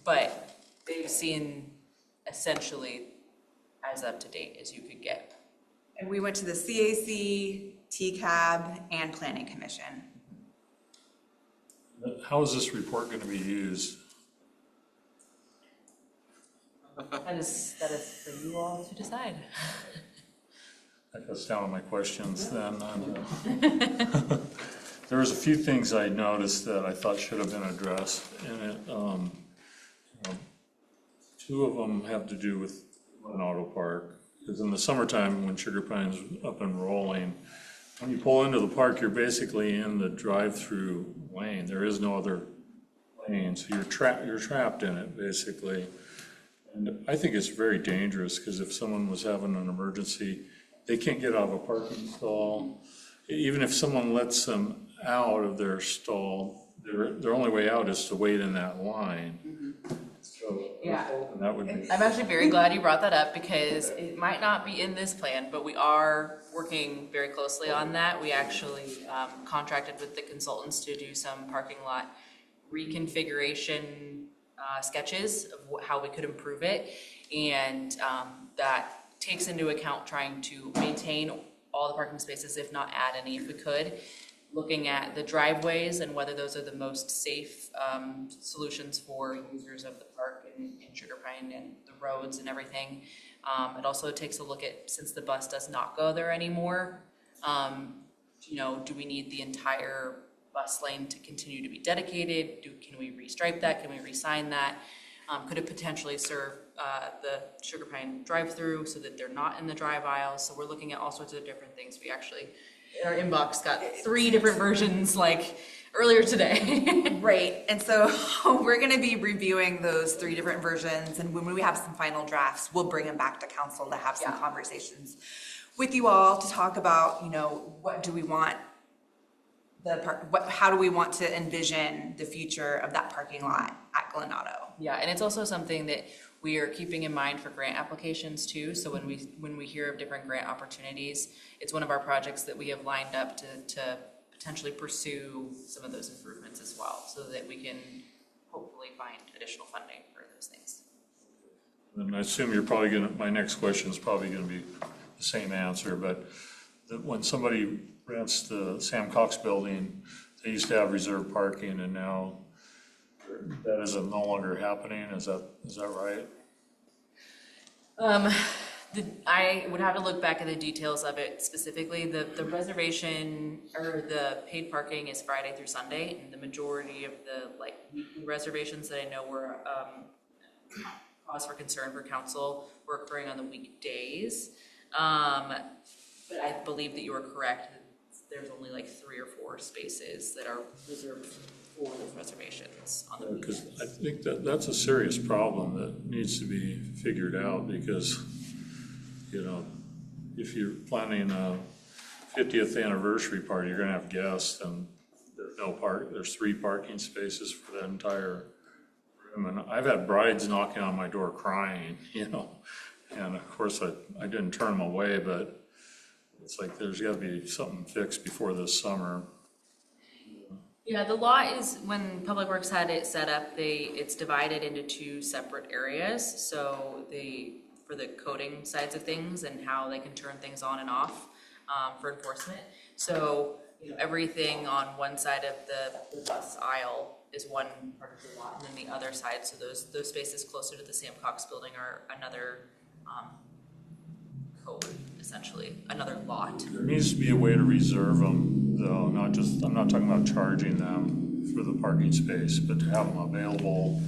But they've seen essentially as up to date as you could get. And we went to the CAC, TCAB, and Planning Commission. How is this report going to be used? That is for you all to decide. That goes down to my questions then. There was a few things I noticed that I thought should have been addressed in it. Two of them have to do with an auto park. Because in the summertime, when Sugar Pine's up and rolling, when you pull into the park, you're basically in the drive-through lane. There is no other lane, so you're trapped in it, basically. And I think it's very dangerous, because if someone was having an emergency, they can't get out of a parking stall. Even if someone lets them out of their stall, their only way out is to wait in that line. So Yeah. that would be. I'm actually very glad you brought that up, because it might not be in this plan, but we are working very closely on that. We actually contracted with the consultants to do some parking lot reconfiguration sketches of how we could improve it. And that takes into account trying to maintain all the parking spaces, if not add any if we could. Looking at the driveways and whether those are the most safe solutions for users of the park in Sugar Pine and the roads and everything. It also takes a look at, since the bus does not go there anymore, do we need the entire bus lane to continue to be dedicated? Can we restripe that? Can we re-sign that? Could it potentially serve the Sugar Pine drive-through so that they're not in the drive aisles? So we're looking at all sorts of different things. We actually, in our inbox, got 3 different versions like earlier today. Right, and so we're gonna be reviewing those 3 different versions, and when we have some final drafts, we'll bring them back to council to have some conversations with you all to talk about, what do we want the park, how do we want to envision the future of that parking lot at Glenado? Yeah, and it's also something that we are keeping in mind for grant applications too. So when we hear of different grant opportunities, it's one of our projects that we have lined up to potentially pursue some of those improvements as well, so that we can hopefully find additional funding for those things. And I assume you're probably my next question is probably gonna be the same answer, but when somebody rents the Sam Cox building, they used to have reserved parking, and now that is no longer happening. Is that right? I would have to look back at the details of it specifically. The reservation or the paid parking is Friday through Sunday, and the majority of the weekly reservations that I know were cause for concern for council were occurring on the weekdays. But I believe that you are correct. There's only 3 or 4 spaces that are reserved for those reservations on the weekends. Because I think that's a serious problem that needs to be figured out, because, if you're planning a 50th anniversary party, you're gonna have guests, and there's 3 parking spaces for that entire room. And I've had brides knocking on my door crying, and of course I didn't turn them away, but it's there's gotta be something fixed before this summer. Yeah, the law is, when Public Works had it set up, it's divided into 2 separate areas. So for the coding sides of things and how they can turn things on and off for enforcement. So everything on one side of the bus aisle is one part of the lot, and then the other side. So those spaces closer to the Sam Cox building are another code, essentially, another lot. There needs to be a way to reserve them, though, I'm not talking about charging them for the parking space, but to have them available,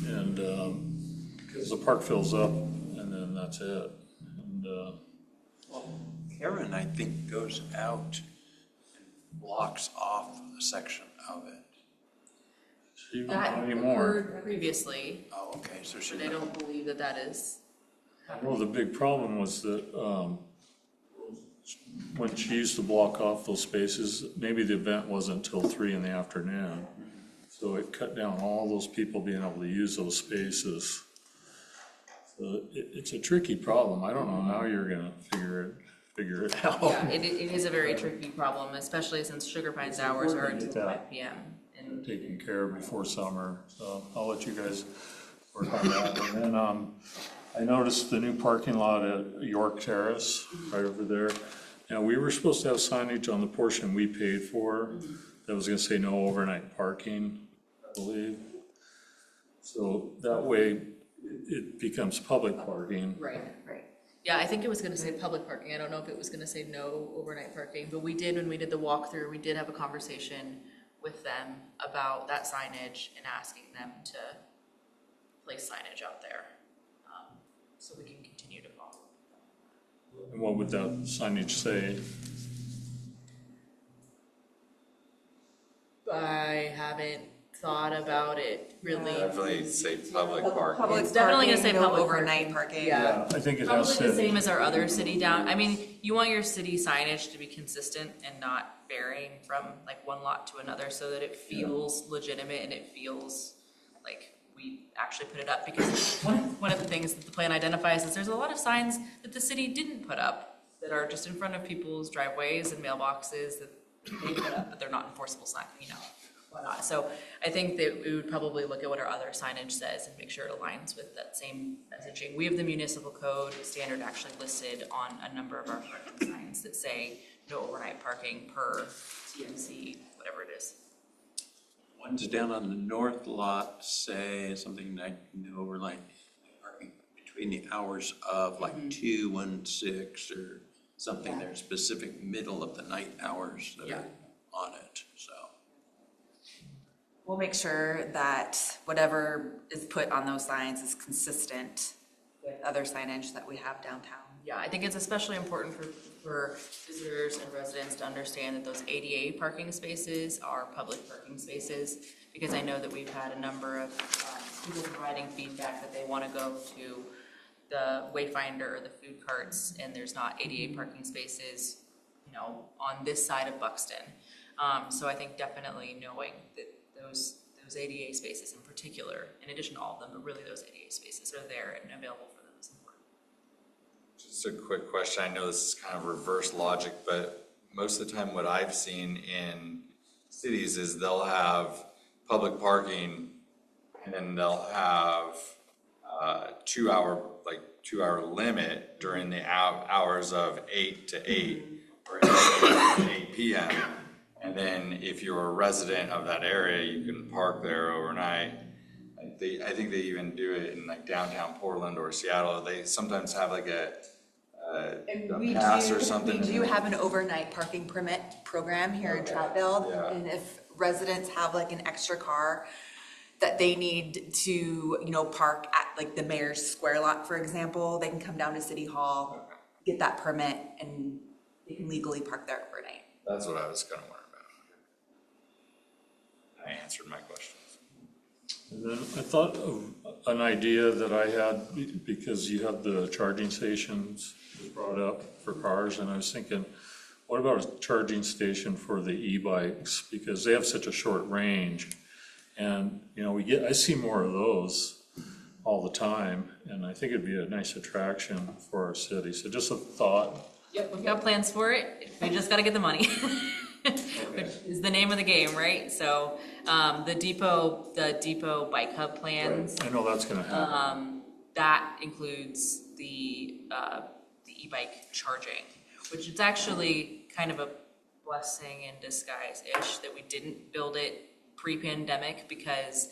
and, because the park fills up, and then that's it. And, Karen, I think, goes out and blocks off a section of it. She don't That anymore. occurred previously. Oh, okay, so she. But I don't believe that is. Well, the big problem was that when she used to block off those spaces, maybe the event wasn't until 3 in the afternoon. So it cut down all those people being able to use those spaces. So it's a tricky problem. I don't know how you're gonna figure it out. Yeah, it is a very tricky problem, especially since Sugar Pine's hours are until 5 p.m. And taken care of before summer, so I'll let you guys work on that. And then I noticed the new parking lot at York Terrace, right over there. Now, we were supposed to have signage on the portion we paid for that was gonna say no overnight parking, I believe. So that way, it becomes public parking. Right. Yeah, I think it was gonna say public parking. I don't know if it was gonna say no overnight parking, but when we did the walkthrough, we did have a conversation with them about that signage and asking them to place signage out there, so we can continue to follow. And what would that signage say? I haven't thought about it really. Definitely say public parking. It's definitely gonna say no public overnight parking. Yeah. I think it Probably has the to. same as our other city down, I mean, you want your city signage to be consistent and not varying from like one lot to another so that it feels legitimate and it feels like we actually put it up, because one of the things that the plan identifies is there's a lot of signs that the city didn't put up that are just in front of people's driveways and mailboxes that they put up, but they're not enforceable signs, you know, whatnot. So I think that we would probably look at what our other signage says and make sure it aligns with that same messaging. We have the municipal code standard actually listed on a number of our parking signs that say no overnight parking per TMC, whatever it is. Ones down on the north lot say something like no overnight parking between the hours of like 2 and 6 or something. They're specific middle of the night hours that are on it, so. We'll make sure that whatever is put on those signs is consistent with other signage that we have downtown. Yeah, I think it's especially important for visitors and residents to understand that those ADA parking spaces are public parking spaces, because I know that we've had a number of people providing feedback that they want to go to the Wayfinder or the food carts, and there's not ADA parking spaces, you know, on this side of Buxton. So I think definitely knowing that those ADA spaces in particular, in addition to all of them, but really those ADA spaces are there and available for them is important. Just a quick question. I know this is kind of reverse logic, but most of the time what I've seen in cities is they'll have public parking and then they'll have 2 hour limit during the hours of 8 to 8 or 8 p.m. And then if you're a resident of that area, you can park there overnight. I think they even do it in like downtown Portland or Seattle. They sometimes have like a pass or something. We do have an overnight parking permit program here in Troutdale. Yeah. And if residents have like an extra car that they need to, you know, park at like the mayor's square lot, for example, they can come down to City Hall, get that permit, and they can legally park there overnight. That's what I was gonna wonder about. I answered my questions. And then I thought of an idea that I had, because you had the charging stations brought up for cars, and I was thinking, what about a charging station for the e-bikes? Because they have such a short range. And, you know, I see more of those all the time, and I think it'd be a nice attraction for our city. So just a thought. Yep, we've got plans for it. We just got to get the money, which is the name of the game, right? So the depot bike hub plans. I know that's going to happen. That includes the e-bike charging, which is actually kind of a blessing in disguise-ish that we didn't build it pre-pandemic, because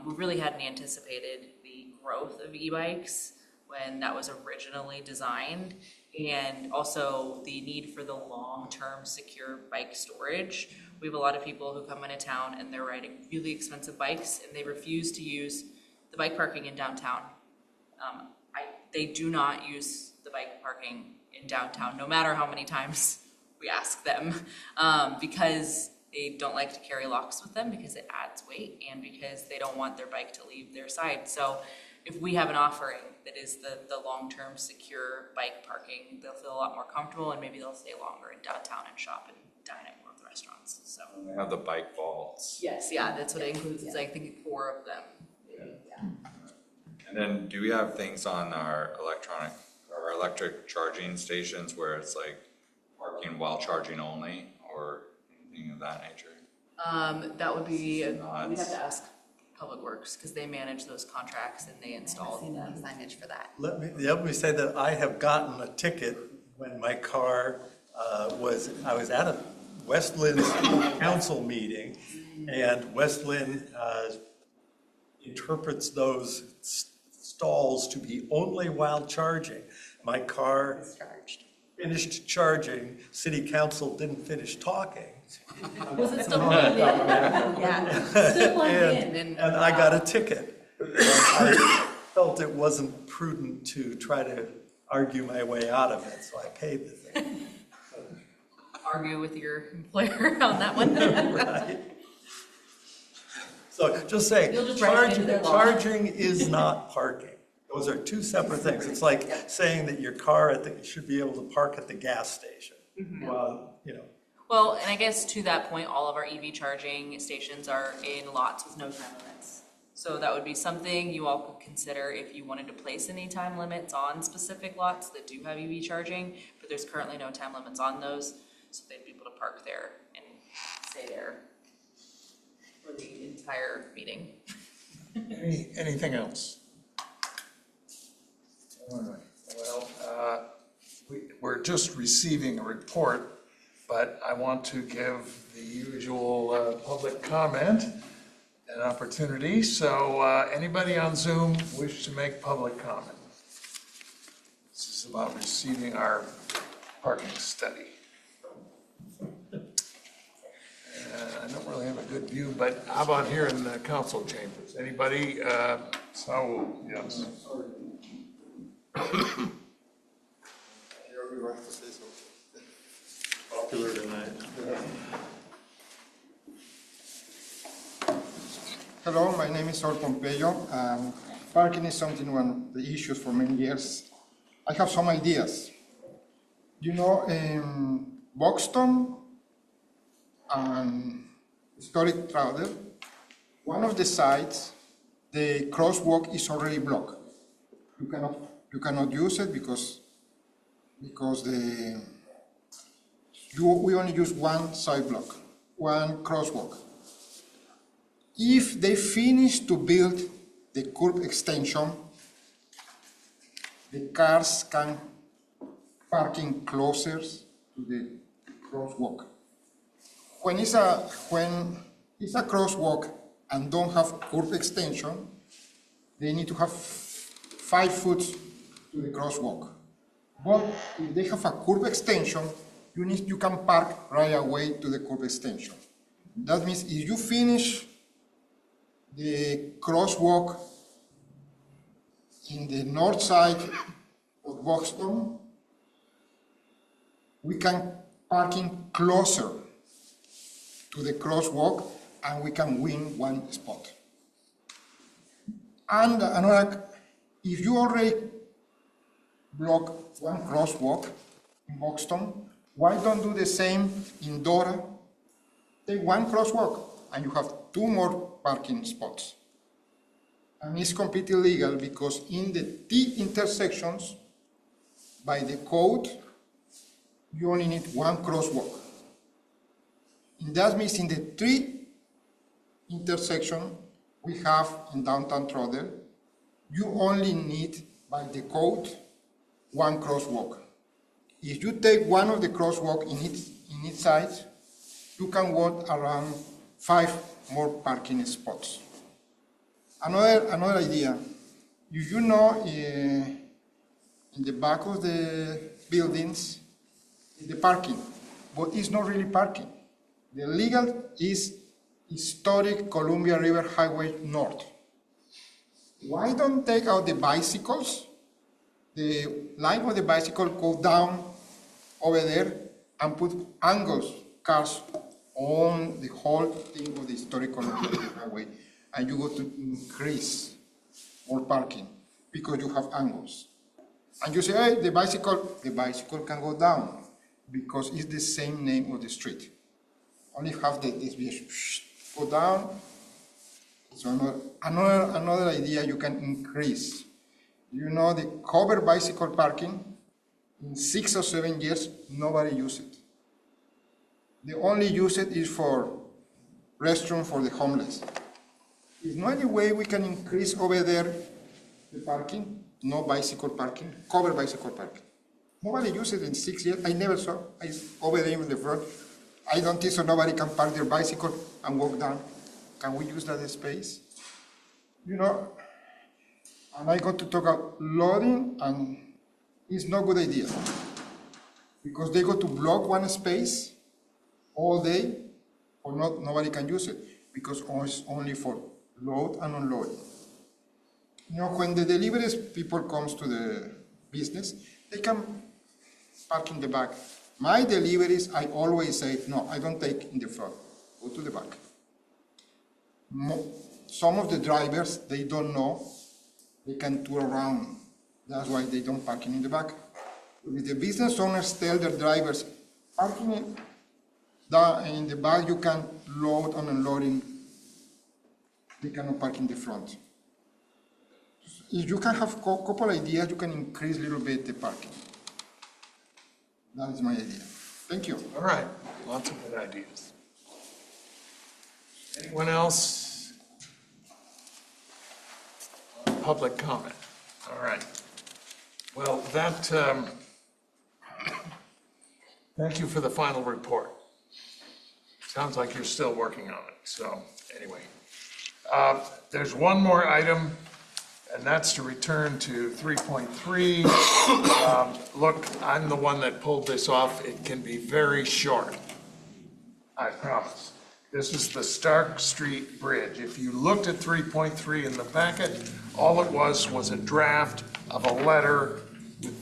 we really hadn't anticipated the growth of e-bikes when that was originally designed, and also the need for the long-term secure bike storage. We have a lot of people who come into town and they're riding really expensive bikes and they refuse to use the bike parking in downtown. They do not use the bike parking in downtown, no matter how many times we ask them, because they don't like to carry locks with them because it adds weight and because they don't want their bike to leave their side. So if we have an offering that is the long-term secure bike parking, they'll feel a lot more comfortable and maybe they'll stay longer in downtown and shop and dine at more of the restaurants. So They have the bike vaults. yes, yeah, that's what it includes. It's, I think, 4 of them. Yeah. And then do we have things on our electric charging stations where it's like parking while charging only, or anything of that nature? That would be, we'd have to ask Public Works because they manage those contracts and they install them. Signage for that. Let me say that I have gotten a ticket when my car I was at a West Lynn Council meeting, and West Lynn interprets those stalls to be only while charging. My car finished charging, City Council didn't finish talking. Was it still plugged in? Yeah. Still plugged in. And I got a ticket. I felt it wasn't prudent to try to argue my way out of it, so I paid the thing. Argue with your employer on that one. Right. So just say, You'll just write it into their law. charging is not parking. Those are two separate things. It's like saying that your car should be able to park at the gas station. Well, Well, and I guess to that point, all of our EV charging stations are in lots with no time limits. So that would be something you all could consider if you wanted to place any time limits on specific lots that do have EV charging, but there's currently no time limits on those, so they'd be able to park there and stay there for the entire meeting. Anything else? All right. Well, we're just receiving a report, but I want to give the usual public comment an opportunity. So anybody on Zoom wish to make public comment? This is about receiving our parking study. I don't really have a good view, but how about here in the council chambers? Anybody? So, yes. Popular tonight. Hello, my name is Saul Pompeyo. Parking is one of the issues for many years. I have some ideas. You know, in Buxton and historic Troutdale, one of the sides, the crosswalk is already blocked. You cannot use it because we only use one side block, one crosswalk. If they finish to build the curb extension, the cars can parking closer to the crosswalk. When it's a crosswalk and don't have curb extension, they need to have 5 foot to the crosswalk. But if they have a curb extension, you can park right away to the curb extension. That means if you finish the crosswalk in the north side of Buxton, we can parking closer to the crosswalk and we can win one spot. And another, if you already block one crosswalk in Buxton, why don't do the same in Dora? Take one crosswalk and you have 2 more parking spots. And it's completely legal because in the T intersections, by the code, you only need 1 crosswalk. And that means in the 3 intersections we have in downtown Troutdale, you only need, by the code, 1 crosswalk. If you take one of the crosswalk in each side, you can walk around 5 more parking spots. Another idea, you know, in the back of the buildings is the parking, but it's not really parking. The legal is historic Columbia River Highway North. Why don't take out the bicycles? The line of the bicycle go down over there and put angles cars on the whole thing of the historic Columbia River Highway, and you go to increase more parking because you have angles. And you say, hey, the bicycle can go down because it's the same name of the street. Only have this go down. So another idea you can increase. You know, the covered bicycle parking, in 6 or 7 years, nobody uses it. The only use it is for restroom for the homeless. Is there any way we can increase over there the parking? No bicycle parking, covered bicycle parking. Nobody uses it in 6 years. I never saw. Over there in the front. I don't think so nobody can park their bicycle and walk down. Can we use that space? You know, and I got to talk about loading, and it's no good idea. Because they go to block one space all day, or nobody can use it, because it's only for load and unload. when the deliveries people comes to the business, they can park in the back. My deliveries, I always say, no, I don't take in the front, go to the back. Some of the drivers, they don't know, they can tour around. That's why they don't parking in the back. If the business owners tell their drivers, parking in the back, you can load and unloading, they cannot park in the front. If you can have a couple ideas, you can increase a little bit the parking. That is my idea. Thank you. All right, lots of good ideas. Anyone else? Public comment. All right. Well, thank you for the final report. Sounds like you're still working on it, so anyway. There's one more item, and that's to return to 3.3. Look, I'm the one that pulled this off. It can be very short, I promise. This is the Stark Street Bridge. If you looked at 3.3 in the packet, all it was a draft of a letter with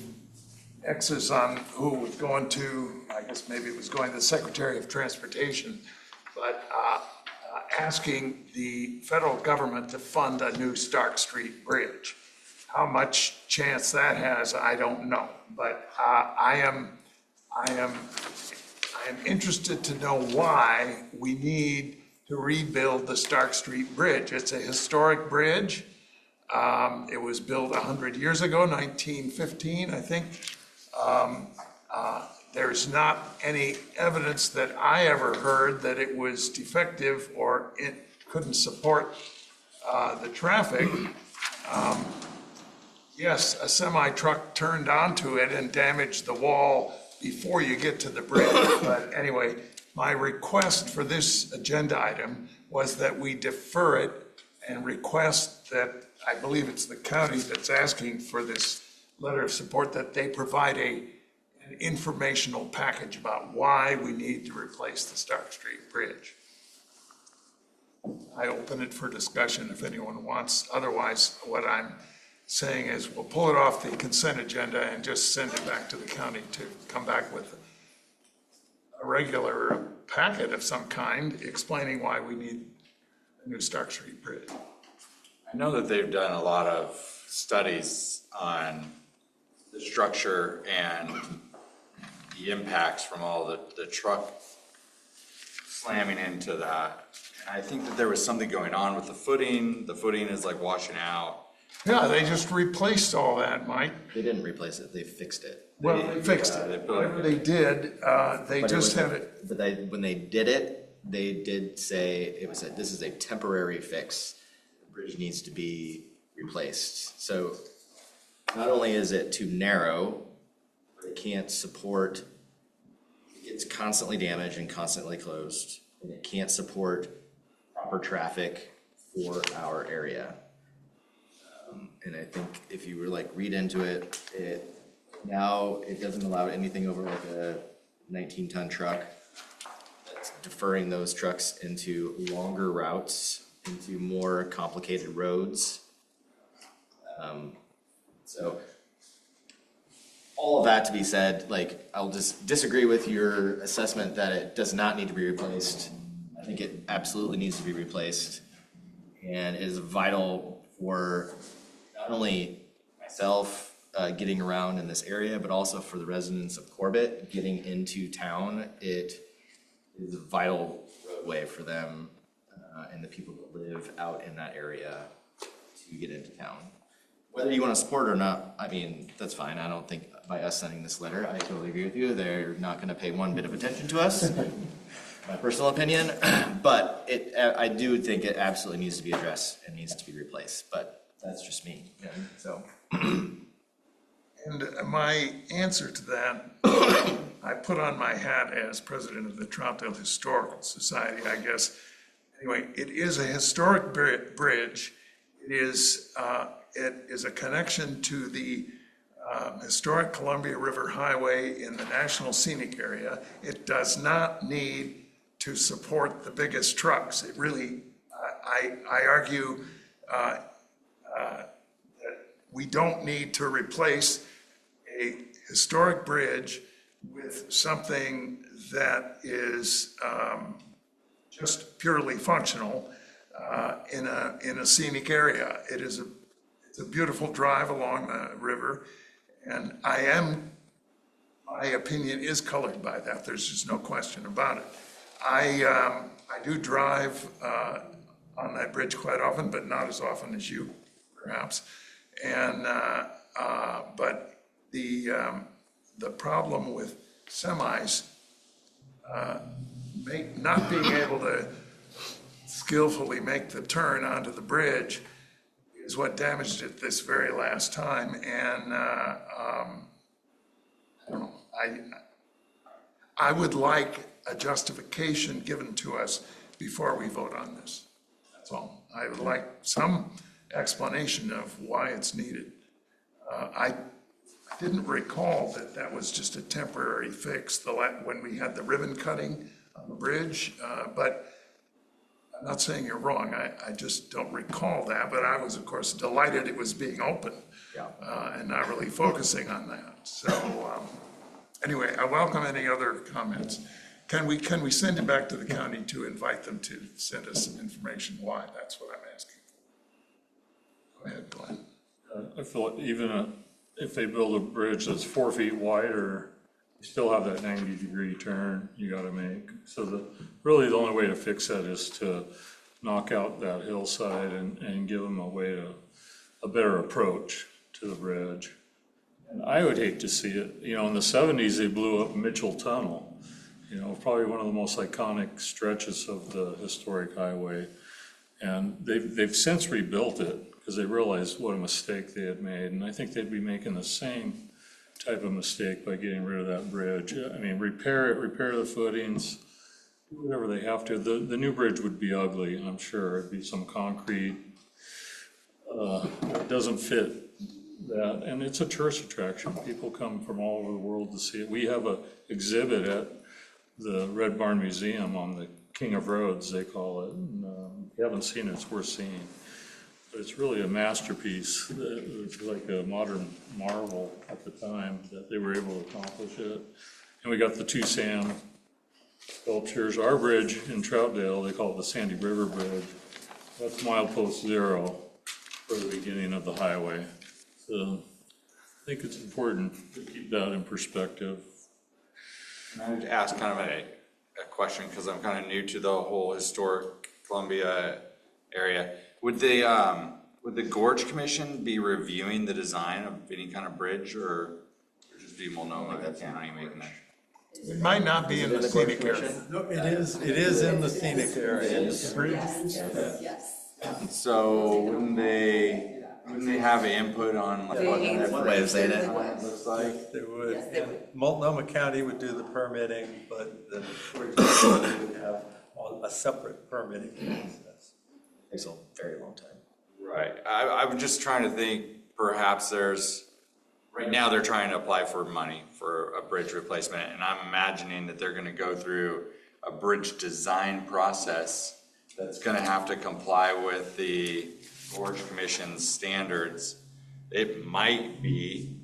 X's on who was going to, I guess maybe it was going to the Secretary of Transportation, but asking the federal government to fund a new Stark Street Bridge. How much chance that has, I don't know, but I am interested to know why we need to rebuild the Stark Street Bridge. It's a historic bridge. It was built 100 years ago, 1915, I think. There's not any evidence that I ever heard that it was defective or it couldn't support the traffic. Yes, a semi-truck turned onto it and damaged the wall before you get to the bridge. But anyway, my request for this agenda item was that we defer it and request that, I believe it's the county that's asking for this letter of support, that they provide an informational package about why we need to replace the Stark Street Bridge. I open it for discussion if anyone wants. Otherwise, what I'm saying is we'll pull it off the consent agenda and just send it back to the county to come back with a regular packet of some kind explaining why we need a new Stark Street Bridge. I know that they've done a lot of studies on the structure and the impacts from all the truck slamming into that. And I think that there was something going on with the footing. The footing is like washing out. Yeah, they just replaced all that, Mike. They didn't replace it, they fixed it. Well, they fixed it. Whatever they did, they just had it. But when they did it, they did say this is a temporary fix. The bridge needs to be replaced. So not only is it too narrow, but it can't support, it's constantly damaged and constantly closed, and it can't support proper traffic for our area. And I think if you were read into it, now it doesn't allow anything over like a 19-ton truck. That's deferring those trucks into longer routes, into more complicated roads. So all of that to be said, I'll just disagree with your assessment that it does not need to be replaced. I think it absolutely needs to be replaced. And it is vital for not only myself getting around in this area, but also for the residents of Corbett getting into town. It is a vital roadway for them and the people that live out in that area to get into town. Whether you want to support it or not, I mean, that's fine. I don't think by us sending this letter, I totally agree with you. They're not going to pay one bit of attention to us, my personal opinion. But I do think it absolutely needs to be addressed and needs to be replaced. But that's just me. So. And my answer to that, I put on my hat as president of the Troutdale Historical Society, I guess. Anyway, it is a historic bridge. It is a connection to the historic Columbia River Highway in the National Scenic Area. It does not need to support the biggest trucks. It really, I argue, we don't need to replace a historic bridge with something that is just purely functional in a scenic area. It's a beautiful drive along the river, and my opinion is colored by that. There's just no question about it. I do drive on that bridge quite often, but not as often as you, perhaps. And but the problem with semis not being able to skillfully make the turn onto the bridge is what damaged it this very last time. And I don't know. I would like a justification given to us before we vote on this. That's all. I would like some explanation of why it's needed. I didn't recall that was just a temporary fix when we had the ribbon cutting on the bridge, but I'm not saying you're wrong. I just don't recall that, but I was, of course, delighted it was being open and not really focusing on that. So anyway, I welcome any other comments. Can we send it back to the county to invite them to send us some information why? That's what I'm asking. Go ahead, Glenn. I feel like even if they build a bridge that's 4 feet wider, you still have that 90-degree turn you got to make. So really the only way to fix that is to knock out that hillside and give them a better approach to the bridge. And I would hate to see it. You know, in the 70s, they blew up Mitchell Tunnel. You know, probably one of the most iconic stretches of the historic highway. And they've since rebuilt it because they realized what a mistake they had made. And I think they'd be making the same type of mistake by getting rid of that bridge. I mean, repair it, repair the footings, do whatever they have to. The new bridge would be ugly, I'm sure. It'd be some concrete. It doesn't fit that. And it's a tourist attraction. People come from all over the world to see it. We have an exhibit at the Red Barn Museum on the King of Roads, they call it. And, if you haven't seen it, it's worth seeing. But it's really a masterpiece. It was like a modern marvel at the time that they were able to accomplish it. And we got the two Sam sculptures. Our bridge in Troutdale, they call it the Sandy River Bridge. That's milepost 0 for the beginning of the highway. So I think it's important to keep that in perspective. And I would ask kind of a question because I'm kind of new to the whole historic Columbia area. Would the Gorge Commission be reviewing the design of any kind of bridge, or just be Multnomah County making that? It might not be in the scenic area. No, it is in the scenic area. Yes. So wouldn't they have input on like what the plan looks like? They would. And Multnomah County would do the permitting, but the Gorge County would have a separate permitting process. Takes a very long time. Right. I was just trying to think, perhaps right now they're trying to apply for money for a bridge replacement, and I'm imagining that they're gonna go through a bridge design process that's gonna have to comply with the Gorge Commission's standards. It might be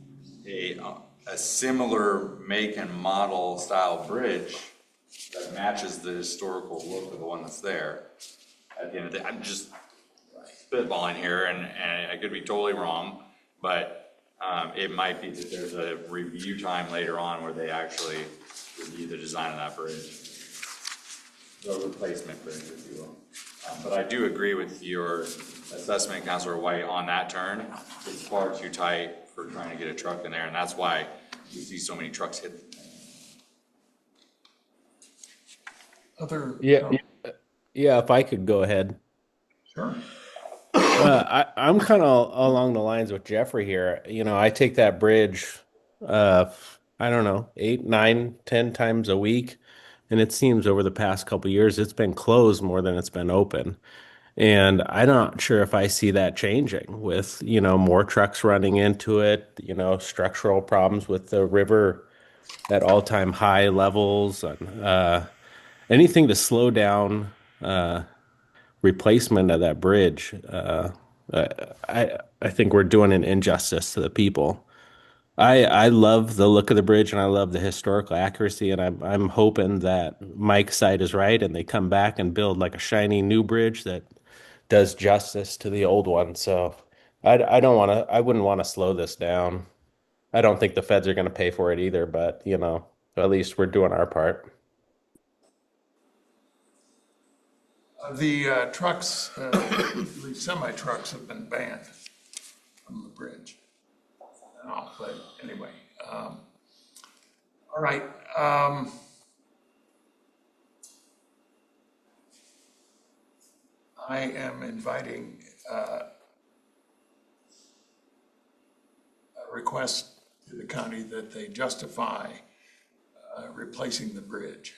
a similar make and model style bridge that matches the historical look of the one that's there. At the end of the day, I'm just spitballing here, and I could be totally wrong, but it might be that there's a review time later on where they actually review the design of that bridge, the replacement bridge, if you will. But I do agree with your assessment, Councilor White, on that turn. It's far too tight for trying to get a truck in there, and that's why you see so many trucks hit. Yeah, if I could go ahead. Sure. I'm kind of along the lines with Jeffrey here. You know, I take that bridge, I don't know, 8, 9, 10 times a week. And it seems over the past couple of years, it's been closed more than it's been open. And I'm not sure if I see that changing with, you know, more trucks running into it, you know, structural problems with the river at all-time high levels, and anything to slow down replacement of that bridge. I think we're doing an injustice to the people. I love the look of the bridge and I love the historical accuracy, and I'm hoping that Mike's side is right and they come back and build like a shiny new bridge that does justice to the old one. So I wouldn't want to slow this down. I don't think the feds are going to pay for it either, but at least we're doing our part. The trucks, the semi-trucks have been banned from the bridge. No, but anyway, all right. I am inviting a request to the county that they justify replacing the bridge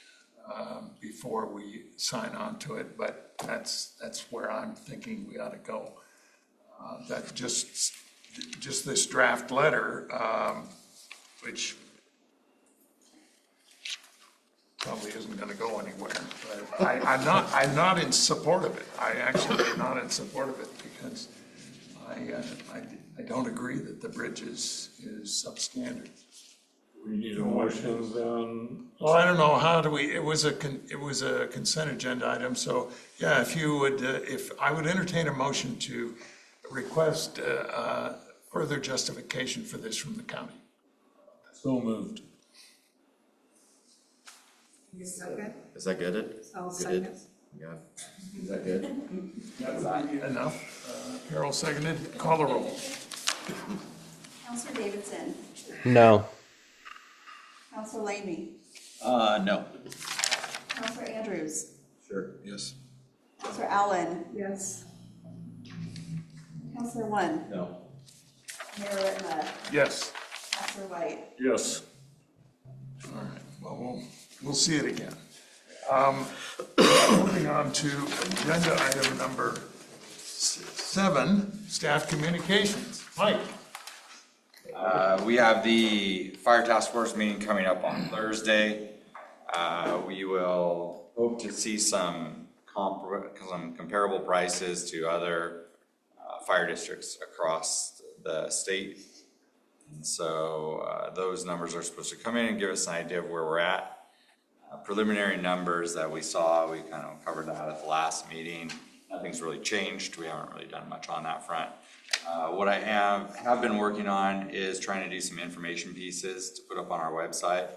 before we sign on to it, but that's where I'm thinking we ought to go. That just this draft letter, which probably isn't going to go anywhere, but I'm not in support of it. I actually am not in support of it because I don't agree that the bridge is substandard. We need a motion then. Well, I don't know, how do we, it was a consent agenda item, so yeah, if you would, if I would entertain a motion to request further justification for this from the county. So moved. Is that good? Is that good? I'll Good? second. Yeah. Is that good? Enough. Carol seconded. Call the roll. Counselor Davidson. No. Counselor Laney. No. Counselor Andrews. Sure, yes. Counselor Allen. Yes. Counselor One. No. Mayor Whitmer. Yes. Counselor White. Yes. All right, well, we'll see it again. Moving on to agenda item number 7, staff communications. Mike. We have the fire task force meeting coming up on Thursday. We will hope to see some comparable prices to other fire districts across the state. And so those numbers are supposed to come in and give us an idea of where we're at. Preliminary numbers that we saw, we kind of covered that at the last meeting. Nothing's really changed. We haven't really done much on that front. What I have been working on is trying to do some information pieces to put up on our website.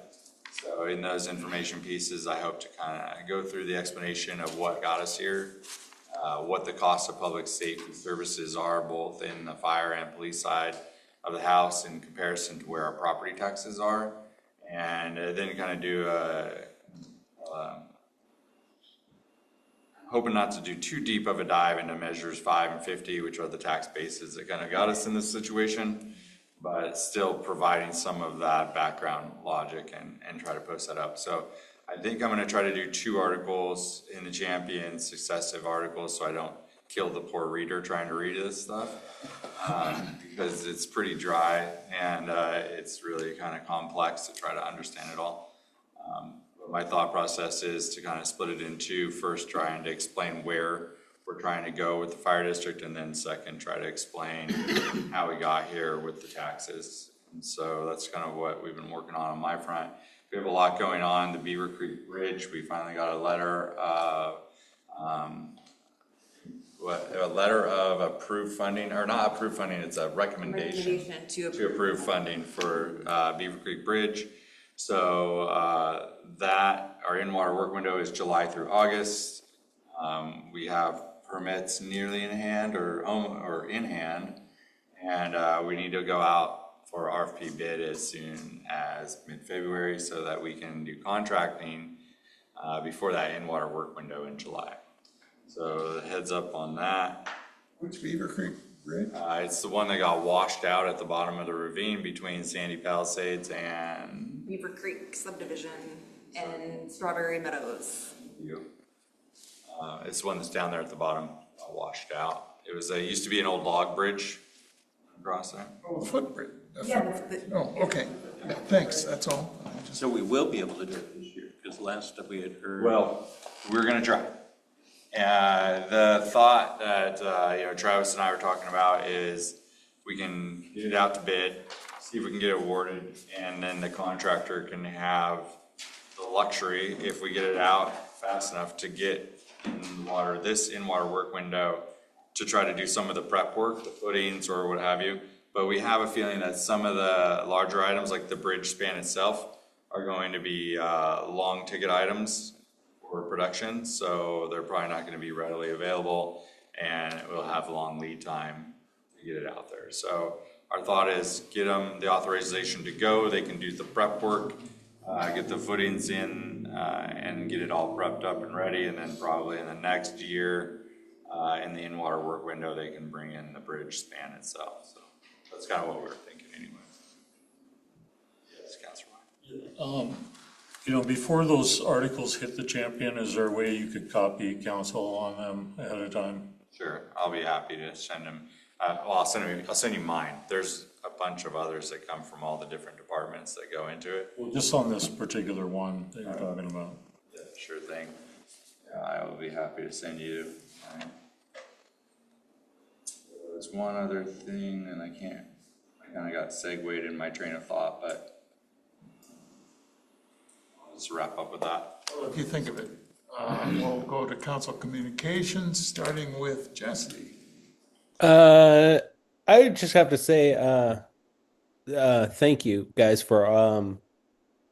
So in those information pieces, I hope to kind of go through the explanation of what got us here, what the cost of public safety services are, both in the fire and police side of the house in comparison to where our property taxes are, and then kind of do hoping not to do too deep of a dive into measures 5 and 50, which are the tax bases that kind of got us in this situation, but still providing some of that background logic and try to post that up. So I think I'm going to try to do 2 articles in the Champion, successive articles, so I don't kill the poor reader trying to read this stuff, because it's pretty dry and it's really kind of complex to try to understand it all. My thought process is to kind of split it in 2, first trying to explain where we're trying to go with the fire district, and then second try to explain how we got here with the taxes. And so that's kind of what we've been working on my front. We have a lot going on. The Beaver Creek Bridge, we finally got a letter of approved funding, or not approved funding, it's a recommendation to approve funding for Beaver Creek Bridge. So that our in-water work window is July through August. We have permits nearly in hand or in hand, and we need to go out for RFP bid as soon as mid-February so that we can do contracting before that in-water work window in July. So heads up on that. Which Beaver Creek Bridge? It's the one that got washed out at the bottom of the ravine between Sandy Palisades and Beaver Creek subdivision and Strawberry Meadows. It's the one that's down there at the bottom, washed out. It was used to be an old log bridge across there. Oh, a footbridge. Yeah. Oh, okay. Thanks, that's all. So we will be able to do it this year, because last time we had heard. Well, we're gonna try. The thought that, Travis and I were talking about is we can get it out to bid, see if we can get it awarded, and then the contractor can have the luxury, if we get it out fast enough, to get in water, this in-water work window, to try to do some of the prep work, the footings or what have you. But we have a feeling that some of the larger items, like the bridge span itself, are going to be long ticket items for production, so they're probably not going to be readily available, and it will have long lead time to get it out there. So our thought is get them the authorization to go. They can do the prep work, get the footings in, and get it all prepped up and ready, and then probably in the next year, in the in-water work window, they can bring in the bridge span itself. So that's kind of what we were thinking anyway. Yes, Councilor. Before those articles hit the Champion, is there a way you could copy council on them ahead of time? Sure, I'll be happy to send them. I'll send you mine. There's a bunch of others that come from all the different departments that go into it. Well, just on this particular one that you're talking about. Yeah, sure thing. Yeah, I will be happy to send you. There's one other thing, and I kind of got segued in my train of thought, but I'll just wrap up with that. Well, if you think of it, we'll go to council communications, starting with Jesse. I just have to say, thank you guys for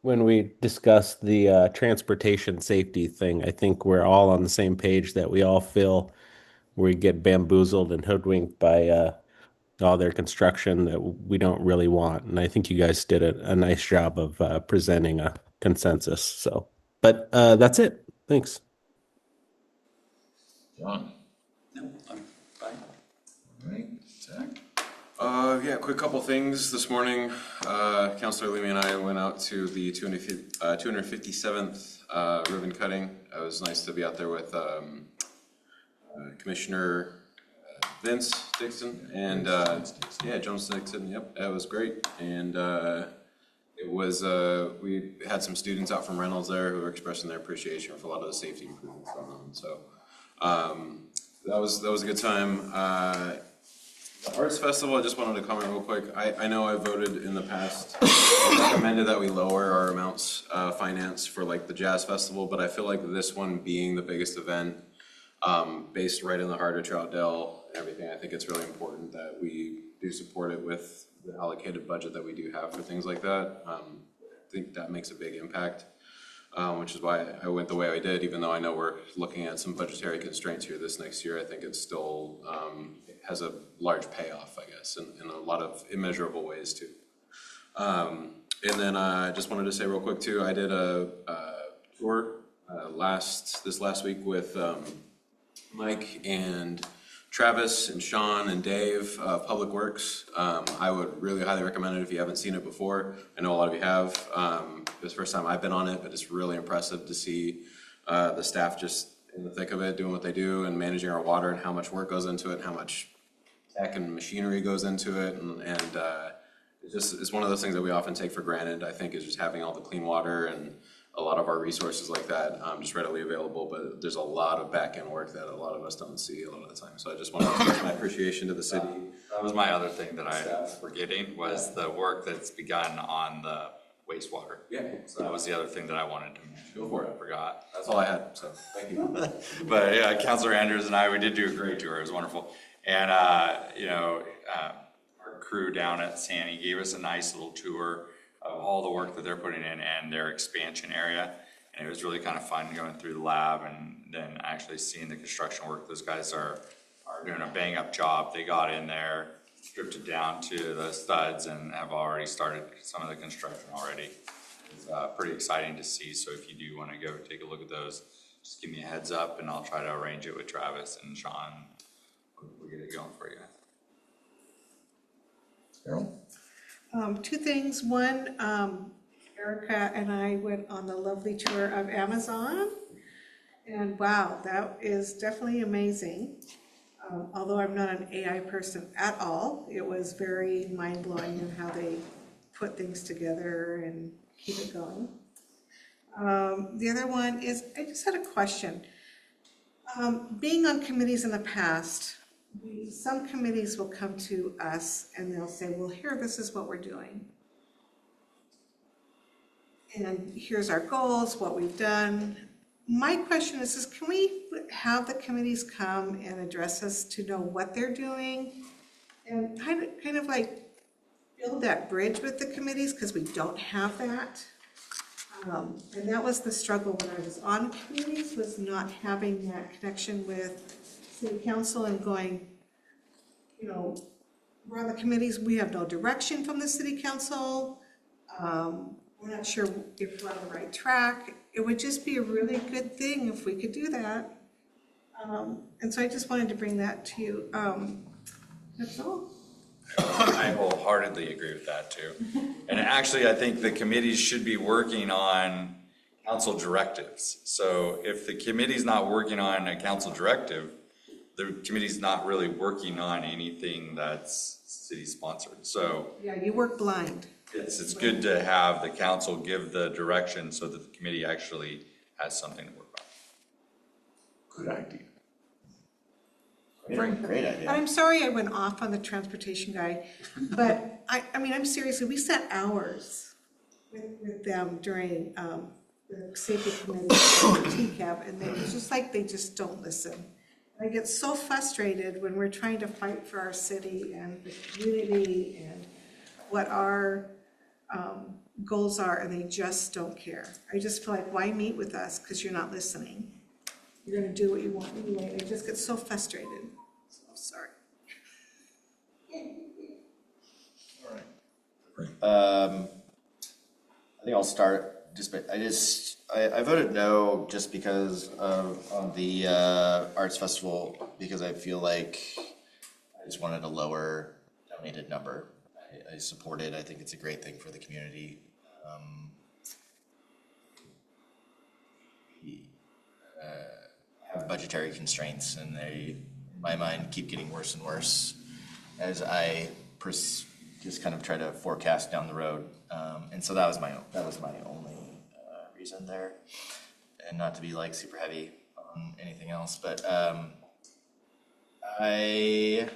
when we discussed the transportation safety thing. I think we're all on the same page that we all feel we get bamboozled and hoodwinked by all their construction that we don't really want. And I think you guys did a nice job of presenting a consensus. So, but that's it. Thanks. John. No, I'm fine. All right, Zach. Yeah, quick couple things. This morning, Councilor Leamy and I went out to the 257th ribbon cutting. It was nice to be out there with Commissioner Vince Dixon and Jones Dixon. Yep, that was great. And it was we had some students out from Reynolds there who were expressing their appreciation for a lot of the safety improvements going on. So that was a good time. The Arts Festival, I just wanted to comment real quick. I know I voted in the past, recommended that we lower our amounts financed for like the Jazz Festival, but I feel like this one being the biggest event, based right in the heart of Troutdale and everything, I think it's really important that we do support it with the allocated budget that we do have for things like that. I think that makes a big impact, which is why I went the way I did, even though I know we're looking at some budgetary constraints here this next year. I think it's still it has a large payoff, I guess, in a lot of immeasurable ways too. And then I just wanted to say real quick too, I did a tour this last week with Mike and Travis and Sean and Dave of Public Works. I would really highly recommend it if you haven't seen it before. I know a lot of you have. It was the first time I've been on it, but it's really impressive to see the staff just in the thick of it, doing what they do and managing our water and how much work goes into it and how much tech and machinery goes into it. And it's one of those things that we often take for granted, I think, is just having all the clean water and a lot of our resources like that just readily available, but there's a lot of back-end work that a lot of us don't see a lot of the time. So I just want to express my appreciation to the city. That was my other thing that I was forgetting, was the work that's begun on the wastewater. Yeah. So that was the other thing that I wanted to mention. Go for it. I forgot. That's all I had, so thank you. But yeah, Councilor Andrews and I, we did do a great tour. It was wonderful. And, our crew down at Sandy gave us a nice little tour of all the work that they're putting in and their expansion area. And it was really kind of fun going through the lab and then actually seeing the construction work. Those guys are doing a bang up job. They got in there, stripped it down to the studs, and have already started some of the construction already. It's pretty exciting to see. So if you do want to go take a look at those, just give me a heads up and I'll try to arrange it with Travis and Sean. We'll get it going for you. Carol? Two things. One, Erica and I went on the lovely tour of Amazon. And wow, that is definitely amazing. Although I'm not an AI person at all, it was very mind-blowing in how they put things together and keep it going. The other one is, I just had a question. Being on committees in the past, some committees will come to us and they'll say, well, here, this is what we're doing. And here's our goals, what we've done. My question is can we have the committees come and address us to know what they're doing? And kind of like build that bridge with the committees, because we don't have that. And that was the struggle when I was on committees, was not having that connection with city council and going, you know, we're on the committees, we have no direction from the city council. We're not sure if we're on the right track. It would just be a really good thing if we could do that. And so I just wanted to bring that to you. That's all. I wholeheartedly agree with that too. And actually, I think the committees should be working on council directives. So if the committee's not working on a council directive, the committee's not really working on anything that's city sponsored. So Yeah, you work blind. it's good to have the council give the direction so that the committee actually has something to work on. Good idea. Great idea. I'm sorry I went off on the transportation guy, but I mean, I'm seriously, we sat hours with them during the safety committee, TCAP, and it's just like they just don't listen. And I get so frustrated when we're trying to fight for our city and the community and what our goals are, and they just don't care. I just feel like, why meet with us? Because you're not listening. You're gonna do what you want anyway. I just get so frustrated. So sorry. I think I'll start. I voted no just because of the arts festival, because I feel like I just wanted a lower donated number. I support it. I think it's a great thing for the community. We have budgetary constraints, and they, in my mind, keep getting worse and worse as I just kind of try to forecast down the road. And so that was my only reason there, and not to be like super heavy on anything else. But I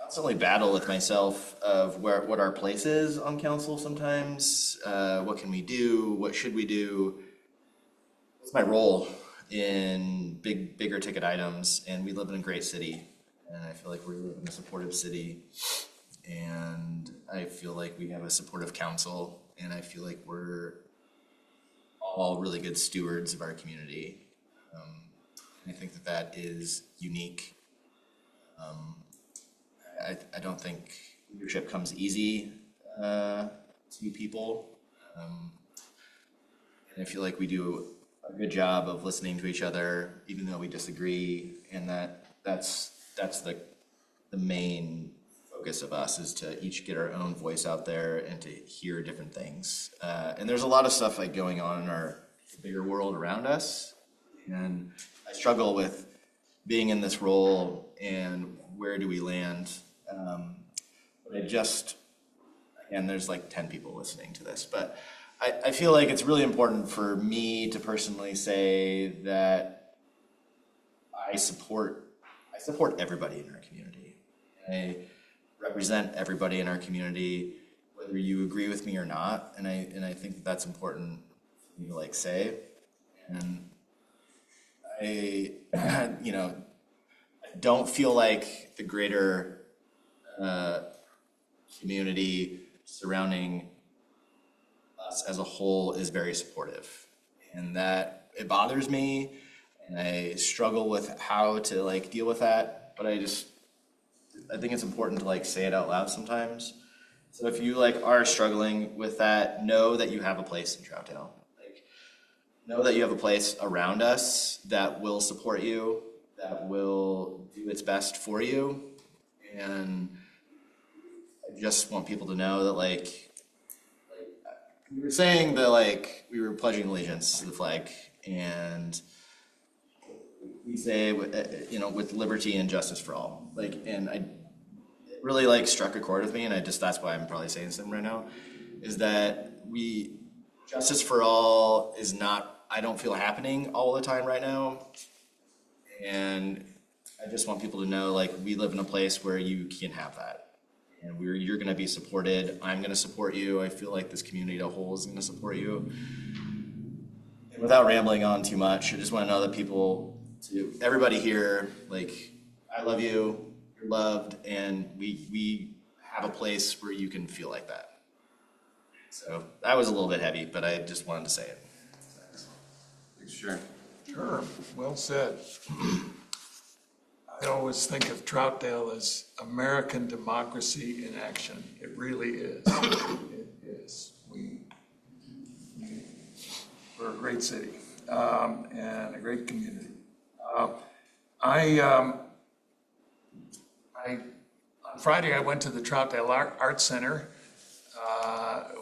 constantly battle with myself of what our place is on council sometimes. What can we do? What should we do? What's my role in bigger ticket items? And we live in a great city, and I feel like we live in a supportive city, and I feel like we have a supportive council, and I feel like we're all really good stewards of our community. And I think that is unique. I don't think leadership comes easy to people. And I feel like we do a good job of listening to each other, even though we disagree, and that's the main focus of us, is to each get our own voice out there and to hear different things. And there's a lot of stuff like going on in our bigger world around us, and I struggle with being in this role and where do we land. But and there's like 10 people listening to this, but I feel like it's really important for me to personally say that I support everybody in our community. I represent everybody in our community, whether you agree with me or not, and I think that's important for me to like say. And I don't feel like the greater community surrounding us as a whole is very supportive, and that it bothers me, and I struggle with how to like deal with that. But I think it's important to like say it out loud sometimes. So if you like are struggling with that, know that you have a place in Troutdale. Like, know that you have a place around us that will support you, that will do its best for you. And I just want people to know that like we were saying that like we were pledging allegiance to the flag, and we say with liberty and justice for all. Like, and it really like struck a chord with me, and that's why I'm probably saying something right now, is that justice for all is not, I don't feel happening all the time right now. And I just want people to know, like, we live in a place where you can have that. And you're gonna be supported. I'm gonna support you. I feel like this community as a whole is gonna support you. And without rambling on too much, I just wanna know that everybody here, like, I love you, you're loved, and we have a place where you can feel like that. So that was a little bit heavy, but I just wanted to say it. Sure. Sure, well said. I always think of Troutdale as American democracy in action. It really is. It is. We're a great city and a great community. On Friday, I went to the Troutdale Art Center,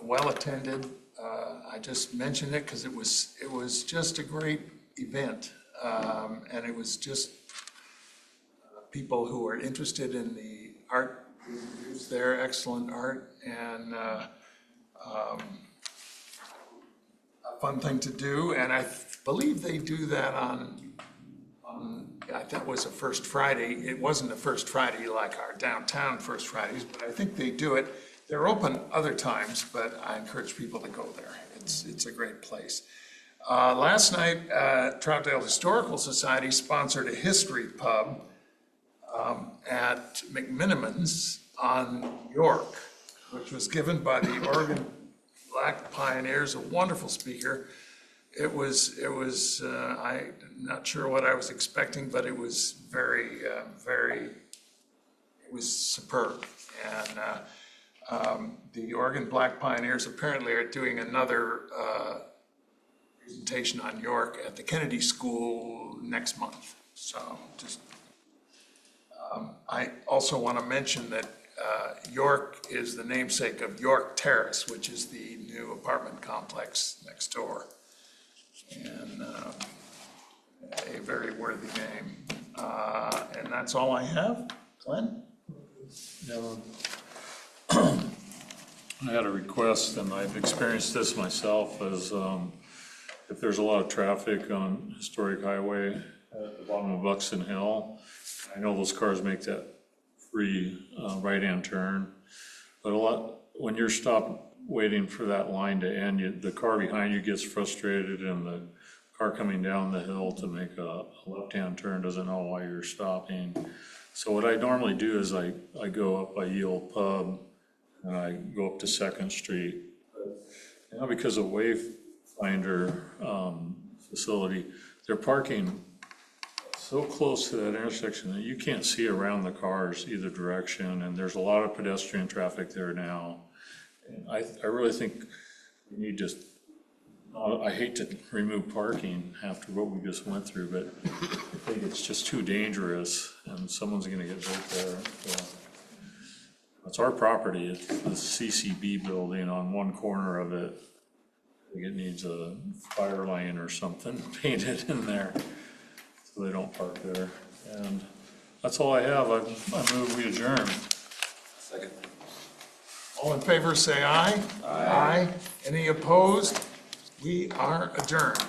well attended. I just mentioned it because it was just a great event, and it was just people who are interested in the art who produce their excellent art, and a fun thing to do. And I believe they do that on that was a First Friday. It wasn't a First Friday like our downtown First Fridays, but I think they do it. They're open other times, but I encourage people to go there. It's a great place. Last night, Troutdale Historical Society sponsored a history pub at McMiniman's on York, which was given by the Oregon Black Pioneers, a wonderful speaker. It was I'm not sure what I was expecting, but it was very, it was superb. And the Oregon Black Pioneers apparently are doing another presentation on York at the Kennedy School next month. So just, I also want to mention that York is the namesake of York Terrace, which is the new apartment complex next door. And a very worthy name. And that's all I have. Glenn? I had a request, and I've experienced this myself, as if there's a lot of traffic on Historic Highway at the bottom of Buxton Hill, I know those cars make that free right-hand turn, but when you're stopped waiting for that line to end, the car behind you gets frustrated, and the car coming down the hill to make a left-hand turn doesn't know why you're stopping. So what I normally do is I go up by Ye Olde Pub, and I go up to 2nd Street. But now because of Wayfinder facility, they're parking so close to that intersection that you can't see around the cars either direction, and there's a lot of pedestrian traffic there now. And I really think we need to, I hate to remove parking after what we just went through, but I think it's just too dangerous, and someone's gonna get hurt there. So, it's our property. It's the CCB building on one corner of it. I think it needs a fire lane or something painted in there so they don't park there. And that's all I have. I move we adjourn. Second. All in favor, say aye. Aye. Any opposed? We are adjourned.